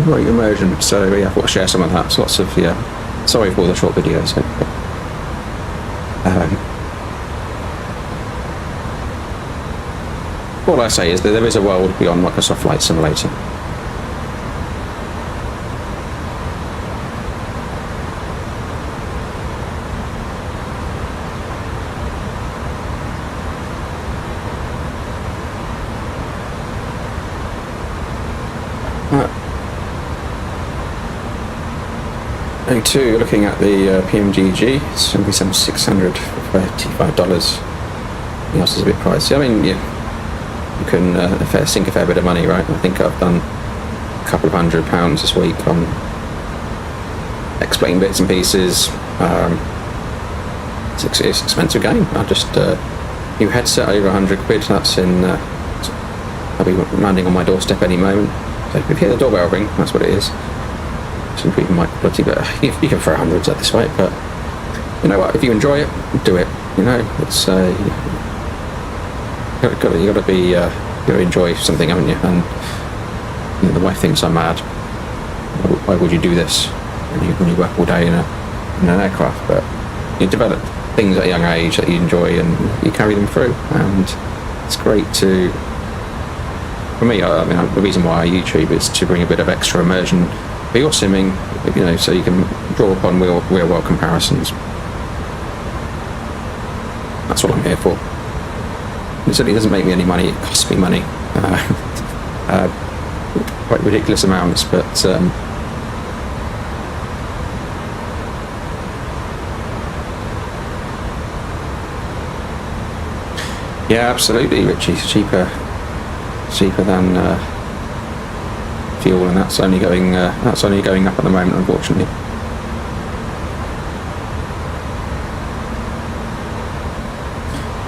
great immersion. So yeah, I thought I'd share some of that. So lots of, yeah, sorry for all the short videos. All I say is that there is a world beyond Microsoft Flight Simulator. A2, looking at the PMGG, it's going to be some $635. Everything else is a bit pricey. I mean, you can sink a fair bit of money, right? I think I've done a couple of £100 this week on explain bits and pieces. It's an expensive game. I just new headset over £100. That's in. I'll be landing on my doorstep any moment. So if you hear the doorbell ring, that's what it is. Some people might quality, but you can throw hundreds at this way. But you know what? If you enjoy it, do it. You know, it's you gotta enjoy something, haven't you? And you know, the wife thinks I'm mad. Why would you do this when you work all day in an aircraft? But you develop things at a young age that you enjoy and you carry them through, and it's great to. For me, I mean, the reason why I YouTube is to bring a bit of extra immersion for your simming, you know, so you can draw upon real world comparisons. That's what I'm here for. It certainly doesn't make me any money, it costs me money. Quite ridiculous amounts, but yeah, absolutely, Richie. It's cheaper than fuel, and that's only going up at the moment, unfortunately.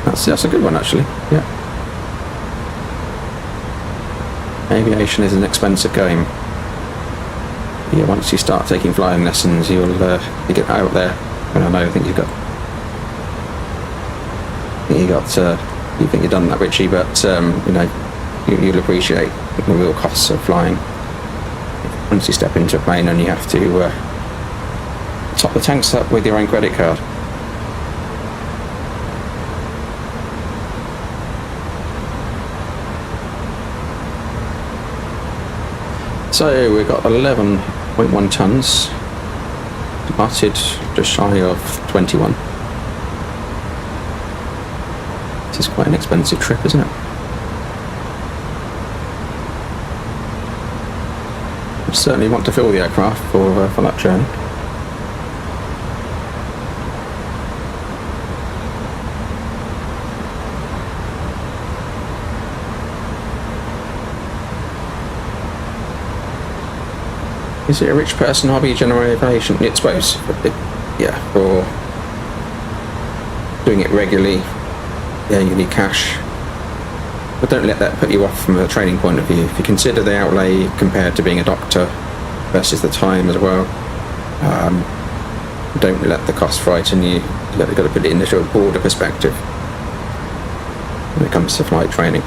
That's a good one, actually. Yeah. Aviation is an expensive game. Yeah, once you start taking flying lessons, you get out there. And I know, I think you think you've done that, Richie, but you know, you'll appreciate the real costs of flying once you step into a plane and you have to top the tanks up with your own credit card. So we've got 11.1 tons, departed just shy of 21. This is quite an expensive trip, isn't it? I certainly want to fill the aircraft for that journey. Is it a rich person hobby, general aviation? I suppose, yeah, for doing it regularly, yeah, you need cash. But don't let that put you off from a training point of view. If you consider the outlay compared to being a doctor versus the time as well, don't let the cost frighten you. You've got to put it in the sort of broader perspective when it comes to flight training.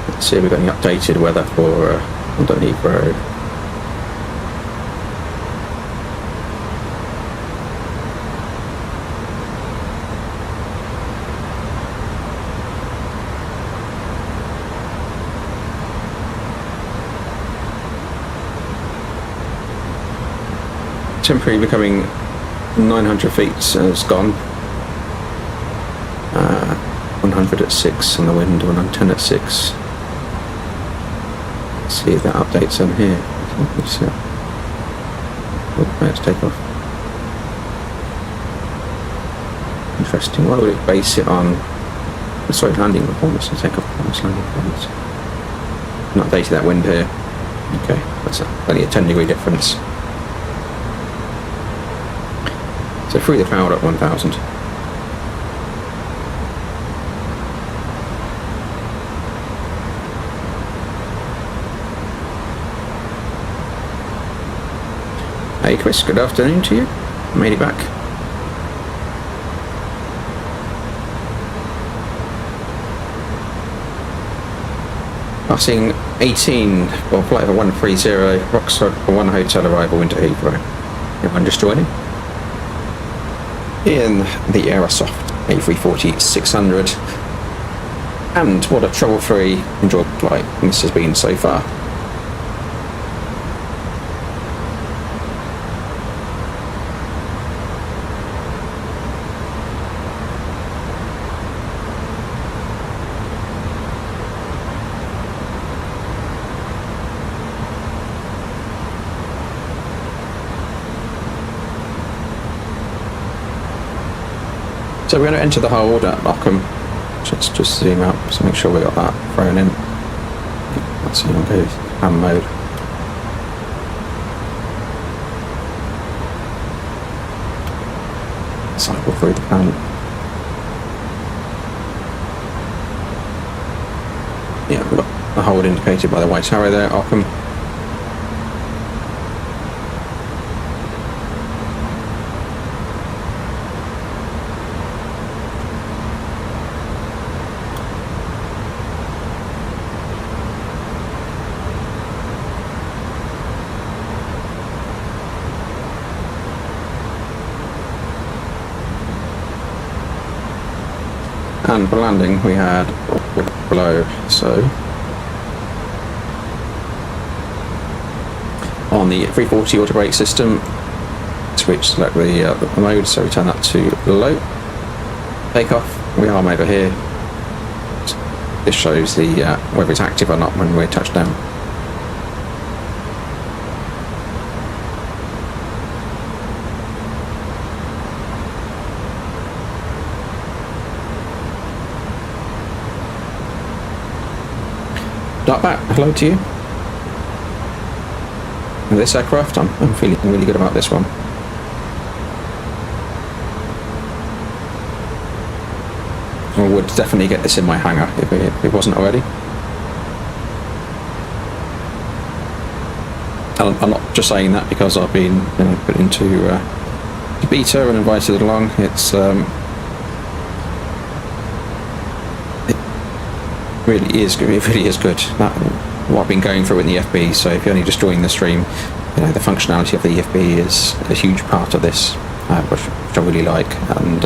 Let's see if we've got any updated weather for London Heathrow. Temporary becoming 900 feet has gone. 100 at 6 on the wind, 110 at 6. See if that updates on here. Oh, let's take off. Interesting. Why would it base it on? Sorry, landing performance and take off performance, landing performance. Not updated that wind here. Okay, that's only a 10-degree difference. So through the cloud at 1,000. Hey Chris, good afternoon to you. Made it back. Passing 18 for flight of 130, Roxford for 1 hotel arrival into Heathrow. Everyone just joining? In the Aerosoft A340-600. And what a trouble-free, enjoyable flight this has been so far. So we're going to enter the hold at Ockham. Let's just zoom out, so make sure we got that thrown in. Let's see, I'll go ham mode. Cycle through the pan. Yeah, we've got the hold indicated by the white arrow there, Ockham. And for landing we had below, so on the 340 auto brake system, switch select the mode, so we turn that to low. Takeoff, we are over here. This shows the whether it's active or not when we're touched down. Dartback, hello to you. And this aircraft, I'm feeling really good about this one. I would definitely get this in my hangar if it wasn't already. I'm not just saying that because I've been put into beta and invited along. It really is good. It really is good. What I've been going through in the EFB. So if you're only just joining the stream, the functionality of the EFB is a huge part of this, which I really like. And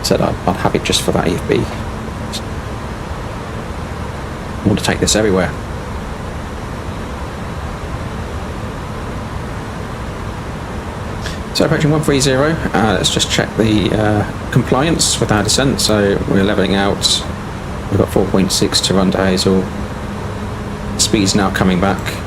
said I'd have it just for that EFB. I want to take this everywhere. So approaching 130, let's just check the compliance with our descent. So we're levelling out. We've got 4.6 to run to Hazel. Speed's now coming back.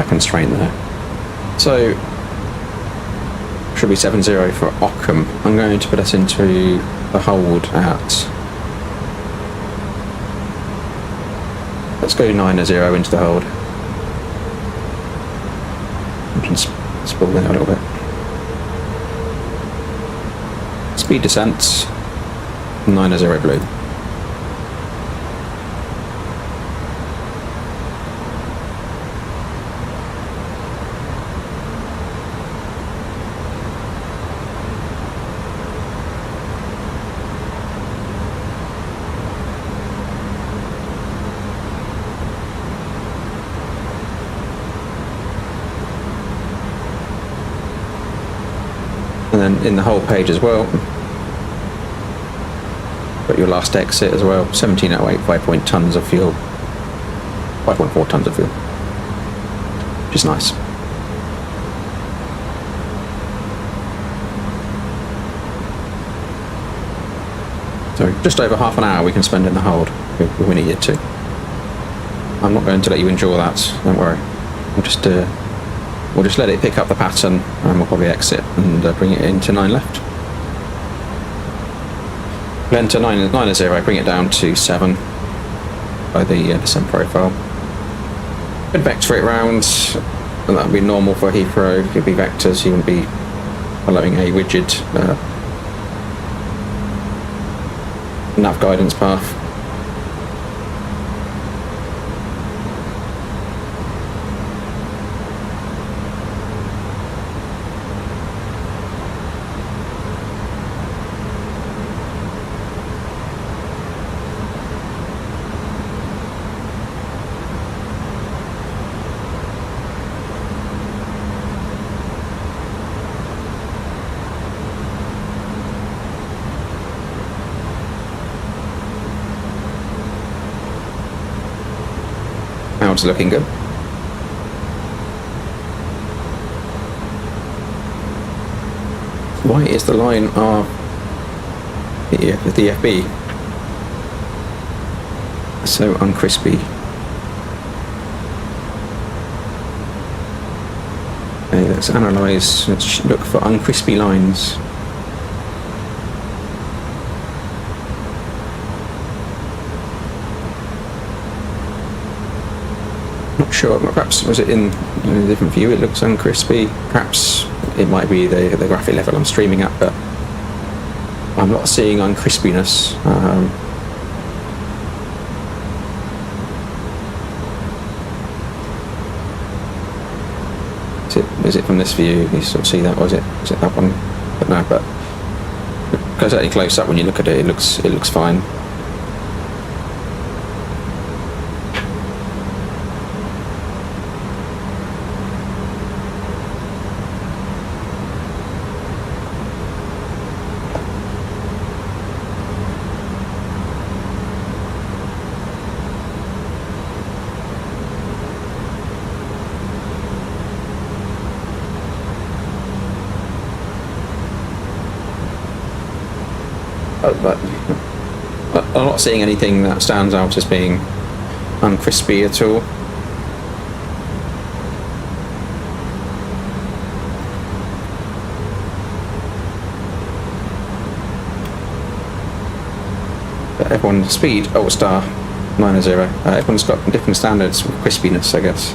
Constraint there. So should be 7-0 for Ockham. I'm going to put us into the hold at, let's go 9-0 into the hold. I can spill there a little bit. Speed descent 9-0 blue. And then in the whole page as well, got your last exit as well, 1708, 5 tons of fuel, 5.4 tons of fuel, which is nice. So just over half an hour we can spend in the hold if we needed to. I'm not going to let you enjoy that, don't worry. We'll just let it pick up the pattern and we'll probably exit and bring it into 9 left. We'll enter 9-0, bring it down to 7 by the descent profile. Could vector it round, and that would be normal for Heathrow. It'd be vectors, you wouldn't be following a rigid nav guidance path. clouds are looking good. Why is the line R the DFB so uncrispy? Okay, let's analyse, let's look for uncrispy lines. Not sure, perhaps was it in a different view it looks uncrispy, perhaps it might be the graphic level I'm streaming at, but I'm not seeing uncrispiness. Is it from this view? You sort of see that, or is it that one? But no, but because actually close up when you look at it, it looks fine. But I'm not seeing anything that stands out as being uncrispy at all. But everyone's speed, star 900. Everyone's got different standards of crispiness, I guess.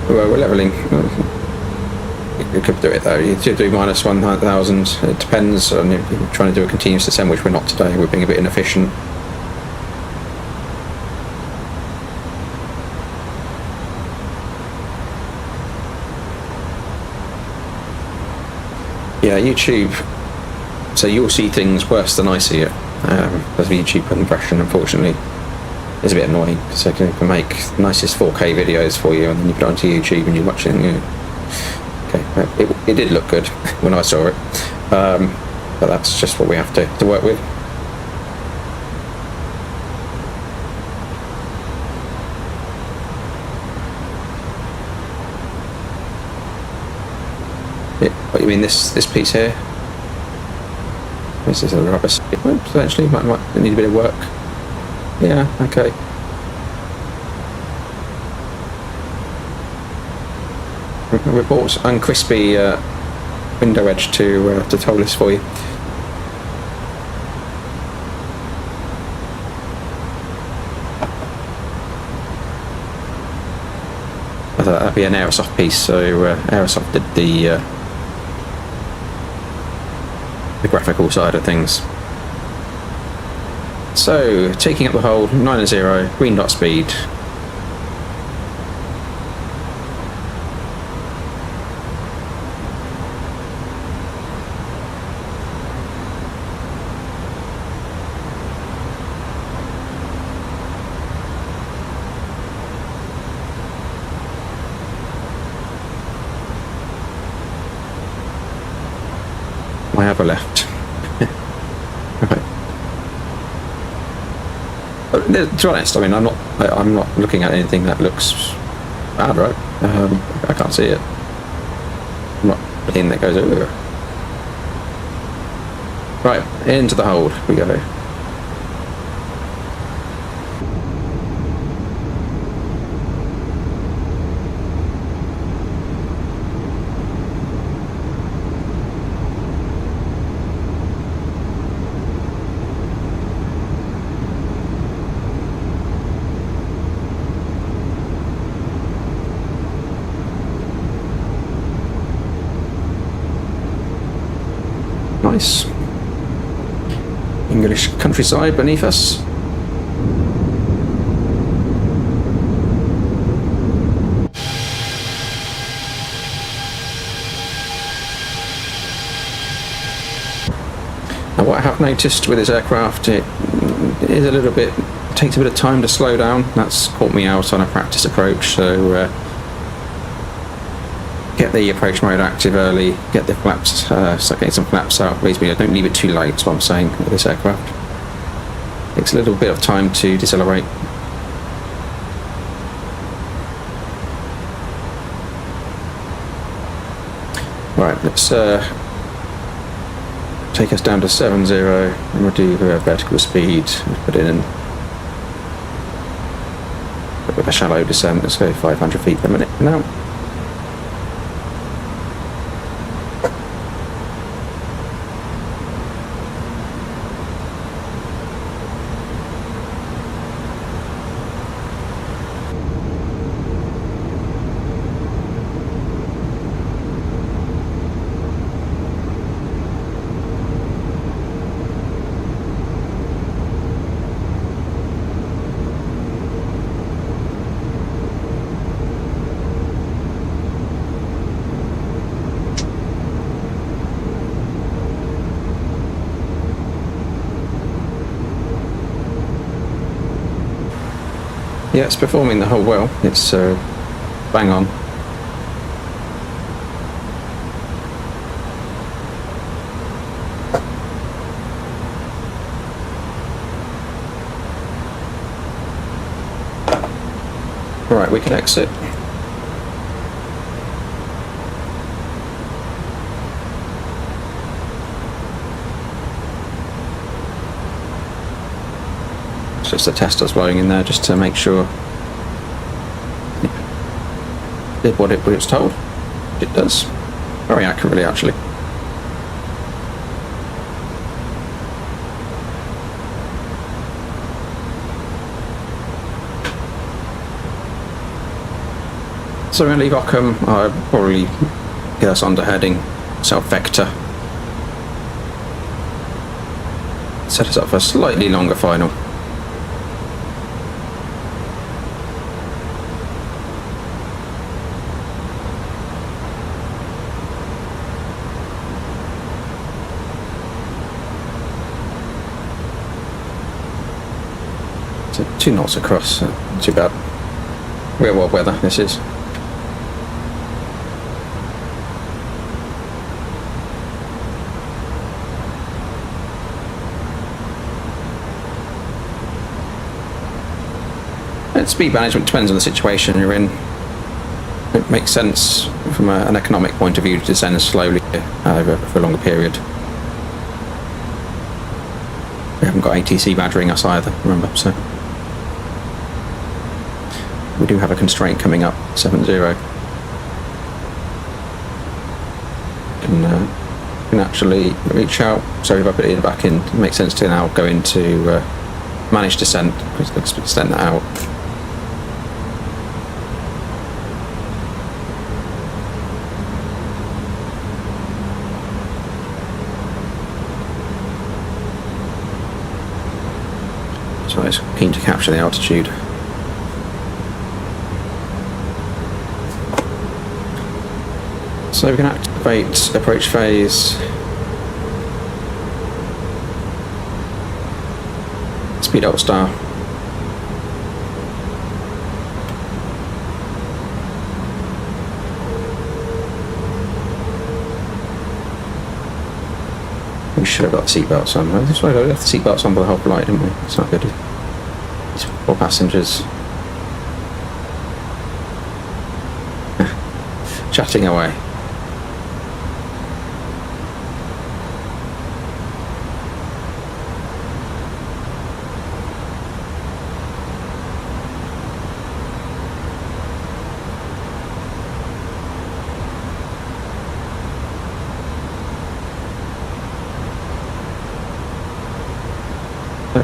Well, we're levelling. You could do it though. You could do minus 1,000. It depends on if you're trying to do a continuous descent, which we're not today. We're being a bit inefficient. Yeah, YouTube. So you'll see things worse than I see it. As the YouTube compression, unfortunately, is a bit annoying because they can make the nicest 4K videos for you, and then you put it onto YouTube and you're watching. Okay, it did look good when I saw it, but that's just what we have to work with. What you mean this piece here? This is a rubber. Potentially might need a bit of work. Yeah, okay. We bought uncrispy window edge to ToLiss for you. That'd be an Aerosoft piece, so Aerosoft did the graphical side of things. So, taking up the hold, 9-0, green dot speed. I have a left. Right. To be honest, I mean, I'm not looking at anything that looks bad, right? I can't see it. I'm not anything that goes over. Right, into the hold we go. Nice. English countryside beneath us. Now what I have noticed with this aircraft, it is a little bit, takes a bit of time to slow down. That's caught me out on a practice approach, so get the approach mode active early, get the flaps, start getting some flaps out. Basically, don't leave it too late, that's what I'm saying with this aircraft. Takes a little bit of time to decelerate. Right, let's take us down to 70, and we'll do vertical speed. Let's put it in with a shallow descent. Let's go 500 feet per minute now. Yeah, it's performing the whole well. It's bang on. Right, we can exit. It's just the testers blowing in there just to make sure it did what it was told. It does. Very accurately, actually. So we're going to leave Ockham. I'll probably get us onto heading South Vector. Set us up for a slightly longer final. So 2 knots across, not too bad. Real world weather this is. Speed management depends on the situation you're in. It makes sense from an economic point of view to descend slowly over for a longer period. We haven't got ATC badgering us either, remember, so we do have a constraint coming up, 70. Can actually reach out. So if I put it back in, it makes sense to now go into manage descent. Let's extend that out. So it's keen to capture the altitude. So we can activate approach phase. Speed alt star. We should have got the seatbelts on. That's why we left the seatbelts on for the whole flight, didn't we? It's not good. These poor passengers chatting away.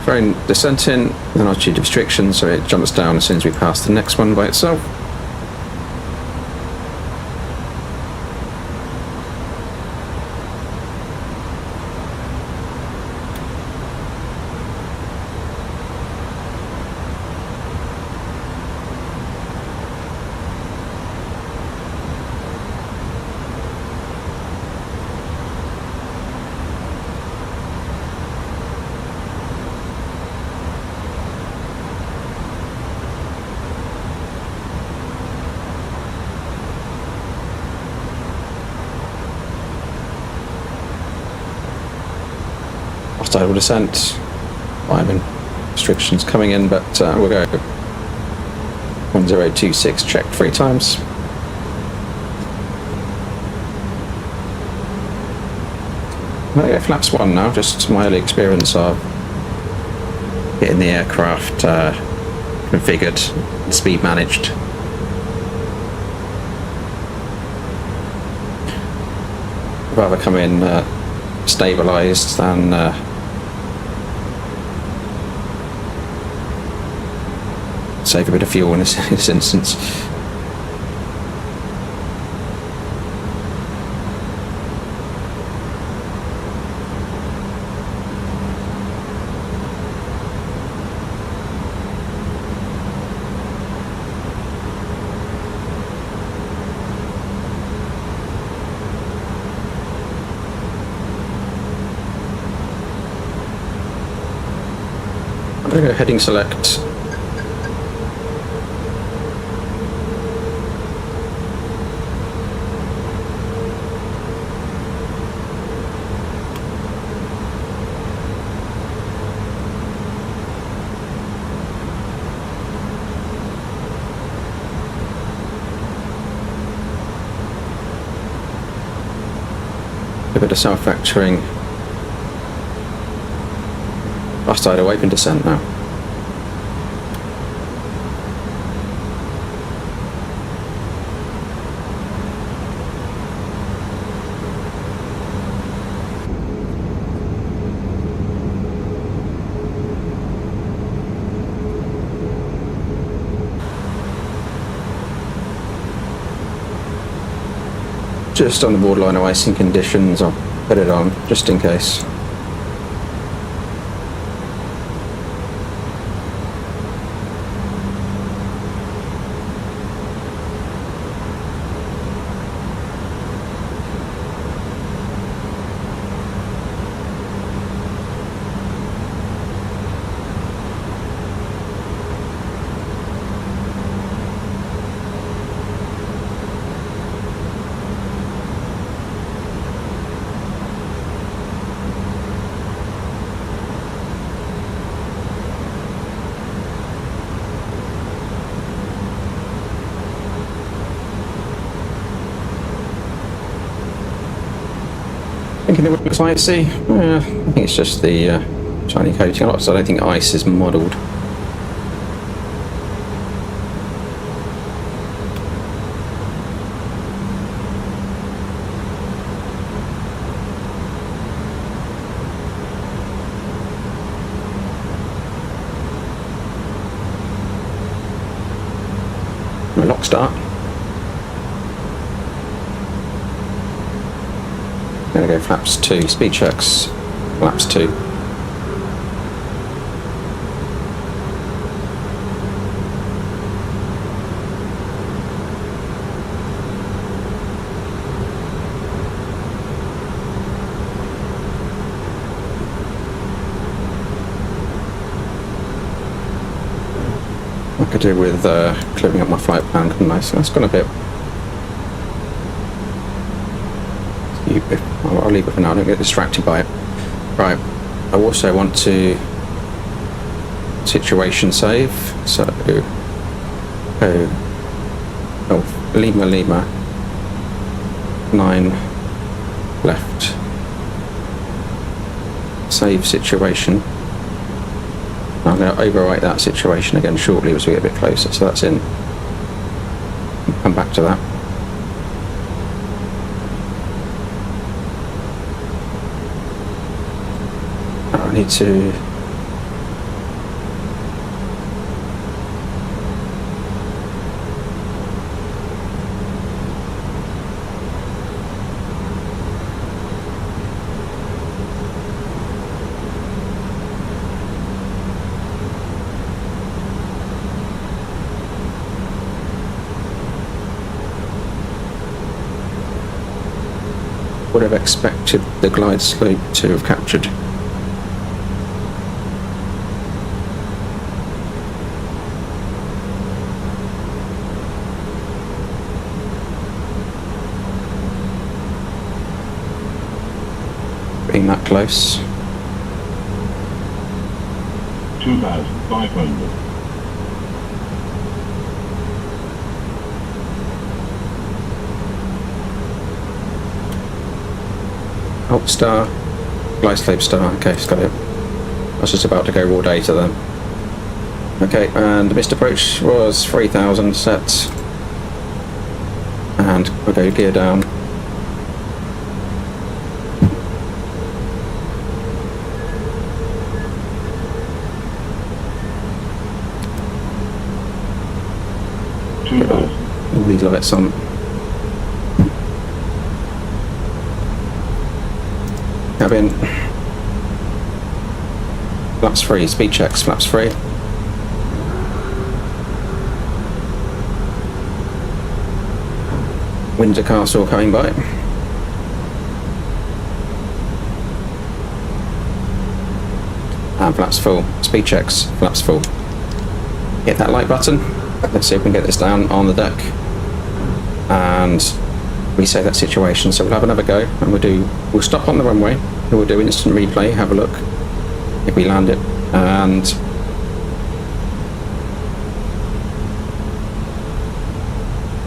Very descending, then altitude restriction, so it jumps down as soon as we pass the next one by itself. fast idle descent. Climbing restrictions coming in, but we'll go 1026, check 3 times. I'm going to go flaps 1 now, just my early experience of getting the aircraft configured, speed managed. I'd rather come in stabilised than save a bit of fuel in this instance. I'm going to go heading select. A bit of self-factoring. Fast idle open descent now. Just on the borderline of icing conditions, I'll put it on just in case. Thinking it looks icy? I think it's just the shiny coating. So I don't think ice is modelled. Lock start. I'm going to go flaps 2, speed checks, flaps 2. I could do with clearing up my flight plan, couldn't I? So that's gone a bit. I'll leave it for now, I don't get distracted by it. Right, I also want to situation save, so Lima 9 left, save situation. I'm going to overwrite that situation again shortly as we get a bit closer, so that's in. Come back to that. I need to would have expected the glide slope to have captured. Being that close. 2,500. Oh, star. Glide slope star. Okay, it's got it. I was just about to go raw data then. Okay, and the missed approach was 3,000 set. And we'll go gear down. All these lights on. Cabin. Flaps free, speed checks, flaps free. Windsor Castle coming by. And flaps full, speed checks, flaps full. Hit that like button. Let's see if we can get this down on the deck and reset that situation. So we'll have another go and we'll stop on the runway and we'll do instant replay, have a look if we land it, and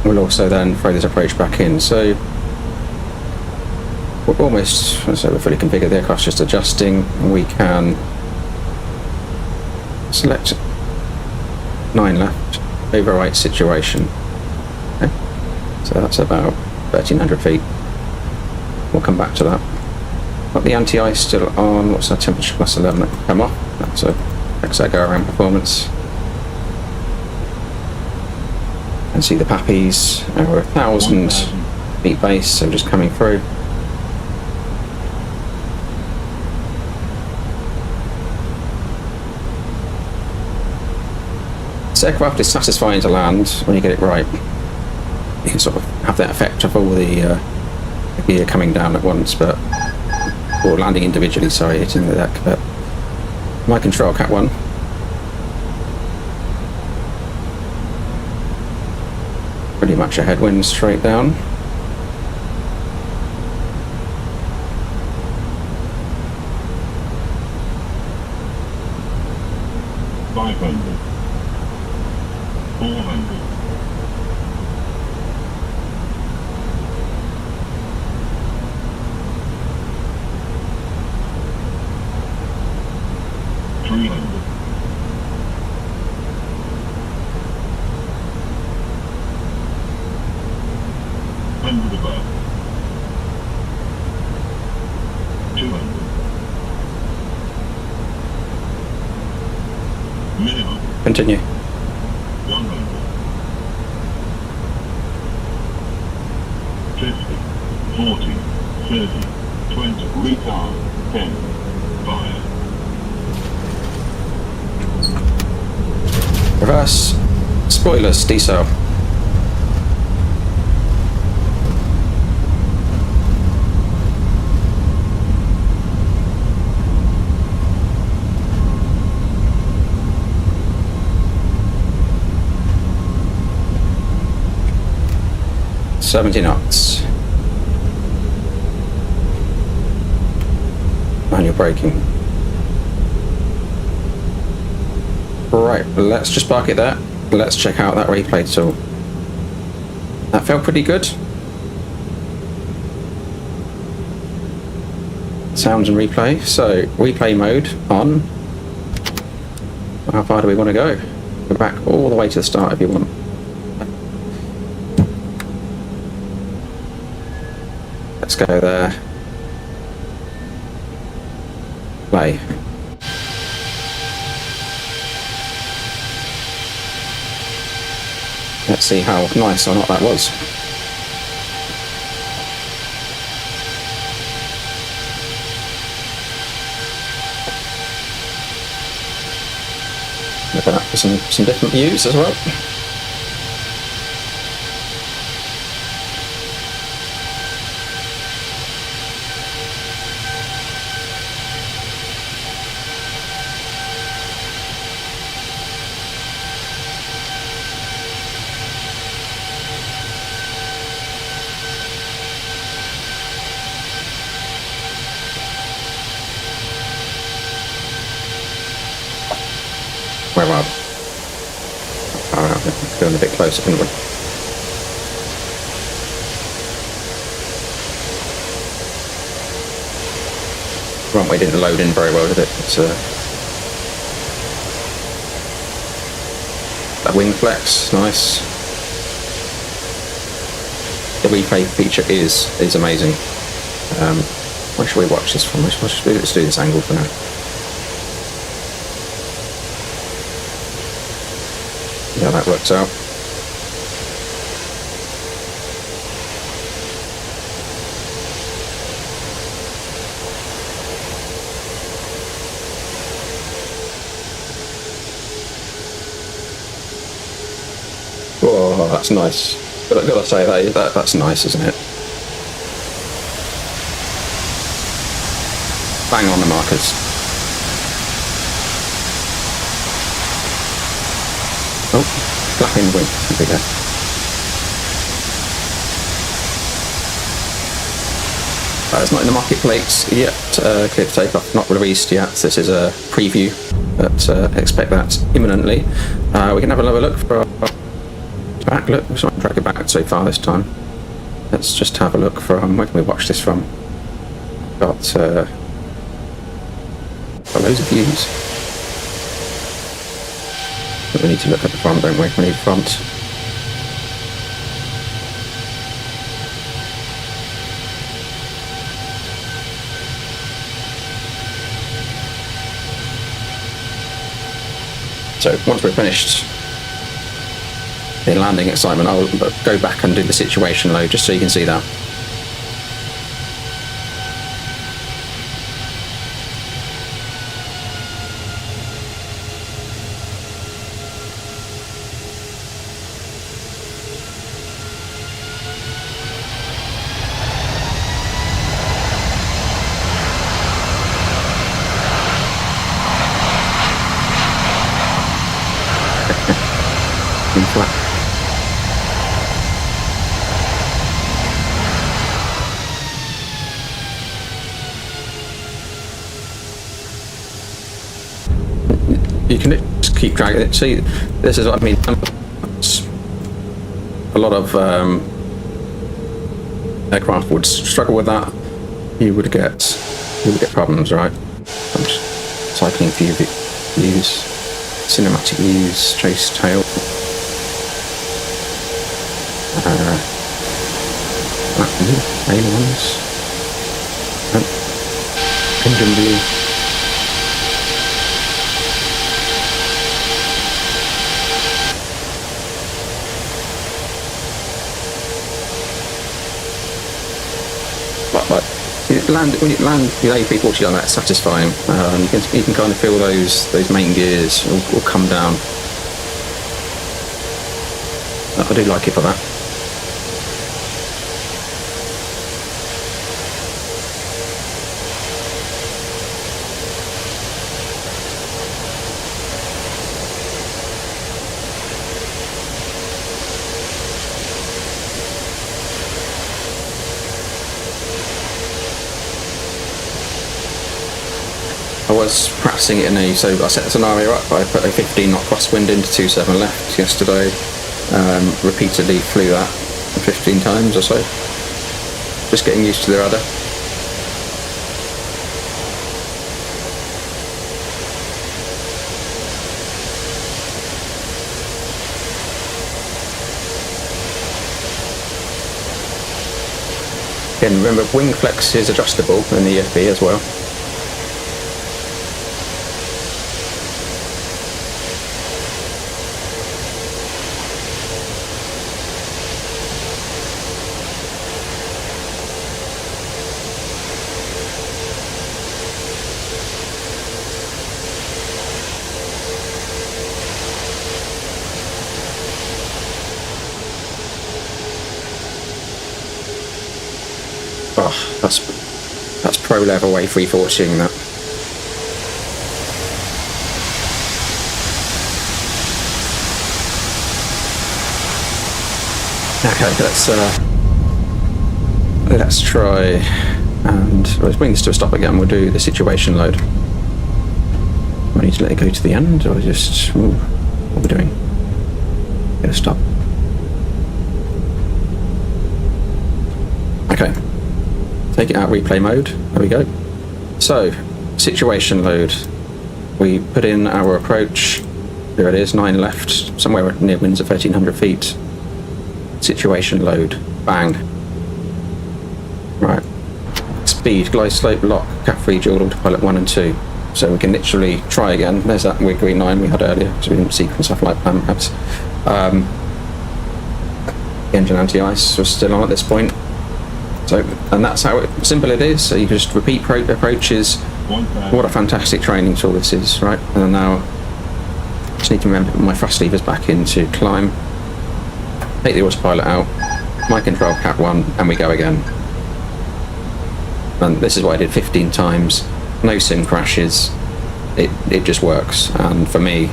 we'll also then throw this approach back in. So we're almost, so we're fully configured, the aircraft's just adjusting, and we can select 9 left, overwrite situation. Okay. So that's about 1,300 feet. We'll come back to that. Got the anti-ice still on. What's our temperature? Plus 11. That can come off. That's a XO go around performance. And see the pappies. We're 1,000 feet base, so just coming through. This aircraft is satisfying to land when you get it right. You can sort of have that effect of all the gear coming down at once, but or landing individually, sorry, hitting the deck. But my control, Cat 1. Pretty much a headwind straight down. Continue. 100. 50, 40, 30, 20, retard, 10, fire. Reverse, spoilers, decel. $70 knots. Manual braking. Right, let's just park it there. Let's check out that replay tool. That felt pretty good. Sounds and replay. So, replay mode on. How far do we want to go? Go back all the way to the start if you want. Let's go there. Play. Let's see how nice or not that was. Look at that for some different views as well. Going a bit closer, couldn't we? Runway didn't load in very well, did it? It's, that wing flex, nice. The replay feature is amazing. Where should we watch this from? Let's do this angle for now. Yeah, that works out. Oh, that's nice. Gotta say that's nice, isn't it? Bang on the markers. Oh, flapping wing. There we go. It's not in the marketplace yet. Clear for takeoff, not released yet. This is a preview, but expect that imminently. We can have another look for back. Look, let's not drag it back so far this time. Let's just have a look from, where can we watch this from? Got loads of views. But we need to look at the front, don't we? We need front. So once we're finished the landing excitement, I'll go back and do the situation load just so you can see that. In flat. You can just keep dragging it. See, this is what I mean. A lot of aircraft would struggle with that. You would get problems, right? I'm just cycling through views, cinematic views, chase tail, ailerons, engine view. But when you land the A340 on that, it's satisfying. You can kind of feel those main gears will come down. I do like it for that. I was practicing it so I set the scenario up. I put a 15 knot crosswind into 27 left yesterday. Repeatedly flew that 15 times or so. Just getting used to the rudder. Again, remember wing flex is adjustable in the EFB as well. Oh, that's pro level A340ing that. Okay, let's try and let's bring this to a stop again. We'll do the situation load. I need to let it go to the end, or just what are we doing? Gonna stop. Okay. Take it out replay mode. There we go. So, situation load. We put in our approach. There it is, 9 left, somewhere near winds of 1300 feet. Situation load. Bang. Right. Speed, glide slope, lock, CAF3 dual autopilot 1 and 2. So we can literally try again. There's that weird green line we had earlier, so we didn't sequence our flight plan perhaps. The engine anti-ice was still on at this point. So, and that's how simple it is. So you just repeat approaches. What a fantastic training tool this is, right? And now, just need to remember to put my thrust levers back in to climb. Take the autopilot out, my control cat 1, and we go again. And this is what I did 15 times. No sim crashes. It just works. And for me,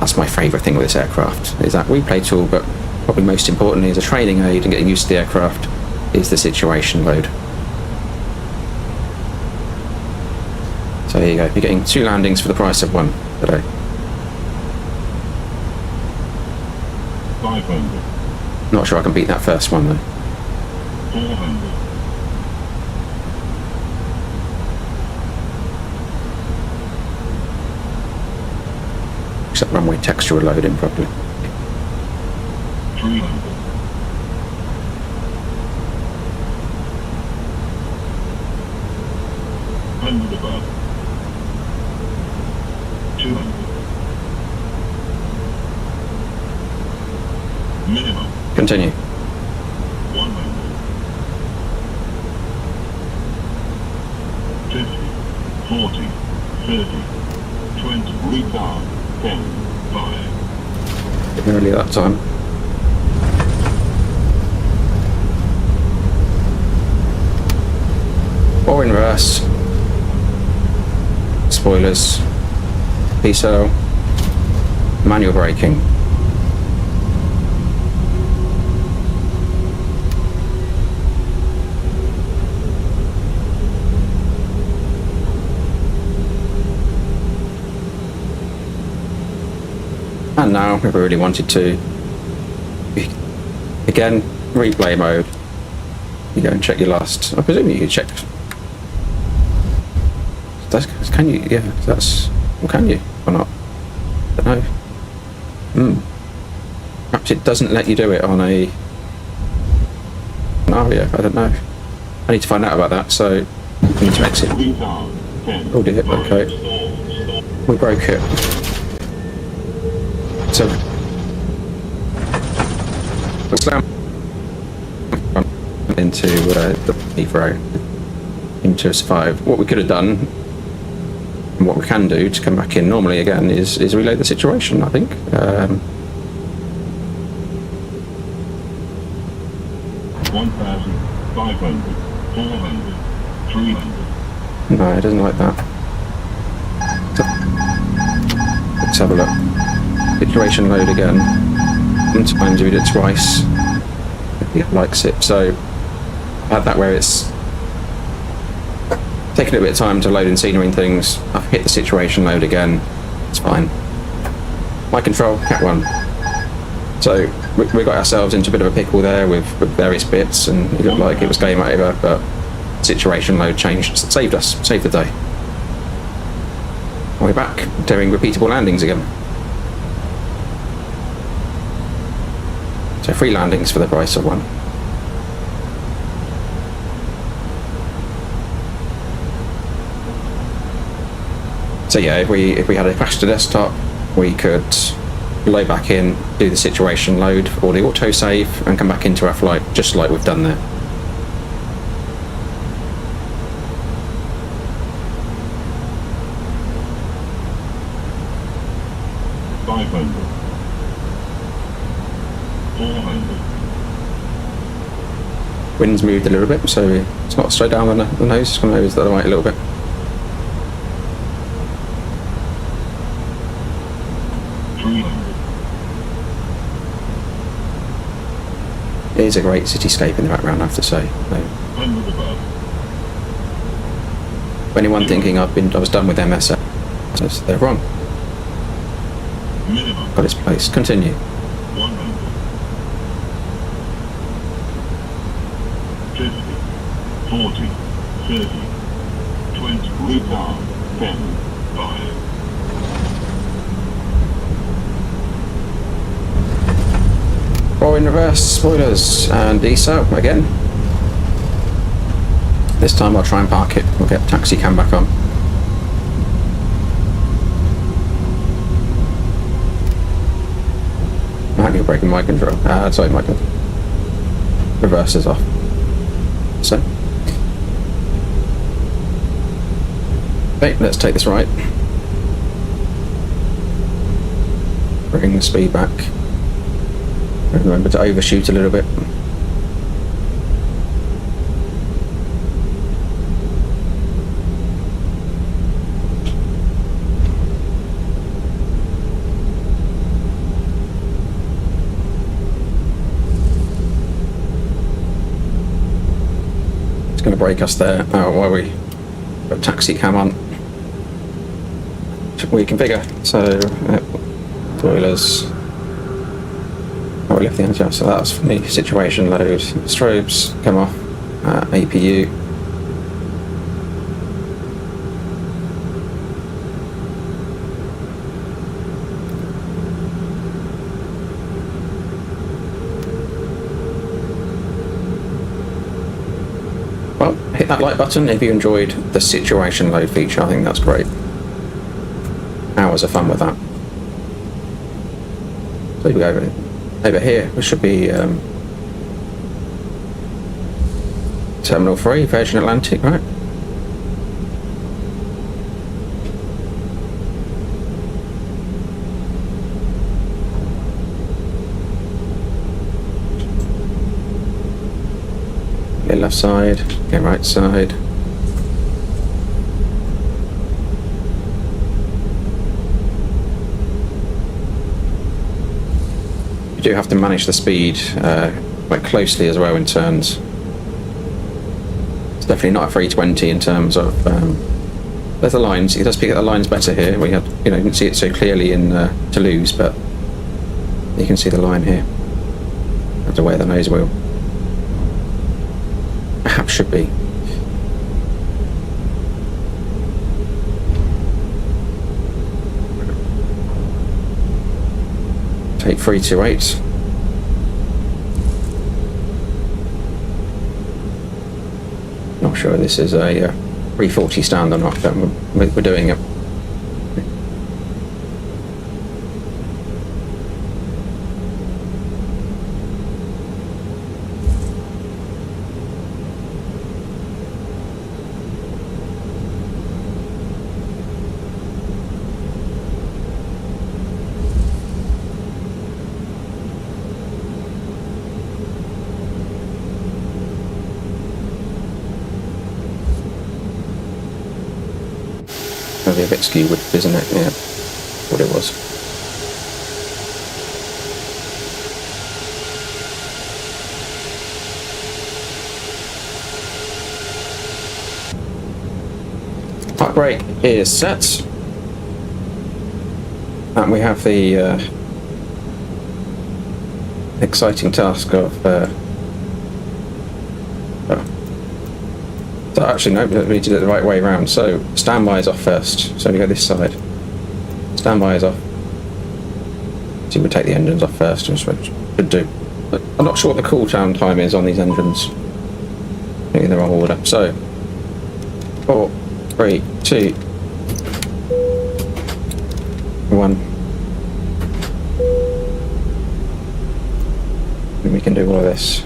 that's my favourite thing with this aircraft, is that replay tool, but probably most importantly as a training aid and getting used to the aircraft is the situation load. So there you go, you're getting 2 landings for the price of 1 today. 500. Not sure I can beat that first one though. 400. Except runway texture loading properly. 300. 100 above. 200. Minimum. Continue. 100. 50. 40. 30. 20. Retard. 10. 5. Getting early that time. Or in reverse. Spoilers. PSO. Manual braking. And now, if we really wanted to, again, replay mode. You go and check your last. I presume you can check. Can you? Yeah, that's. Well, can you or not? I don't know. Perhaps it doesn't let you do it on an Aria. I don't know. I need to find out about that. So I need to exit. Oh dear. Okay. We broke it. So we'll slam into the Heathrow into S5. What we could have done, and what we can do to come back in normally again, is reload the situation, I think. 1,500, 400, 300. No, it doesn't like that. So, let's have a look. Situation load again. Sometimes we did it twice. It likes it. So I had that where it's taking a bit of time to load in scenery and things. I've hit the situation load again. It's fine. My control, cat 1. So we got ourselves into a bit of a pickle there with various bits, and it looked like it was game over, but situation load changed, saved us, saved the day. We're back doing repeatable landings again. So 3 landings for the price of 1. So yeah, if we had a crash to desktop, we could load back in, do the situation load or the auto save, and come back into our flight just like we've done there. Wind's moved a little bit, so it's not straight down the nose, it's come over to the other way a little bit. It is a great cityscape in the background, I have to say. For anyone thinking I was done with MSFS, they're wrong. Got its place. Continue. 100. 50, 40, 30, 20, retard, 10, 5. Four in reverse, spoilers, and ESO again. This time I'll try and park it. We'll get taxi cam back on. Manual braking my control. Sorry, my control. Reverse is off. So. Okay, let's take this right. Bring the speed back. Remember to overshoot a little bit. It's going to break us there while we put taxi cam on. We configure. So, spoilers. Oh, we left the energy off, so that's for the situation load. Strobes come off. APU. Well, hit that like button if you enjoyed the situation load feature. I think that's great. Hours of fun with that. So we go over here, we should be Terminal 3, Virgin Atlantic, right? Okay, left side, okay, right side. You do have to manage the speed quite closely as well in turns. It's definitely not a 320 in terms of there's the lines. It does pick up the lines better here. We had, you can see it so clearly in Toulouse, but you can see the line here. Have to wear the nose wheel. Perhaps should be. Take 328. Not sure this is a 340 stand or not, but we're doing it. Be a bit skewed, isn't it? Yeah, what it was. Park brake is set, and we have the exciting task of so actually no, we need to do it the right way around. So standby is off first. So we go this side. Standby is off. So we take the engines off first, which should do. But I'm not sure what the cool down time is on these engines. I think in the wrong order. So 4, 3, 2, 1. And we can do all of this.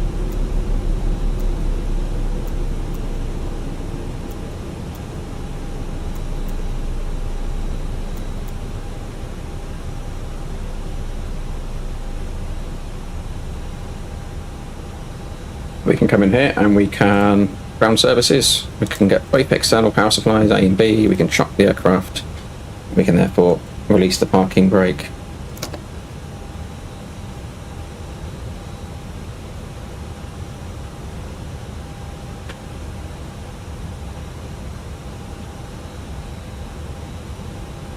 We can come in here and we can ground services. We can get both external power supplies, A and B. We can shock the aircraft. We can therefore release the parking brake.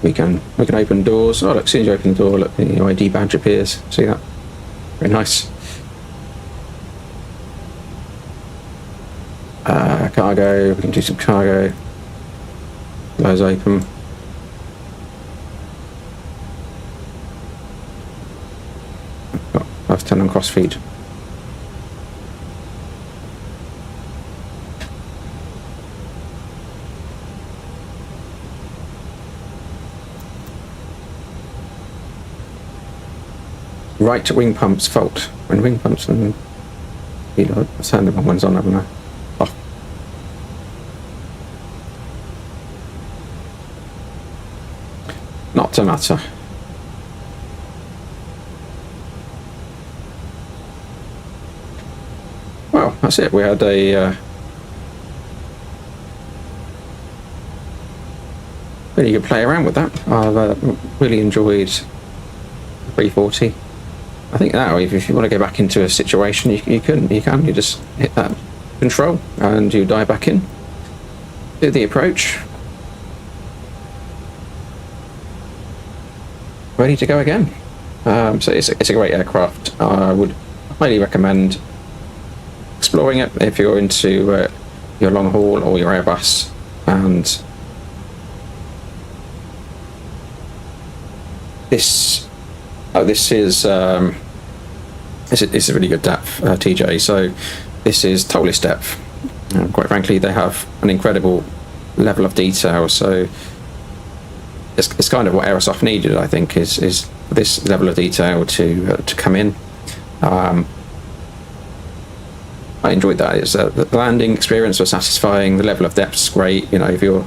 We can open doors. Oh, look, as soon as you open the door, look, the ID badge appears. See that? Very nice. Cargo, we can do some cargo. Those open. Got left turn on cross feed. Right wing pumps fault. When wing pumps and I turned the wrong ones on, haven't I? Oh. Not to matter. Well, that's it. We had a really good play around with that. I've really enjoyed 340. I think now, if you want to go back into a situation, you can. You just hit that control and you dive back in. Do the approach. Ready to go again. So it's a great aircraft. I would highly recommend exploring it if you're into your long haul or your Airbus. And this is it's a really good depth, TJ. So this is ToLiss depth. Quite frankly, they have an incredible level of detail. So it's kind of what Aerosoft needed, I think, is this level of detail to come in. I enjoyed that. The landing experience was satisfying. The level of depth is great. You know, if you're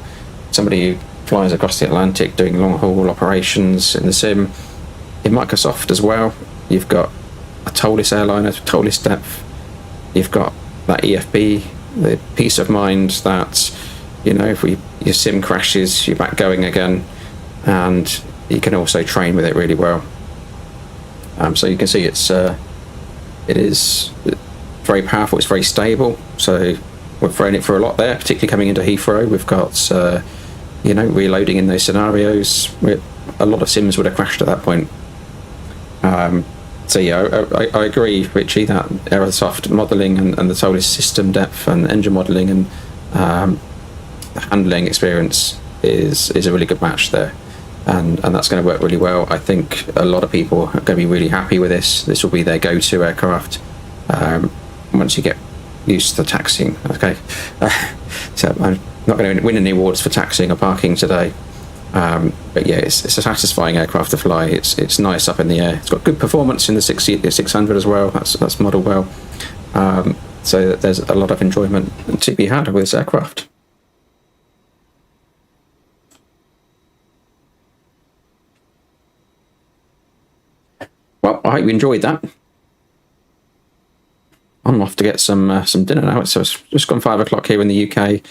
somebody who flies across the Atlantic doing long haul operations in the sim, in Microsoft as well, you've got a ToLiss airliner, ToLiss depth. You've got that EFB, the peace of mind that, you know, if your sim crashes, you're back going again, and you can also train with it really well. So you can see it is very powerful. It's very stable. So we've thrown it for a lot there, particularly coming into Heathrow. We've got you know, reloading in those scenarios. A lot of sims would have crashed at that point. So yeah, I agree, Richie, that Aerosoft modelling and the ToLiss system depth and engine modelling and the handling experience is a really good match there, and that's going to work really well. I think a lot of people are going to be really happy with this. This will be their go-to aircraft once you get used to taxiing. Okay, so I'm not going to win any awards for taxiing or parking today. But yeah, it's a satisfying aircraft to fly. It's nice up in the air. It's got good performance in the 600 as well. That's modelled well. So there's a lot of enjoyment to be had with this aircraft. Well, I hope you enjoyed that. I'm off to get some dinner now. So it's just gone 5 o'clock here in the UK.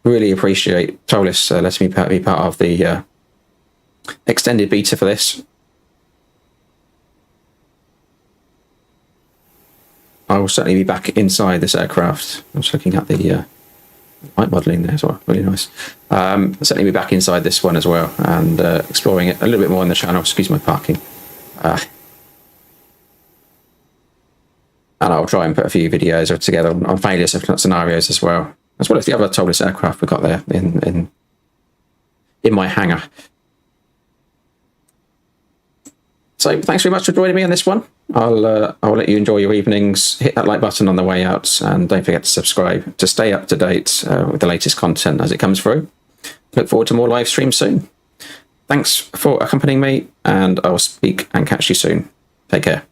Really appreciate ToLiss letting me be part of the extended beta for this. I will certainly be back inside this aircraft. I was looking at the light modelling there as well, really nice. I'll certainly be back inside this one as well and exploring it a little bit more on the channel. Excuse my parking. And I'll try and put a few videos together on failure scenarios as well as the other ToLiss aircraft we've got there in my hangar. So thanks very much for joining me on this one. I'll let you enjoy your evenings. Hit that like button on the way out, and don't forget to subscribe to stay up to date with the latest content as it comes through. Look forward to more live streams soon. Thanks for accompanying me, and I'll speak and catch you soon. Take care.